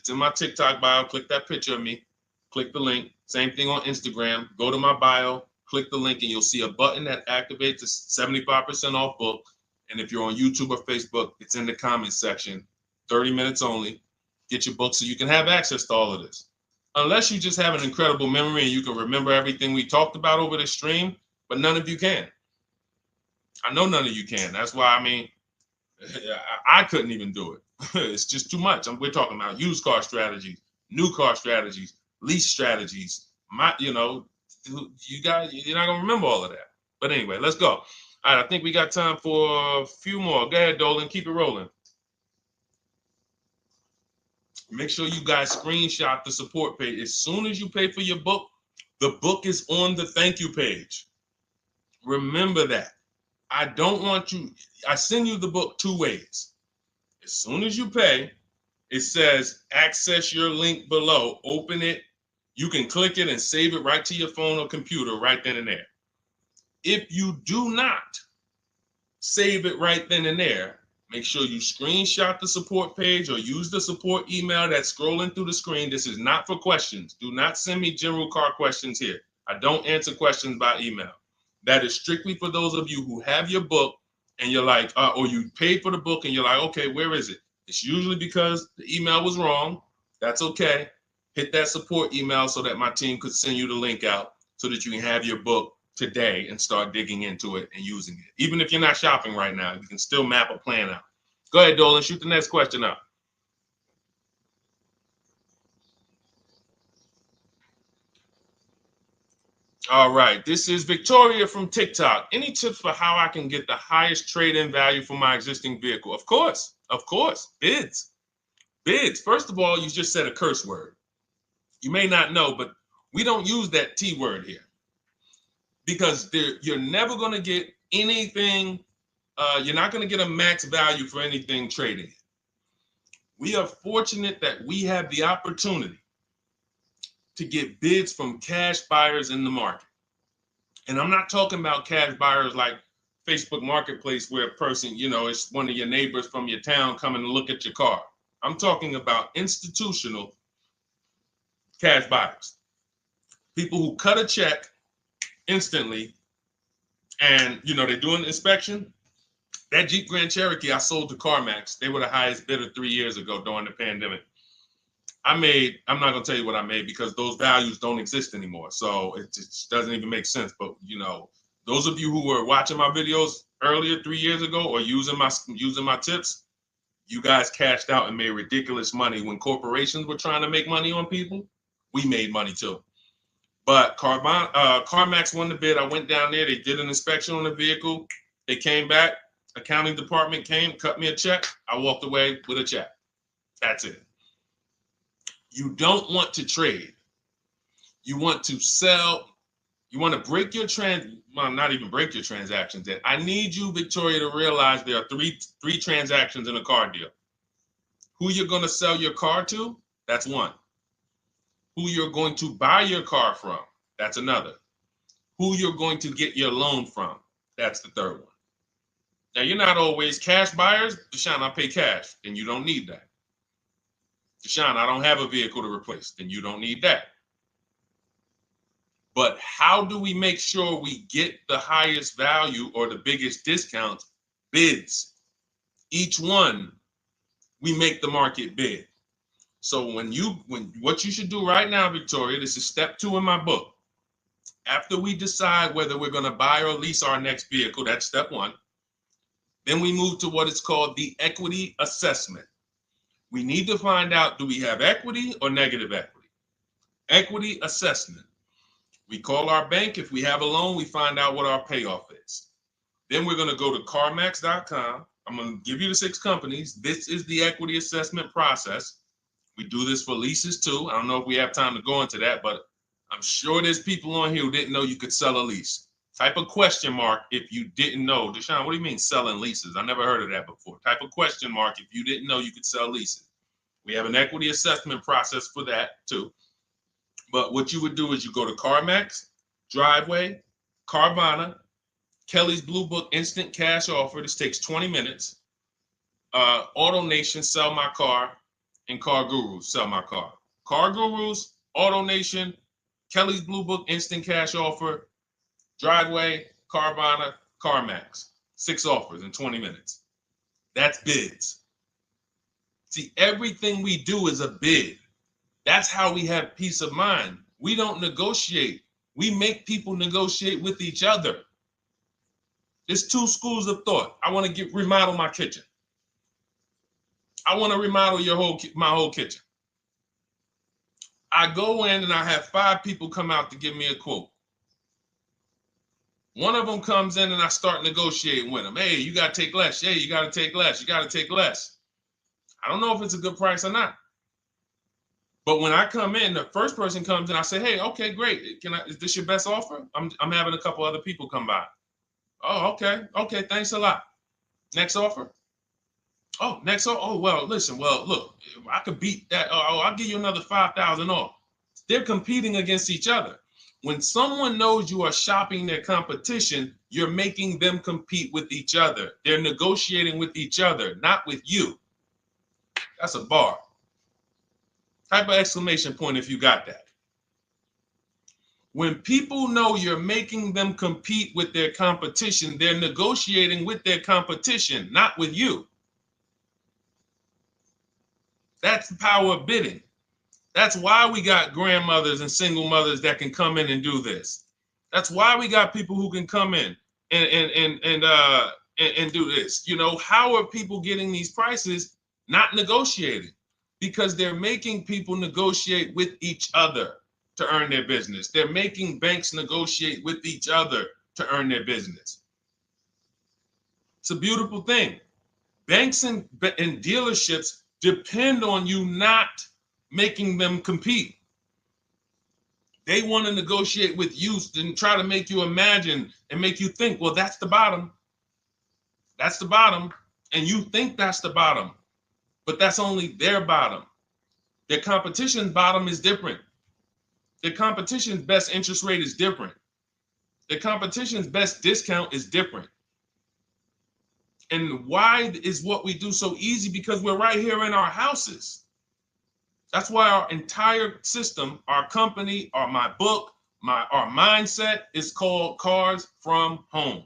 in my TikTok bio. Click that picture of me. Click the link. Same thing on Instagram. Go to my bio, click the link, and you'll see a button that activates the 75% off book. And if you're on YouTube or Facebook, it's in the comments section. 30 minutes only. Get your book so you can have access to all of this. Unless you just have an incredible memory and you can remember everything we talked about over the stream, but none of you can. I know none of you can. That's why, I mean, I couldn't even do it. It's just too much. We're talking about used car strategies, new car strategies, lease strategies. You guys, you're not gonna remember all of that. But anyway, let's go. All right, I think we got time for a few more. Go ahead, Dolan, keep it rolling. Make sure you guys screenshot the support page. As soon as you pay for your book, the book is on the thank you page. Remember that. I don't want you, I send you the book 2 ways. As soon as you pay, it says access your link below. Open it. You can click it and save it right to your phone or computer right then and there. If you do not save it right then and there, make sure you screenshot the support page or use the support email that's scrolling through the screen. This is not for questions. Do not send me general car questions here. I don't answer questions by email. That is strictly for those of you who have your book and you're like, or you paid for the book and you're like, okay, where is it? It's usually because the email was wrong. That's okay. Hit that support email so that my team could send you the link out so that you can have your book today and start digging into it and using it. Even if you're not shopping right now, you can still map a plan out. Go ahead, Dolan, shoot the next question up. All right, this is Victoria from TikTok. Any tips for how I can get the highest trade-in value for my existing vehicle? Of course, bids. Bids. First of all, you just said a curse word. You may not know, but we don't use that T word here because you're never going to get anything. You're not going to get a max value for anything trading. We are fortunate that we have the opportunity to get bids from cash buyers in the market. And I'm not talking about cash buyers like Facebook Marketplace where a person, it's one of your neighbors from your town coming to look at your car. I'm talking about institutional cash buyers. People who cut a check instantly and, they do an inspection. That Jeep Grand Cherokee I sold to CarMax, they were the highest bidder 3 years ago during the pandemic. I'm not going to tell you what I made because those values don't exist anymore. So it just doesn't even make sense. But, those of you who were watching my videos earlier 3 years ago or using my tips, you guys cashed out and made ridiculous money. When corporations were trying to make money on people, we made money too. But CarMax won the bid. I went down there. They did an inspection on the vehicle. They came back. Accounting department came, cut me a check. I walked away with a check. That's it. You don't want to trade. You want to sell. You want to break your not even break your transactions. I need you, Victoria, to realize there are three transactions in a car deal. Who you're going to sell your car to, that's one. Who you're going to buy your car from, that's another. Who you're going to get your loan from, that's the third one. Now, you're not always cash buyers. Deshone, I pay cash, then you don't need that. Deshone, I don't have a vehicle to replace, then you don't need that. But how do we make sure we get the highest value or the biggest discount? Bids. Each one, we make the market bid. So what you should do right now, Victoria, this is step 2 in my book. After we decide whether we're going to buy or lease our next vehicle, that's step 1. Then we move to what is called the equity assessment. We need to find out, do we have equity or negative equity? Equity assessment. We call our bank. If we have a loan, we find out what our payoff is. Then we're going to go to carmax.com. I'm going to give you the 6 companies. This is the equity assessment process. We do this for leases too. I don't know if we have time to go into that, but I'm sure there's people on here who didn't know you could sell a lease. Type a question mark if you didn't know. Deshone, what do you mean selling leases? I never heard of that before. Type a question mark if you didn't know you could sell leases. We have an equity assessment process for that too. But what you would do is you go to CarMax, Driveway, Carvana, Kelly's Blue Book Instant Cash Offer. This takes 20 minutes. Auto Nation, Sell My Car, and Car Gurus, Sell My Car. Car Gurus, Auto Nation, Kelly's Blue Book Instant Cash Offer, Driveway, Carvana, CarMax. 6 offers in 20 minutes. That's bids. See, everything we do is a bid. That's how we have peace of mind. We don't negotiate. We make people negotiate with each other. There's 2 schools of thought. I want to remodel my kitchen. I want to remodel my whole kitchen. I go in and I have 5 people come out to give me a quote. One of them comes in and I start negotiating with them. Hey, you got to take less. Hey, you got to take less. You got to take less. I don't know if it's a good price or not. But when I come in, the first person comes in, I say, hey, okay, great. Is this your best offer? I'm having a couple other people come by. Oh, okay. Okay, thanks a lot. Next offer? Oh, next offer? Oh, well, listen, look, I could beat that. Oh, I'll give you another 5,000 off. They're competing against each other. When someone knows you are shopping their competition, you're making them compete with each other. They're negotiating with each other, not with you. That's a bar. Type of exclamation point if you got that. When people know you're making them compete with their competition, they're negotiating with their competition, not with you. That's the power of bidding. That's why we got grandmothers and single mothers that can come in and do this. That's why we got people who can come in and do this. You know, how are people getting these prices? Not negotiating, because they're making people negotiate with each other to earn their business. They're making banks negotiate with each other to earn their business. It's a beautiful thing. Banks and dealerships depend on you not making them compete. They want to negotiate with you and try to make you imagine and make you think, well, that's the bottom. That's the bottom. And you think that's the bottom, but that's only their bottom. Their competition's bottom is different. Their competition's best interest rate is different. Their competition's best discount is different. And why is what we do so easy? Because we're right here in our houses. That's why our entire system, our company, my book, our mindset is called Cars from Home.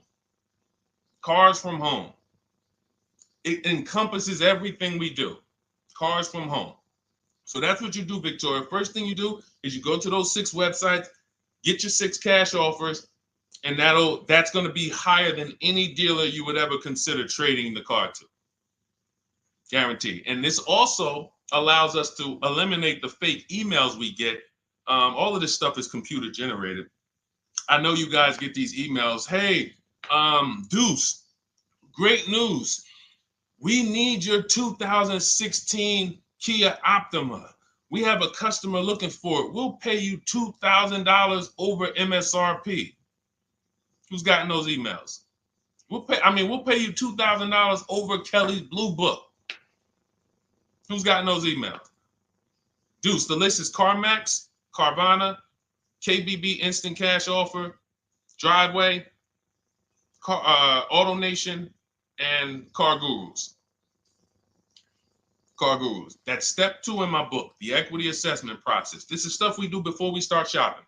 Cars from Home. It encompasses everything we do. Cars from Home. So that's what you do, Victoria. First thing you do is you go to those 6 websites, get your 6 cash offers, and that's going to be higher than any dealer you would ever consider trading the car to. Guaranteed. And this also allows us to eliminate the fake emails we get. All of this stuff is computer generated. I know you guys get these emails. Hey, Deuce, great news. We need your 2016 Kia Optima. We have a customer looking for it. We'll pay you $2,000 over MSRP. Who's gotten those emails? We'll pay you $2,000 over Kelly's Blue Book. Who's gotten those emails? Deuce, the list is CarMax, Carvana, KBB Instant Cash Offer, Driveway, Auto Nation, and Car Gurus. Car Gurus. That's step 2 in my book, the equity assessment process. This is stuff we do before we start shopping.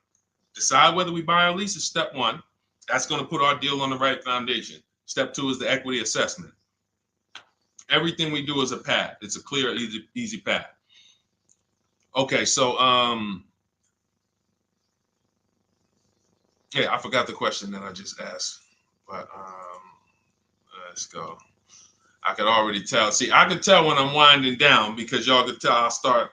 Decide whether we buy or lease is step 1. That's going to put our deal on the right foundation. Step 2 is the equity assessment. Everything we do is a path. It's a clear, easy path. Okay, so yeah, I forgot the question that I just asked, but let's go. I could already tell. See, I could tell when I'm winding down because y'all could tell stuff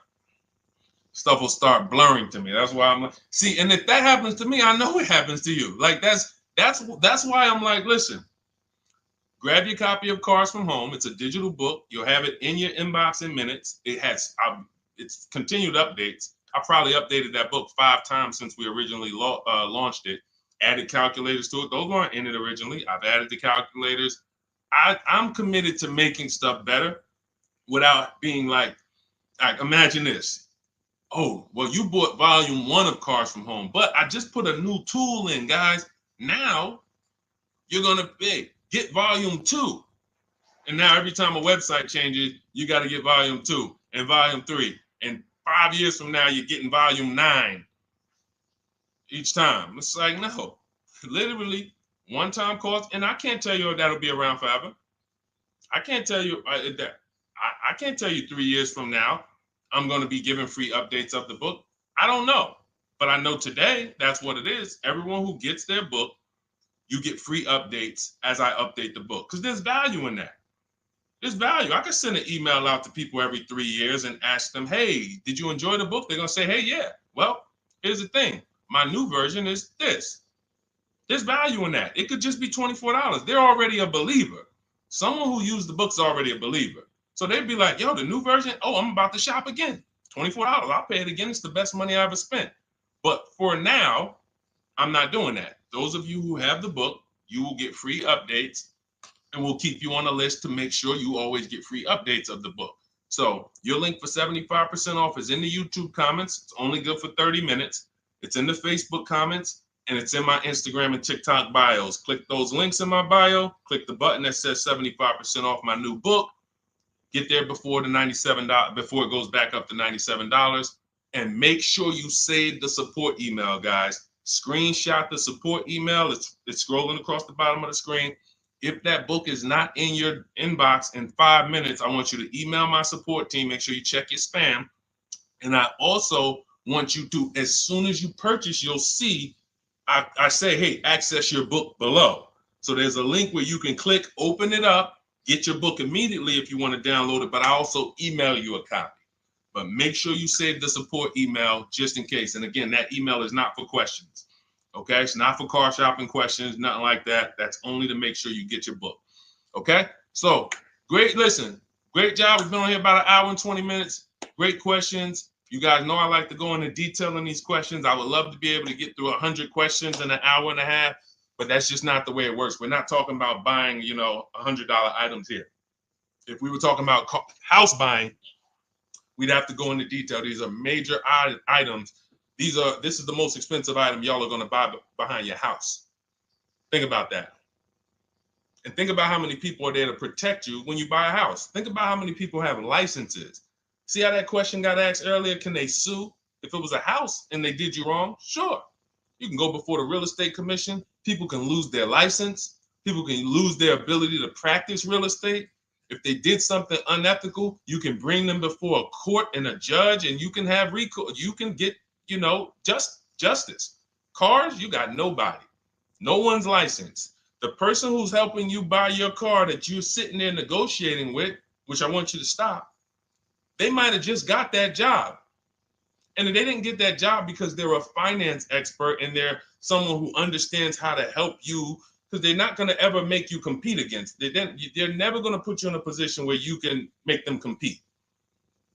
will start blurring to me. That's why I'm like, see, and if that happens to me, I know it happens to you. Like that's why I'm like, listen, grab your copy of Cars from Home. It's a digital book. You'll have it in your inbox in minutes. It's continued updates. I probably updated that book 5 times since we originally launched it. Added calculators to it. Those weren't in it originally. I've added the calculators. I'm committed to making stuff better without being like Like, imagine this. Oh, well, you bought volume 1 of Cars from Home, but I just put a new tool in, guys. Now you're going to get volume 2. And now every time a website changes, you got to get volume 2 and volume 3. And 5 years from now, you're getting volume 9 each time. It's like, no, literally one-time cost. And I can't tell you if that'll be around forever. I can't tell you that. I can't tell you 3 years from now I'm going to be giving free updates of the book. I don't know, but I know today that's what it is. Everyone who gets their book, you get free updates as I update the book, because there's value in that. There's value. I can send an email out to people every 3 years and ask them, hey, did you enjoy the book? They're going to say, hey, yeah. Well, here's the thing. My new version is this. There's value in that. It could just be $24. They're already a believer. Someone who used the book's already a believer. So they'd be like, yo, the new version, oh, I'm about to shop again. $24. I'll pay it again. It's the best money I ever spent. But for now, I'm not doing that. Those of you who have the book, you will get free updates, and we'll keep you on the list to make sure you always get free updates of the book. So your link for 75% off is in the YouTube comments. It's only good for 30 minutes. It's in the Facebook comments, and it's in my Instagram and TikTok bios. Click those links in my bio. Click the button that says 75% off my new book. Get there before the $97, before it goes back up to $97. And make sure you save the support email, guys. Screenshot the support email. It's scrolling across the bottom of the screen. If that book is not in your inbox in 5 minutes, I want you to email my support team. Make sure you check your spam. And I also want you to, as soon as you purchase, you'll see, I say, hey, access your book below. So there's a link where you can click, open it up, get your book immediately if you want to download it, but I also email you a copy. But make sure you save the support email just in case. And again, that email is not for questions. Okay, it's not for car shopping questions, nothing like that. That's only to make sure you get your book. Okay, so great. Listen, great job. We've been on here about 1 hour and 20 minutes. Great questions. You guys know I like to go into detail in these questions. I would love to be able to get through 100 questions in 1.5 hours, but that's just not the way it works. We're not talking about buying, $100 items here. If we were talking about house buying, we'd have to go into detail. These are major items. This is the most expensive item y'all are going to buy behind your house. Think about that. And think about how many people are there to protect you when you buy a house. Think about how many people have licenses. See how that question got asked earlier? Can they sue if it was a house and they did you wrong? Sure. You can go before the real estate commission. People can lose their license. People can lose their ability to practice real estate. If they did something unethical, you can bring them before a court and a judge, and you can have recourse. You can get, justice. Cars, you got nobody. No one's licensed. The person who's helping you buy your car that you're sitting there negotiating with, which I want you to stop, they might have just got that job. And they didn't get that job because they're a finance expert and they're someone who understands how to help you, because they're not going to ever make you compete against. They're never going to put you in a position where you can make them compete.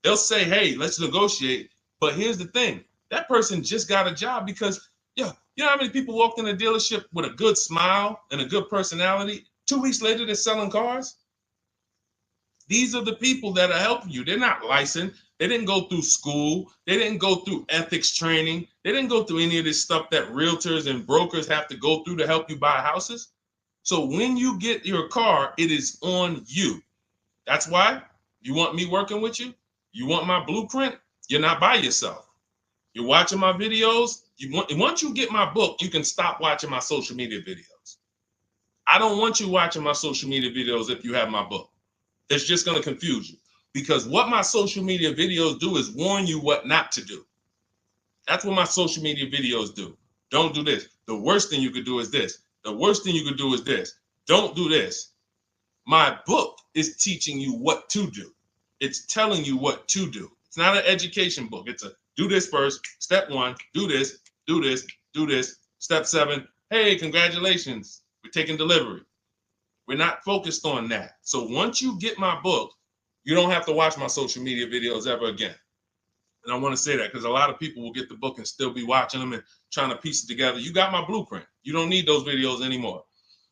They'll say, hey, let's negotiate. But here's the thing. That person just got a job because, you know how many people walked in a dealership with a good smile and a good personality? 2 weeks later, they're selling cars. These are the people that are helping you. They're not licensed. They didn't go through school. They didn't go through ethics training. They didn't go through any of this stuff that realtors and brokers have to go through to help you buy houses. So when you get your car, it is on you. That's why you want me working with you. You want my blueprint. You're not by yourself. You're watching my videos. Once you get my book, you can stop watching my social media videos. I don't want you watching my social media videos if you have my book. It's just going to confuse you, because what my social media videos do is warn you what not to do. That's what my social media videos do. Don't do this. The worst thing you could do is this. The worst thing you could do is this. Don't do this. My book is teaching you what to do. It's telling you what to do. It's not an education book. It's a do this first. Step 1, do this, do this, do this. Step 7, hey, congratulations, we're taking delivery. We're not focused on that. So once you get my book, you don't have to watch my social media videos ever again. And I want to say that because a lot of people will get the book and still be watching them and trying to piece it together. You got my blueprint. You don't need those videos anymore.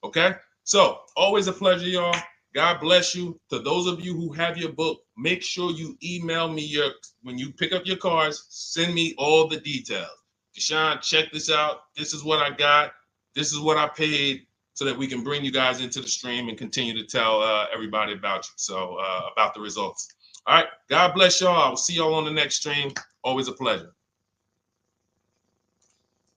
Okay? So always a pleasure, y'all. God bless you. To those of you who have your book, make sure you email me when you pick up your cars, send me all the details. Deshone, check this out. This is what I got. This is what I paid, so that we can bring you guys into the stream and continue to tell everybody about you. So about the results. All right. God bless y'all. I will see y'all on the next stream. Always a pleasure.